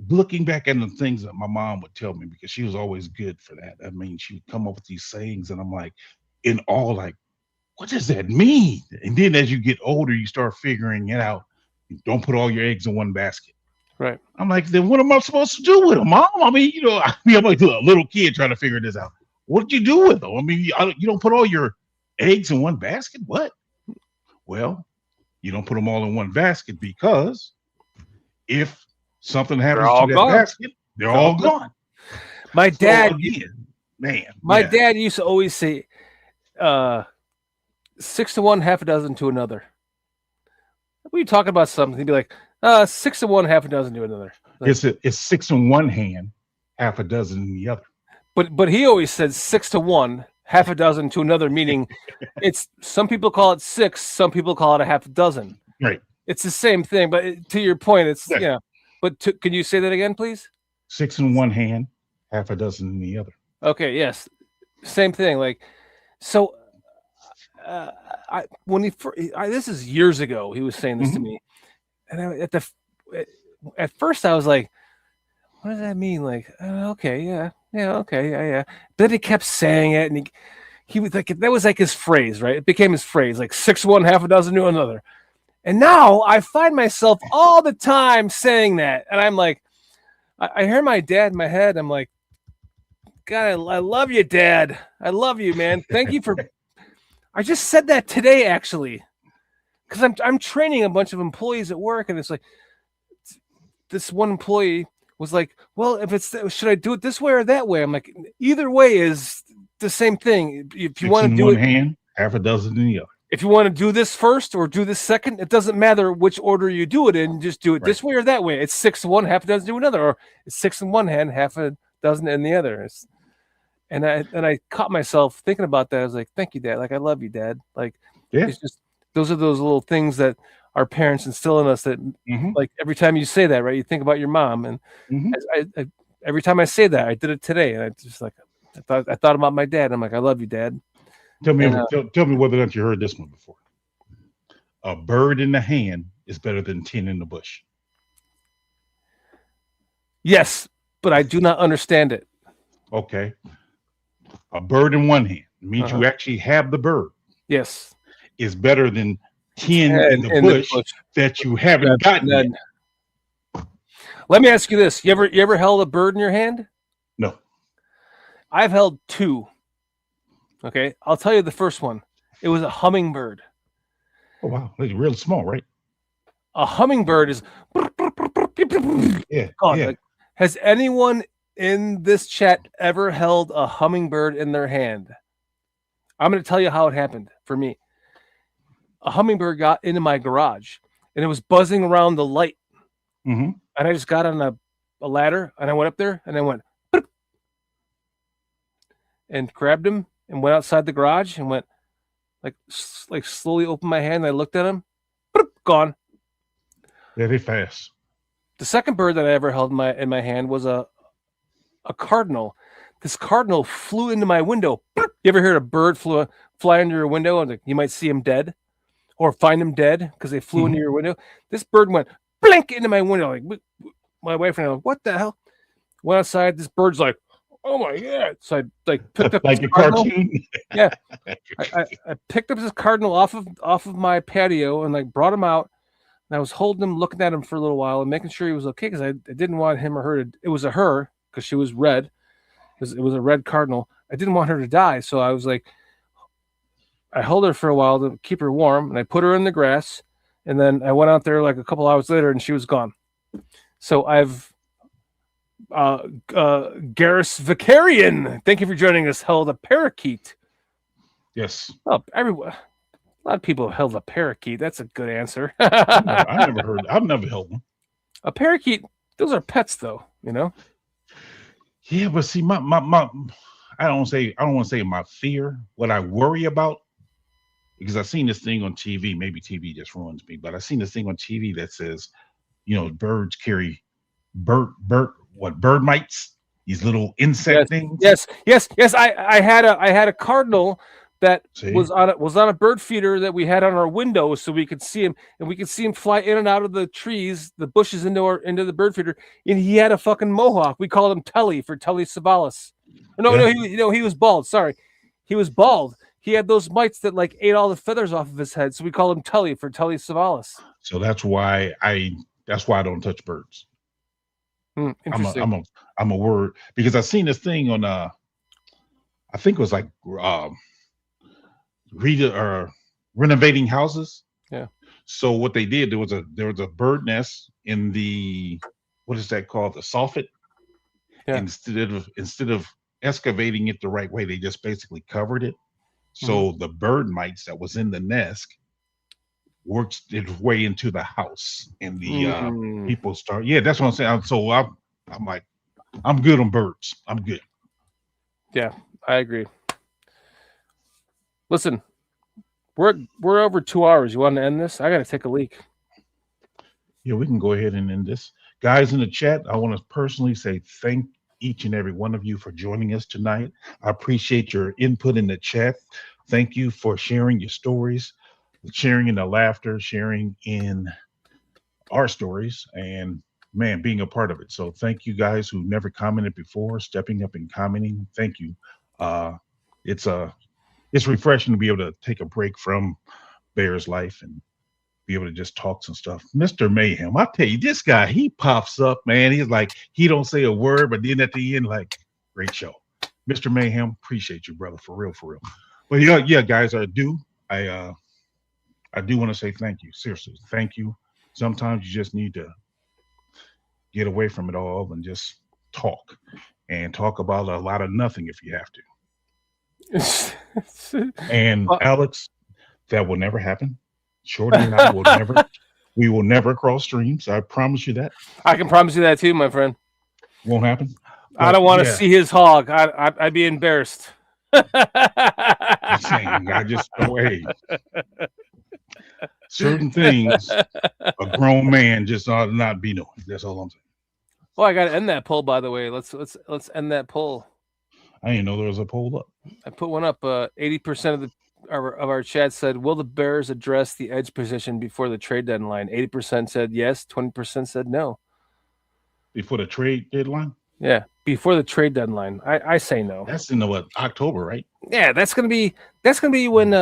looking back at the things that my mom would tell me, because she was always good for that. I mean, she would come up with these sayings, and I'm like, in awe, like, what does that mean? And then as you get older, you start figuring it out. You don't put all your eggs in one basket. right. I'm like, then what am I supposed to do with them, Mom? I mean, I'm like a little kid trying to figure this out. What did you do with them? I mean, you don't put all your eggs in one basket. What? Well, you don't put them all in one basket, because if something happens all to that gone. basket, they're all gone. My So dad, again, man, my yeah. dad used to always say, 6 to 1, half a dozen to another. We talking about something, he'd be like, 6 to 1, half a dozen to another. Like, It's 6 in one hand, half a dozen in the other. but he always said 6 to 1, half a dozen to another, meaning it's some people call it 6, some people call it a half a dozen. Right. It's the same thing, but to your point, it's Yeah. But can you say that again, please? 6 in one hand, half a dozen in the other. Okay, yes, same thing. Like, so, this is years ago. He was saying this to me, and at first I was like, what does that mean? Like, okay, yeah, okay, yeah. But then he kept saying it, and he was like, that was like his phrase, right? It became his phrase, like 6 1, half a dozen to another. And now I find myself all the time saying that, and I'm like, I hear my dad in my head. I'm like, God, I love you, Dad. I love you, man. Thank you for. I just said that today, actually, because I'm training a bunch of employees at work, and it's like this one employee was like, well, should I do it this way or that way? I'm like, either way is the same thing. If you want to do one it, hand, half a dozen in the other. if you want to do this first or do this second, it doesn't matter which order you do it in. Just do it this way or that way. It's 6 to 1, half a dozen to another, or it's 6 in one hand, half a dozen in the other. And I caught myself thinking about that. I was like, thank you, Dad. Like, I love you, Dad. Like, Yeah. it's just those are those little things that our parents instill in us that, like, every time you say that, right, you think about your mom. And I every time I say that, I did it today, and I just like I thought about my dad. I'm like, I love you, Dad. Tell me whether or not you heard this one before. A bird in the hand is better than 10 in the bush. Yes, but I do not understand it. Okay. A bird in one hand means you actually have the bird. Yes. Is better than 10 in the bush that you haven't gotten yet. Let me ask you this. You ever held a bird in your hand? No. I've held 2. Okay. I'll tell you the first one. It was a hummingbird. Oh, wow. It's real small, right? A hummingbird is. Yeah. God, yeah. like, has anyone in this chat ever held a hummingbird in their hand? I'm going to tell you how it happened for me. A hummingbird got into my garage, and it was buzzing around the light. Mm-hmm. And I just got on a ladder, and I went up there, and I went, and grabbed him and went outside the garage and went like slowly opened my hand and I looked at him. Boop, gone. Yeah, they fast. The second bird that I ever held in my hand was a cardinal. This cardinal flew into my window. Boop. You ever heard a bird fly under your window and you might see him dead or find him dead because they flew into your window? This bird went blink into my window. Like my wife and I were like, what the hell? Went outside. This bird's like, oh my God. So I picked up like a cartoon. Yeah. I picked up this cardinal off of my patio and brought him out. And I was holding him, looking at him for a little while and making sure he was okay because I didn't want him or her to. It was a her because she was red. It was a red cardinal. I didn't want her to die, so I was like, I held her for a while to keep her warm, and I put her in the grass, and then I went out there like a couple hours later, and she was gone. So I've Garrus Vicarian, thank you for joining us. Held a parakeet. Yes. Oh, everyone. A lot of people held a parakeet. That's a good answer. I've never held one. A parakeet, those are pets though, you know? Yeah, but see, my I don't want to say my fear, what I worry about, because I've seen this thing on TV, maybe TV just ruins me, but I've seen this thing on TV that says, birds carry bird mites, these little insect things. Yes. I had a cardinal that was on a bird feeder that we had on our window so we could see him, and we could see him fly in and out of the trees, the bushes into the bird feeder, and he had a fucking mohawk. We called him Telly for Telly Savalas. No, he was bald. Sorry. He was bald. He had those mites that ate all the feathers off of his head, so we call him Telly for Telly Savalas. So that's why I don't touch birds. Interesting. I'm a word because I seen this thing on I think it was renovating houses. Yeah. So what they did, there was a bird nest in the, what is that called? The soffit. Yeah. Instead of excavating it the right way, they just basically covered it. So the bird mites that was in the nest worked its way into the house, and the people start. Yeah, that's what I'm saying. So I'm like, I'm good on birds. I'm good. Yeah, I agree. Listen, we're over 2 hours. You want to end this? I got to take a leak. Yeah, we can go ahead and end this. Guys in the chat, I want to personally say thank each and every one of you for joining us tonight. I appreciate your input in the chat. Thank you for sharing your stories, sharing in the laughter, sharing in our stories, and man, being a part of it. So thank you guys who never commented before, stepping up and commenting. Thank you. It's refreshing to be able to take a break from Bear's life and be able to just talk some stuff. Mr. Mayhem, I tell you, this guy, he pops up, man. He's like, he don't say a word, but then at the end, great show. Mr. Mayhem, appreciate you, brother, for real. But yeah, guys, I do want to say thank you. Seriously, thank you. Sometimes you just need to get away from it all and just talk about a lot of nothing if you have to. And Alex, that will never happen. Shorty and I we will never cross streams. I promise you that. I can promise you that too, my friend. Won't happen. I don't want to see his hog. I'd be embarrassed. I'm saying, I just hey, certain things a grown man just ought not be doing. That's all I'm saying. Well, I got to end that poll, by the way. Let's end that poll. I didn't know there was a poll up. I put one up. 80% of our chat said, "Will the Bears address the edge position before the trade deadline?" 80% said yes. 20% said no. Before the trade deadline? Yeah, before the trade deadline. I say no. That's in October, right? Yeah, that's gonna be when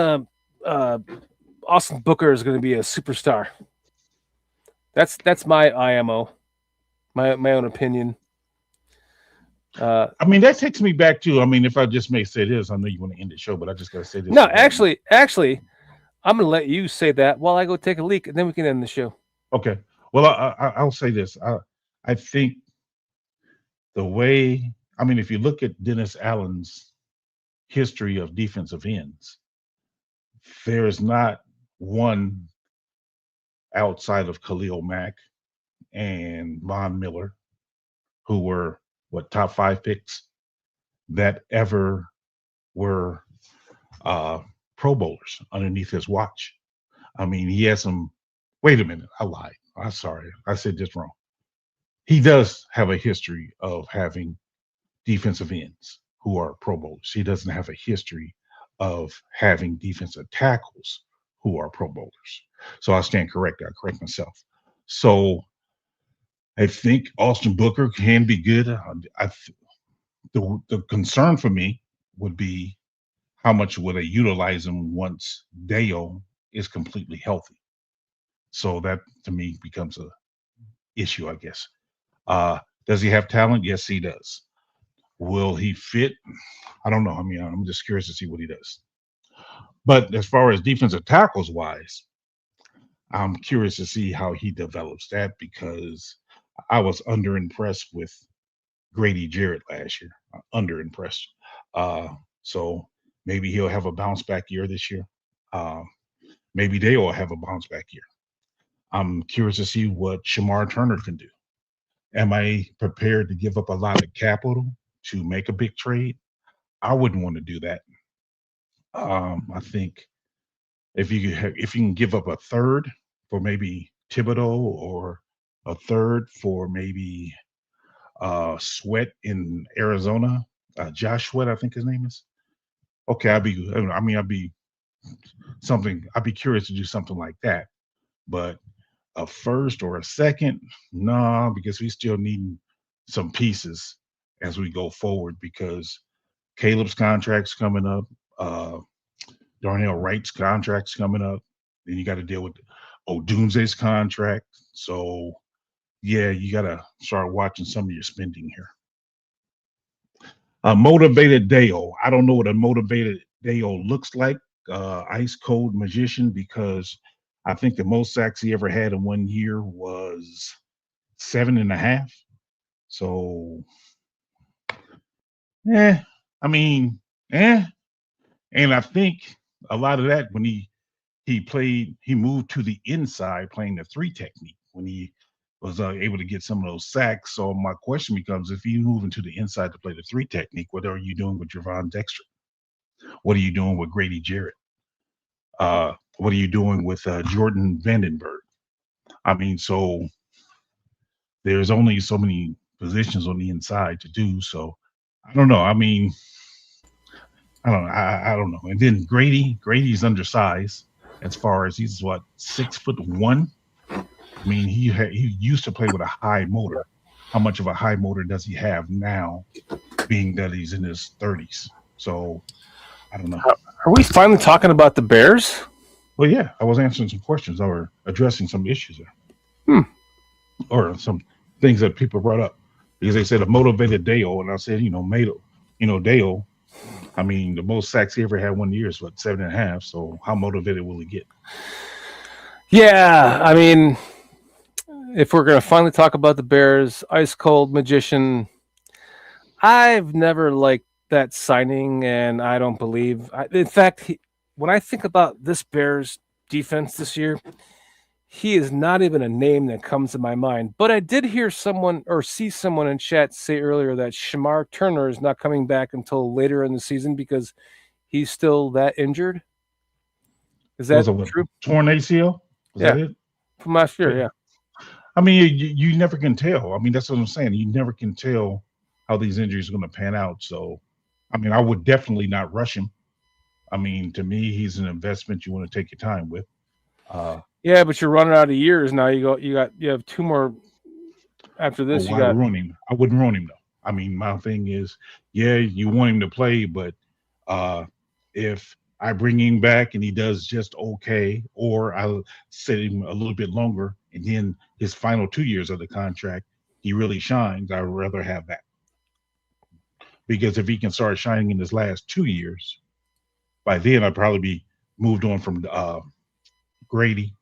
Austin Booker is gonna be a superstar. That's my IMO, my own opinion. I mean, that takes me back to, if I just may say this, I know you want to end the show, but I just got to say this. No, actually, I'm going to let you say that while I go take a leak, and then we can end the show. Okay. Well, I'll say this. I think the way, if you look at Dennis Allen's history of defensive ends, there is not one outside of Khalil Mack and Von Miller, who were top 5 picks, that ever were Pro Bowlers underneath his watch. I mean, he had some. Wait a minute, I lied. I'm sorry, I said this wrong. He does have a history of having defensive ends who are Pro Bowlers. He doesn't have a history of having defensive tackles who are Pro Bowlers. So I stand corrected. I correct myself. So I think Austin Booker can be good. The concern for me would be how much would they utilize him once Dale is completely healthy. So that to me becomes a issue, I guess. Does he have talent? Yes, he does. Will he fit? I don't know. I mean, I'm just curious to see what he does. But as far as defensive tackles wise, I'm curious to see how he develops that because I was underimpressed with Grady Jarrett last year. Underimpressed. So maybe he'll have a bounce back year this year. Maybe they will have a bounce back year. I'm curious to see what Shamar Turner can do. Am I prepared to give up a lot of capital to make a big trade? I wouldn't want to do that. I think if you can give up a third for maybe Thibodeau or a third for maybe Sweat in Arizona, Josh Sweat, I think his name is. Okay, I'd be curious to do something like that. But a first or a second, no, because we still need some pieces as we go forward because Caleb's contract's coming up. Darnell Wright's contract's coming up. Then you got to deal with Odunze's contract. So, yeah, you got to start watching some of your spending here. Motivated Dale. I don't know what a motivated Dale looks like. Ice cold magician, because I think the most sacks he ever had in 1 year was 7.5. So, and I think a lot of that when he moved to the inside playing the 3 technique when he was able to get some of those sacks. So my question becomes, if you move into the inside to play the 3 technique, what are you doing with Javon Dexter? What are you doing with Grady Jarrett? What are you doing with Jordan Vandenberg? I mean, so there's only so many positions on the inside to do. So I don't know. I mean, I don't know. And then Grady's undersized as far as he's 6'1". I mean, he used to play with a high motor. How much of a high motor does he have now, being that he's in his 30s? So I don't know. Are we finally talking about the Bears? Well, yeah, I was answering some questions or addressing some issues there, or some things that people brought up because they said a motivated Dale, and I said, Dale. I mean, the most sacks he ever had 1 year is 7.5. So how motivated will he get? Yeah, I mean, if we're going to finally talk about the Bears, ice cold magician, I've never liked that signing, and I don't believe. In fact, when I think about this Bears defense this year, he is not even a name that comes to my mind. But I did hear someone or see someone in chat say earlier that Shamar Turner is not coming back until later in the season because he's still that injured. Is that true? Torn ACL? Is that it? From last year, yeah. I mean, you never can tell. I mean, that's what I'm saying. You never can tell how these injuries are going to pan out. So, I mean, I would definitely not rush him. I mean, to me, he's an investment you want to take your time with. Yeah, but you're running out of years now. You have 2 more after this. Why ruin him? I wouldn't ruin him though. I mean, my thing is, yeah, you want him to play, but if I bring him back and he does just okay, or I'll set him a little bit longer, and then his final 2 years of the contract, he really shines, I'd rather have that. Because if he can start shining in his last 2 years, by then I'd probably be moved on from Grady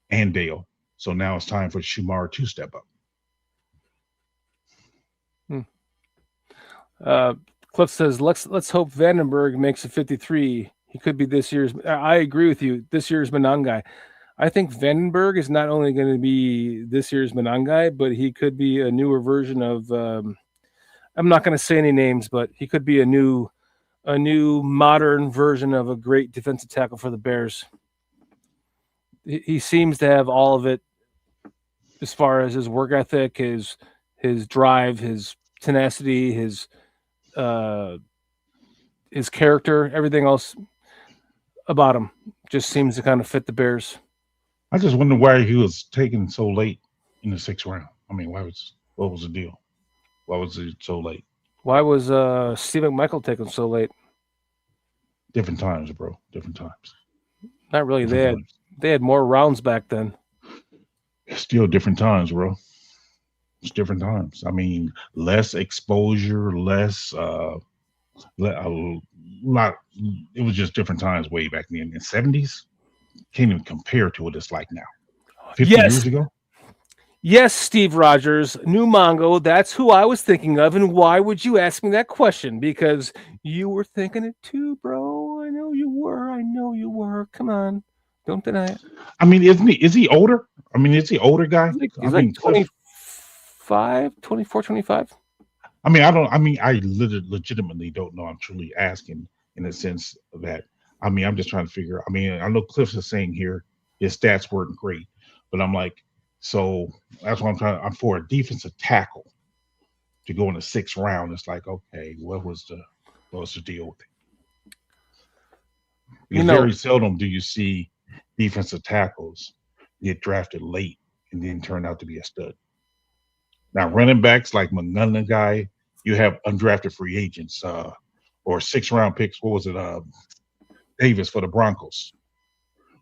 and Dale. So now it's time for Shamar to step up. Cliff says, let's hope Vandenberg makes a 53. He could be this year's. I agree with you. This year's Monangai. I think Vandenberg is not only going to be this year's Monangai, but he could be a newer version of. I'm not going to say any names, but he could be a new a new modern version of a great defensive tackle for the Bears. He seems to have all of it as far as his work ethic, his drive, his tenacity, his character, everything else about him just seems to kind of fit the Bears. I just wonder why he was taken so late in the 6th round. I mean, what was the deal? Why was it so late? Why was Steve McMichael taken so late? Different times, bro. Different times. Not really. Different They had more rounds back then. Still different times, bro. It's different times. I mean, less exposure, less lot. It was just different times way back then. In the 70s, can't even compare to what it's like now. 50 years ago. Yes, Steve Rogers, new Mongo. That's who I was thinking of. And why would you ask me that question? Because you were thinking it too, bro. I know you were. Come on. Don't deny it. I mean, is he older? I mean, is he older guy? He's like 24, 25. I mean, I legitimately don't know. I'm truly asking in the sense that, I mean, I'm just trying to figure. I mean, I know Cliff's is saying here his stats weren't great, but I'm like, so that's what I'm for a defensive tackle to go in the 6th round. It's like, okay, what was the deal with it? Because very seldom do you see defensive tackles get drafted late and then turn out to be a stud. Now, running backs like McGunn guy, you have undrafted free agents or 6th round picks. What was it? Davis for the Broncos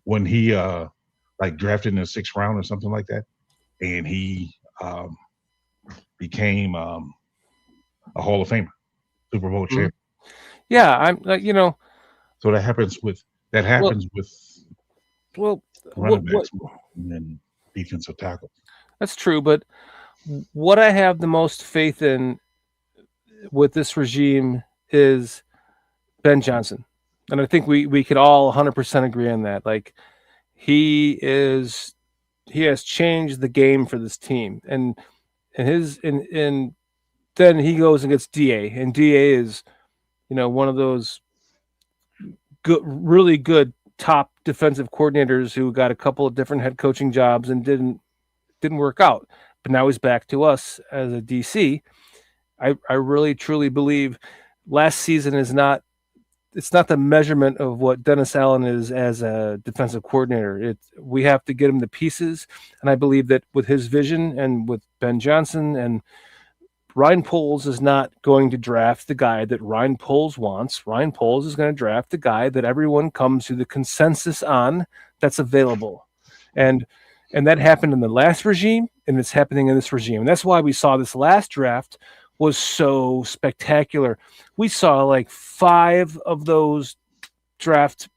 when he drafted in the 6th round or something like that, and he became a Hall of Famer, Super Bowl champion. Yeah, I'm So that happens with running backs and defensive tackle. That's true, but what I have the most faith in with this regime is Ben Johnson. And I think we could all 100% agree on that. Like he has changed the game for this team. And then he goes and gets DA, and DA is, one of those good, really good top defensive coordinators who got a couple of different head coaching jobs and didn't work out. But now he's back to us as a DC. I really truly believe last season it's not the measurement of what Dennis Allen is as a defensive coordinator. We have to get him the pieces, and I believe that with his vision and with Ben Johnson, and Ryan Poles is not going to draft the guy that Ryan Poles wants. Ryan Poles is going to draft the guy that everyone comes to the consensus on that's available. And that happened in the last regime, and it's happening in this regime. And that's why we saw this last draft was so spectacular. We saw like 5 of those drafted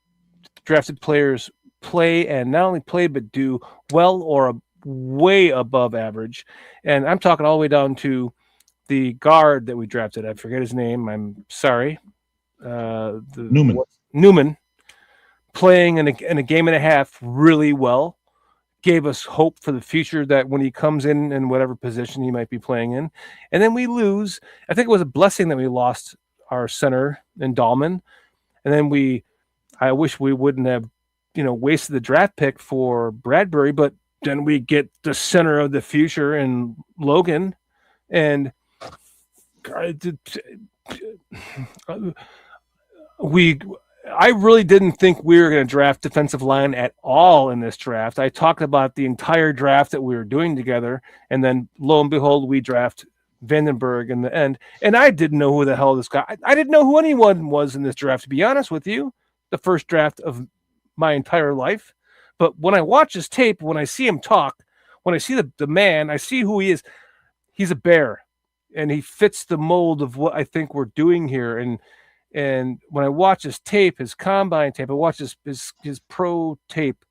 players play, and not only play, but do well or way above average. And I'm talking all the way down to the guard that we drafted. I forget his name. I'm sorry. Newman playing in a game and a half really well. Gave us hope for the future that when he comes in whatever position he might be playing in. And then we lose. I think it was a blessing that we lost our center in Dahlman. And then I wish we wouldn't have, wasted the draft pick for Bradbury, but then we get the center of the future in Logan. And I really didn't think we were going to draft defensive line at all in this draft. I talked about the entire draft that we were doing together, and then lo and behold, we draft Vandenberg in the end. And I didn't know who the hell this guy. I didn't know who anyone was in this draft, to be honest with you. The first draft of my entire life. But when I watch his tape, when I see him talk, when I see the man, I see who he is. He's a bear, and he fits the mold of what I think we're doing here. And when I watch his tape, his combine tape, I watch his pro tape,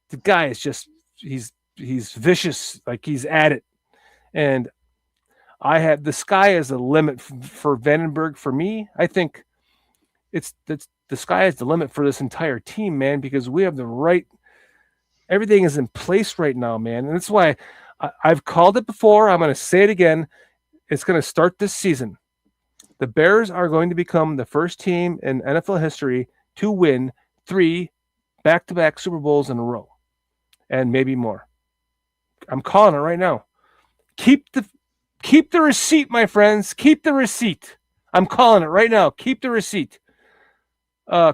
the guy is just, he's vicious, like he's at it. And the sky is the limit for Vandenberg for me. I think the sky is the limit for this entire team, man, because we have everything is in place right now, man. And that's why I've called it before. I'm going to say it again. It's going to start this season. The Bears are going to become the first team in NFL history to win 3 back-to-back Super Bowls in a row, and maybe more. I'm calling it right now. Keep the receipt, my friends. Keep the receipt. I'm calling it right now. Keep the receipt.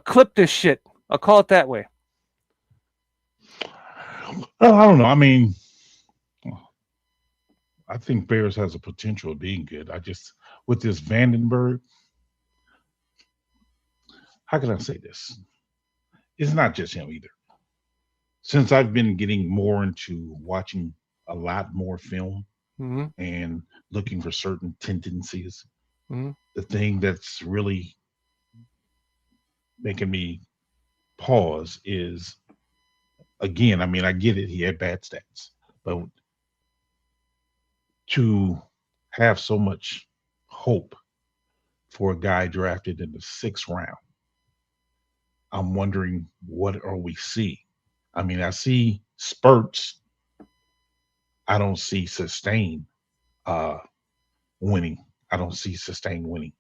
Clip this shit. I'll call it that way. Well, I don't know. I mean, I think Bears has a potential of being good. I just with this Vandenberg, how can I say this? It's not just him either. Since I've been getting more into watching a lot more film Mm-hmm. and looking for certain tendencies, Mm-hmm. the thing that's really making me pause is, again, I mean, I get it. He had bad stats, but to have so much hope for a guy drafted in the 6th round, I'm wondering what are we seeing? I mean, I see spurts. I don't see sustained winning. I don't see sustained winning.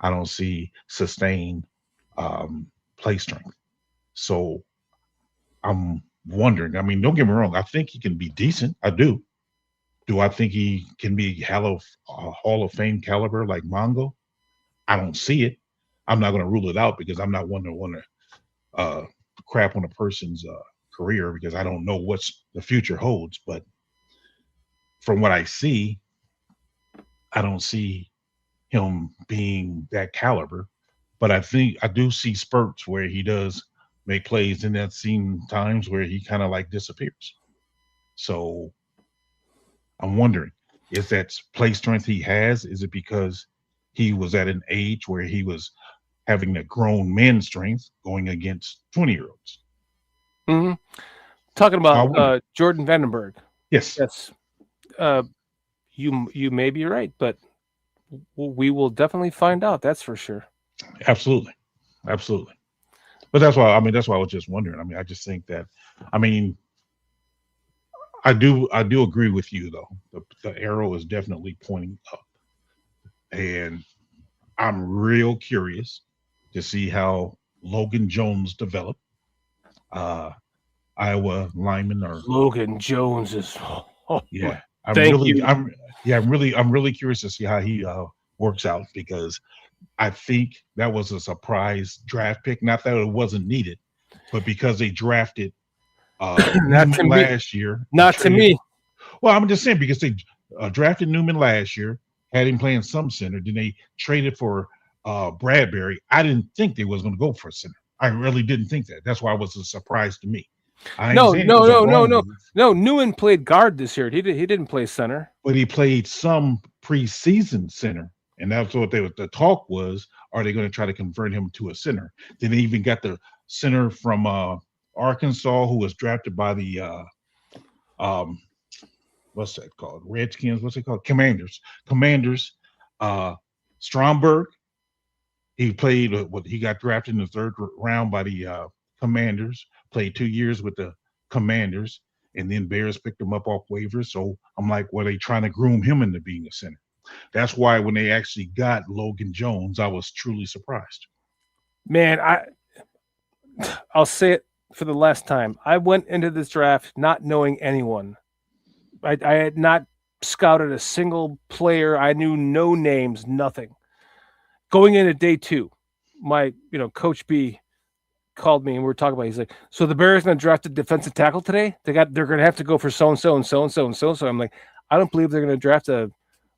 I don't see sustained play strength. So I'm wondering. I mean, don't get me wrong. I think he can be decent. I do. Do I think he can be Hall of Fame caliber like Mongo? I don't see it. I'm not going to rule it out because I'm not one to want to crap on a person's career because I don't know what the future holds. But from what I see, I don't see him being that caliber. But I do see spurts where he does make plays, and that seen times where he kind of like disappears. So I'm wondering, is that play strength he has? Is it because he was at an age where he was having a grown man strength going against 20-year-olds? Mm-hmm. Talking about Jordan Vandenberg. Yes. Yes. You may be right, but we will definitely find out. That's for sure. Absolutely. But that's why I was just wondering. I mean, I just think that, I mean, I do agree with you though. The arrow is definitely pointing up, and I'm real curious to see how Logan Jones developed. Iowa linemen are Logan Jones is. yeah. I'm really curious to see how he works out because I think that was a surprise draft pick. Not that it wasn't needed, but because they drafted Newman last year. Not to me. Well, I'm just saying because they drafted Newman last year, had him playing some center. Then they traded for Bradbury. I didn't think they was going to go for a center. I really didn't think that. That's why it was a surprise to me. No. Newman played guard this year. He didn't play center. But he played some preseason center. And that's what the talk was. Are they going to try to convert him to a center? Then they even got the center from Arkansas who was drafted by the what's that called? Redskins. What's it called? Commanders. Stromberg. He played he got drafted in the 3rd round by the Commanders. Played 2 years with the Commanders, and then Bears picked him up off waivers. So I'm like, were they trying to groom him into being a center? That's why when they actually got Logan Jones, I was truly surprised. Man, I'll say it for the last time. I went into this draft not knowing anyone. I had not scouted a single player. I knew no names, nothing. Going into day 2, my Coach B called me and we were talking about it. He's like, so the Bears going to draft a defensive tackle today? They're going to have to go for so and so and so and so and so. So I'm like, I don't believe they're going to draft a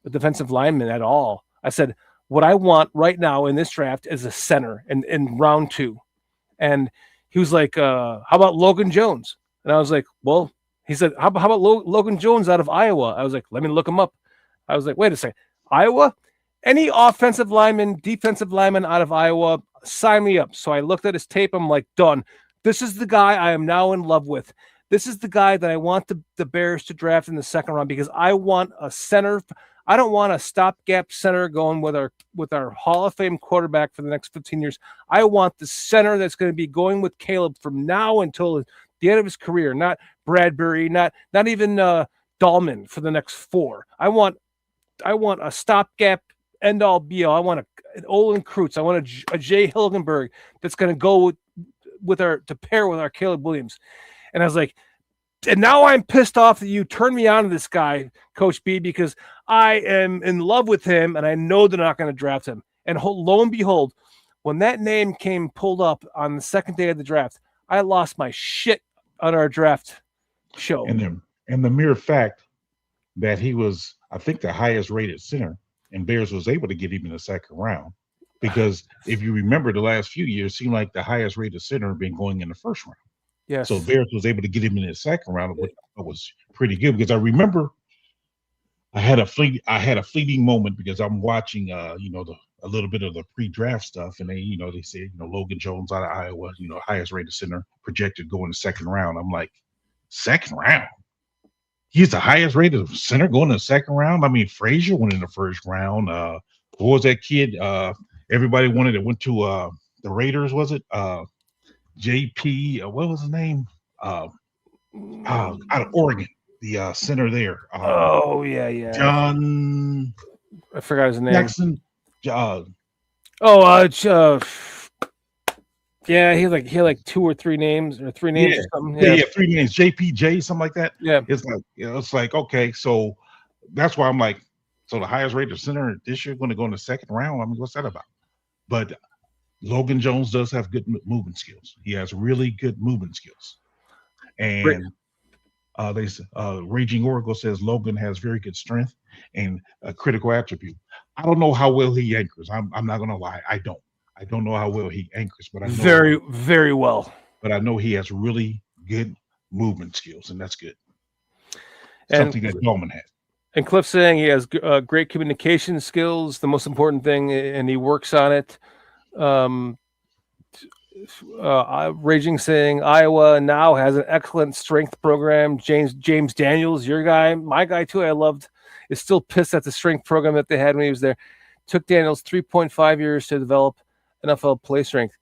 defensive lineman at all. I said, what I want right now in this draft is a center in round 2. And he was like, how about Logan Jones? And I was like, well, he said, how about Logan Jones out of Iowa? I was like, let me look him up. I was like, wait a second, Iowa? Any offensive lineman, defensive lineman out of Iowa, sign me up. So I looked at his tape. I'm like, done. This is the guy I am now in love with. This is the guy that I want the Bears to draft in the 2nd round because I want a center. I don't want a stopgap center going with our Hall of Fame quarterback for the next 15 years. I want the center that's going to be going with Caleb from now until the end of his career, not Bradbury, not even Dahlman for the next 4. I want a stopgap end all be all. I want an Olin Kreutz. I want a Jay Hilgenberg that's going to go to pair with our Caleb Williams. And I was like, and now I'm pissed off that you turned me on to this guy, Coach B, because I am in love with him and I know they're not going to draft him. And lo and behold, when that name came pulled up on the second day of the draft, I lost my shit on our draft show. And the mere fact that he was, I think, the highest rated center, and Bears was able to get him in the second round. Because if you remember the last few years, it seemed like the highest rated center had been going in the first round. Yes. So Bears was able to get him in the second round, which was pretty good. Because I remember I had a fleeting moment because I'm watching a little bit of the pre-draft stuff, and they said, Logan Jones out of Iowa, highest rated center, projected going the second round. I'm like, second round? He's the highest rated center going in the second round? I mean, Frazier went in the first round. What was that kid? Everybody wanted it, went to the Raiders, was it? JP, what was his name? Out of Oregon, the center there. Yeah. John. I forgot his name. Jackson. Yeah, he had like 2 or 3 names or 3 names or something. Yeah, 3 names. JPJ, something like that. Yeah. It's like, okay, so that's why I'm like, so the highest rated center this year going to go in the second round. I mean, what's that about? But Logan Jones does have good movement skills. He has really good movement skills. And Raging Oracle says Logan has very good strength and a critical attribute. I don't know how well he anchors. I'm not going to lie. I don't know how well he anchors, but I know very, very well. But I know he has really good movement skills, and that's good. And something that Dolman had. And Cliff's saying he has great communication skills, the most important thing, and he works on it. Raging saying Iowa now has an excellent strength program. James Daniels, your guy, my guy too, I loved, is still pissed at the strength program that they had when he was there. Took Daniels 3.5 years to develop NFL play strength.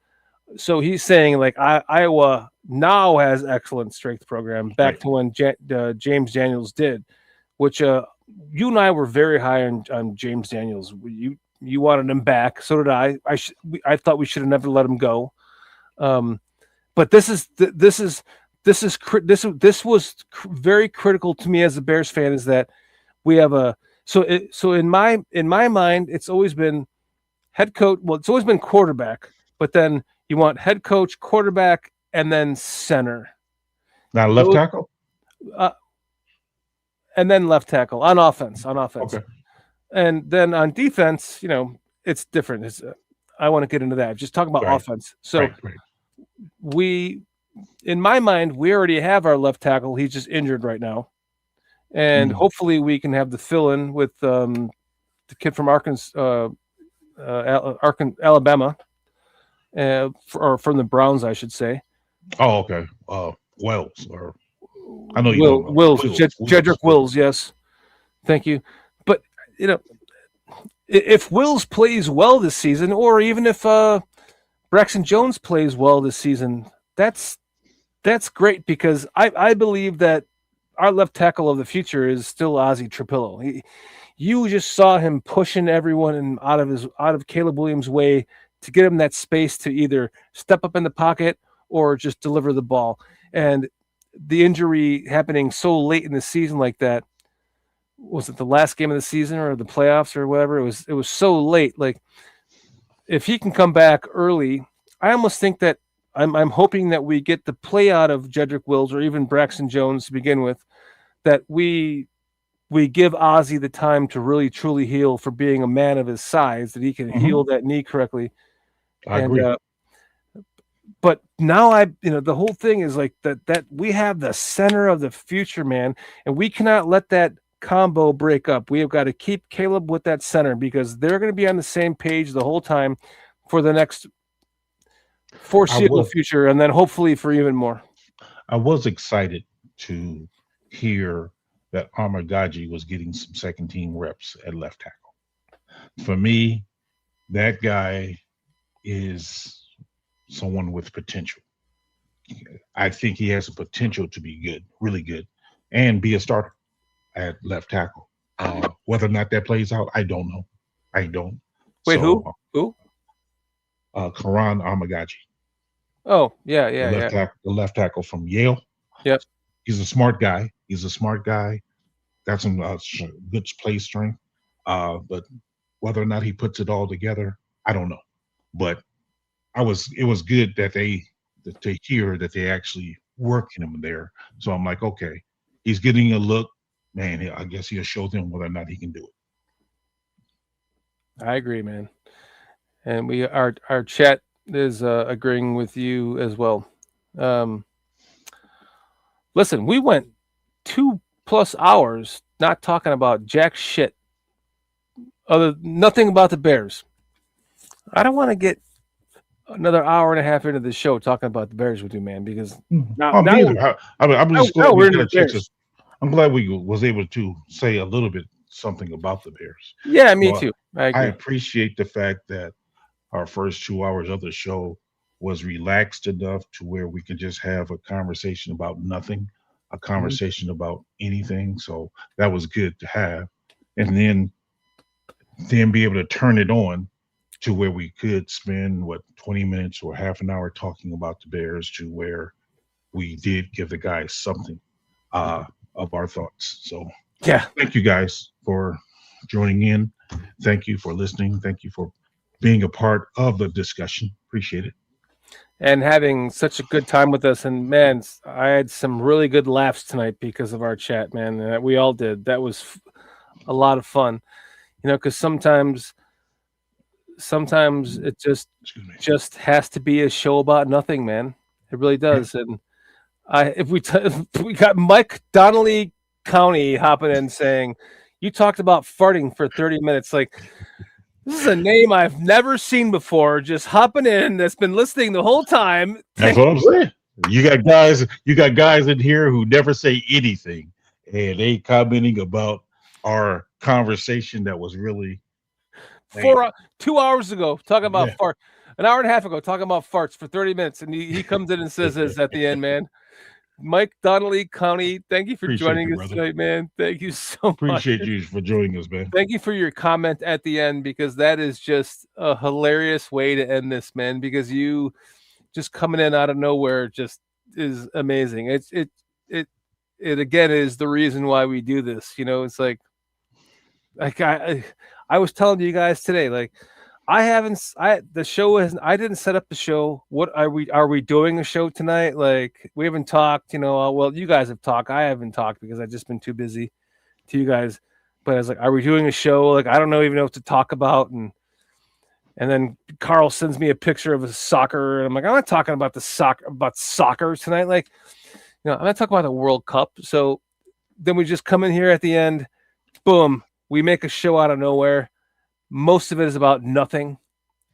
So he's saying like Iowa now has excellent strength program back to when James Daniels did, which you and I were very high on James Daniels. You wanted him back, so did I. I thought we should have never let him go. But this was very critical to me as a Bears fan, is that we have so in my mind it's always been head coach. Well, it's always been quarterback, but then you want head coach, quarterback, and then center. Now left tackle. And then left tackle on offense. Okay. And then on defense, it's different. I want to get into that. Just talking about offense. So in my mind, we already have our left tackle. He's just injured right now. And hopefully we can have the fill-in with the kid from Alabama, or from the Browns, I should say. Oh, okay. Wells, or I know Wills, Jedrick Wills, yes. Thank you. But if Wills plays well this season, or even if Braxton Jones plays well this season, that's great, because I believe that our left tackle of the future is still Ozzie Trapillo. You just saw him pushing everyone out of Caleb Williams' way to get him that space to either step up in the pocket or just deliver the ball. And the injury happening so late in the season like that, was it the last game of the season or the playoffs or whatever? It was so late. Like, if he can come back early, I almost think that I'm hoping that we get the play out of Jedrick Wills or even Braxton Jones to begin with, that we give Ozzie the time to really truly heal, for being a man of his size, that he can heal that knee correctly. I agree. But now the whole thing is like that we have the center of the future, man, and we cannot let that combo break up. We have got to keep Caleb with that center, because they're going to be on the same page the whole time for the next foreseeable future, and then hopefully for even more. I was excited to hear that Amar Gaji was getting some second team reps at left tackle. For me, that guy is someone with potential. I think he has the potential to be good, really good, and be a starter at left tackle. Whether or not that plays out, I don't know. I don't. Wait, So, who? Karan Armagachi, Oh, yeah. the left tackle from Yale. Yep. He's a smart guy. Got some good play strength. But whether or not he puts it all together, I don't know. But it was good that to hear that they actually working him there. So I'm like, okay, he's getting a look. Man, I guess he'll show them whether or not he can do it. I agree, man. And our chat is agreeing with you as well. Listen, we went 2+ hours not talking about jack shit. Nothing about the Bears. I don't want to get another hour and a half into the show talking about the Bears with you, man, because I'm just glad we got a chance. I'm glad we was able to say a little bit something about the Bears. Yeah, me too. I agree. I appreciate the fact that our first 2 hours of the show was relaxed enough to where we can just have a conversation about nothing, a conversation about anything. So that was good to have. And then be able to turn it on to where we could spend 20 minutes or half an hour talking about the Bears, to where we did give the guys something of our thoughts. So yeah, thank you guys for joining in. Thank you for listening. Thank you for being a part of the discussion. Appreciate it. And having such a good time with us. And man, I had some really good laughs tonight because of our chat, man. We all did. That was a lot of fun, because sometimes it just has to be a show about nothing, man. It really does. And if we got Mike Donnelly County hopping in saying, you talked about farting for 30 minutes. Like, this is a name I've never seen before. Just hopping in, that's been listening the whole time. That's what I'm saying. You got guys in here who never say anything, and they commenting about our conversation that was really 2 hours ago talking about fart. An hour and a half ago talking about farts for 30 minutes, and he comes in and says this at the end, man. Mike Donnelly County, thank you for joining us tonight, man. Thank you so much. Appreciate you for joining us, man. Thank you for your comment at the end, because that is just a hilarious way to end this, man, because you just coming in out of nowhere just is amazing. It again is the reason why we do this. It's like I was telling you guys today, like, I didn't set up the show. What are we doing a show tonight? Like, we haven't talked, well, you guys have talked. I haven't talked because I've just been too busy to you guys. But I was like, are we doing a show? Like, I don't even know what to talk about. And then Carl sends me a picture of a soccer, and I'm like, I'm not talking about soccer tonight. Like, I'm not talking about the World Cup. So then we just come in here at the end, boom, we make a show out of nowhere. Most of it is about nothing.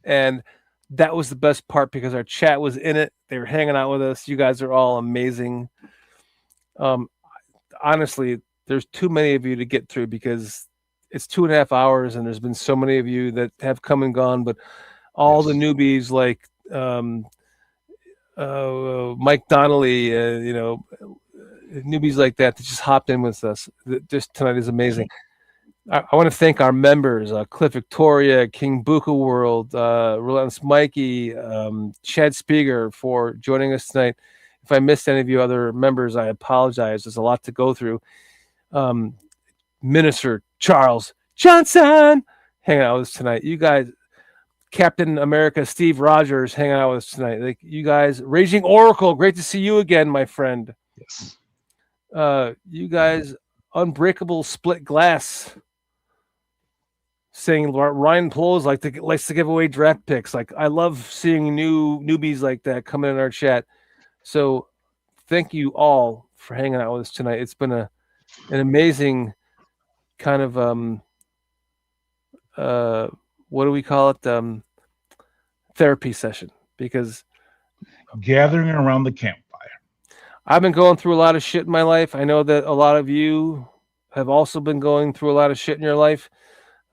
And that was the best part, because our chat was in it. They were hanging out with us. You guys are all amazing. Honestly, there's too many of you to get through, because it's 2.5 hours and there's been so many of you that have come and gone, but all the newbies like Mike Donnelly, newbies like that just hopped in with us. Just tonight is amazing. I want to thank our members, Cliff Victoria, King Buka World, Relentless Mikey, Chad Spieger, for joining us tonight. If I missed any of you other members, I apologize. There's a lot to go through. Minister Charles Johnson hanging out with us tonight. You guys, Captain America Steve Rogers hanging out with us tonight. Like, you guys, Raging Oracle, great to see you again, my friend. Yes. You guys, Unbreakable Split Glass, saying Ryan Plows likes to give away draft picks. Like, I love seeing newbies like that coming in our chat. So thank you all for hanging out with us tonight. It's been an amazing kind of what do we call it? Therapy session, because gathering around the campfire. I've been going through a lot of shit in my life. I know that a lot of you have also been going through a lot of shit in your life.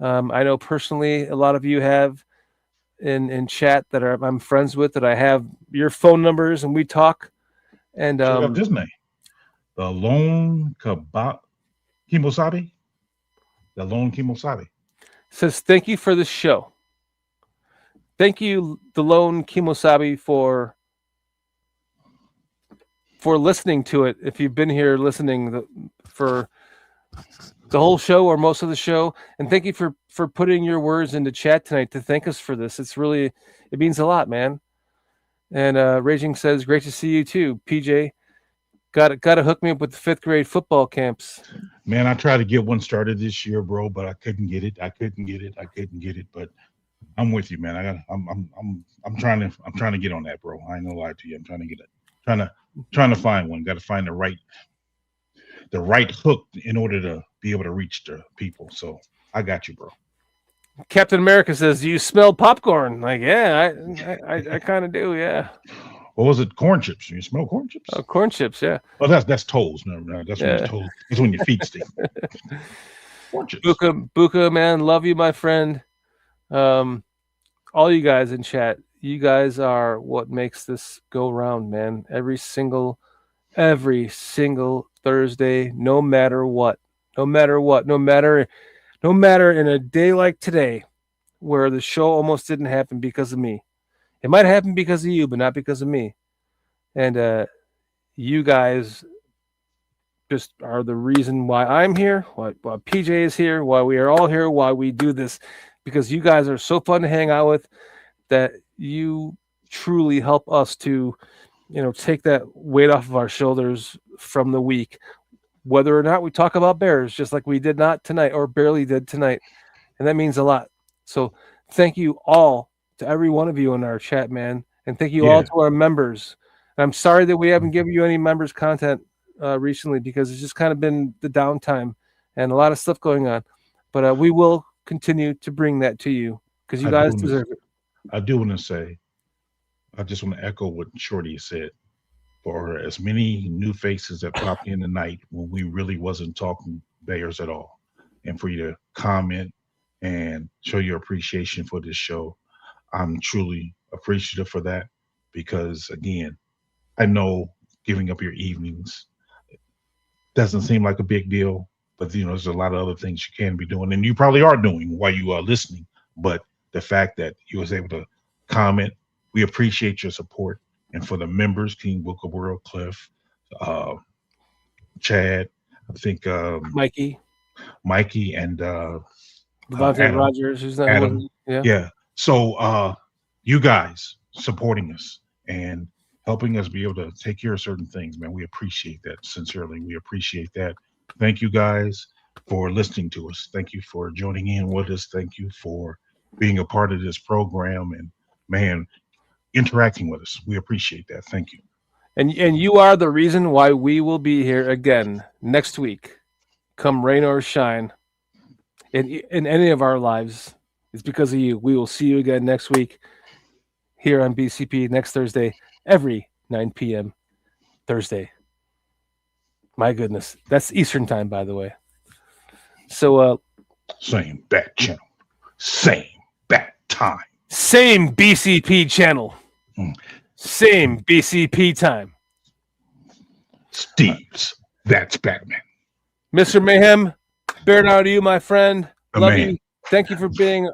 I know personally a lot of you have in chat that I'm friends with, that I have your phone numbers and we talk. And his name, the Lone Kimosabe. The Lone Kimosabe. says, thank you for the show. Thank you, the lone Kimosabi, for listening to it. If you've been here listening for the whole show or most of the show, and thank you for putting your words into chat tonight to thank us for this. It means a lot, man. And Raging says, great to see you too, PJ. Got to hook me up with the 5th grade football camps. Man, I tried to get one started this year, bro, but I couldn't get it. But I'm with you, man. I'm trying to get on that, bro. I ain't gonna lie to you. I'm trying to get it. Trying to find one. Got to find the right hook in order to be able to reach the people. So I got you, bro. Captain America says, do you smell popcorn? Like, yeah, I kind of do, yeah. What was it? Corn chips. You smell corn chips? Oh, corn chips, yeah. Oh, that's toes. No, that's when it's toes. It's when your feet stink. Corn chips. Buka, man, love you, my friend. All you guys in chat, you guys are what makes this go round, man. Every single Thursday, no matter in a day like today, where the show almost didn't happen because of me. It might happen because of you, but not because of me. And you guys just are the reason why I'm here, why PJ is here, why we are all here, why we do this, because you guys are so fun to hang out with that you truly help us to, take that weight off of our shoulders from the week, whether or not we talk about Bears, just like we did not tonight or barely did tonight. And that means a lot. So thank you all to every one of you in our chat, man. And thank you all to our members. And I'm sorry that we haven't given you any members content recently, because it's just kind of been the downtime and a lot of stuff going on. But we will continue to bring that to you because you guys deserve it. I do want to say, I just want to echo what Shorty said. For as many new faces that popped in tonight when we really wasn't talking Bears at all, and for you to comment and show your appreciation for this show, I'm truly appreciative for that, because again, I know giving up your evenings doesn't seem like a big deal, but there's a lot of other things you can be doing, and you probably are doing while you are listening. But the fact that you was able to comment, we appreciate your support. And for the members, King Book of World, Cliff, Chad, I think Mikey, and Devontae Rogers, who's not Adam. Yeah. So you guys supporting us and helping us be able to take care of certain things, man. We appreciate that sincerely. We appreciate that. Thank you guys for listening to us. Thank you for joining in with us. Thank you for being a part of this program and, man, interacting with us. We appreciate that. Thank you. And you are the reason why we will be here again next week, come rain or shine, in any of our lives. It's because of you. We will see you again next week here on BCP next Thursday, every 9 p.m. Thursday. My goodness. That's Eastern time, by the way. So same bat channel. Same bat time. Same BCP channel. Same BCP time. Steve's. That's Batman. Mr. Mayhem, bear down to you, my friend. Love man. you. Thank you for being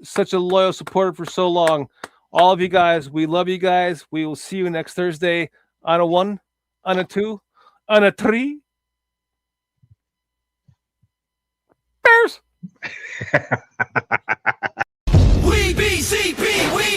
such a loyal supporter for so long. All of you guys, we love you guys. We will see you next Thursday on a 1, on a 2, on a 3. Bears. We BCP, we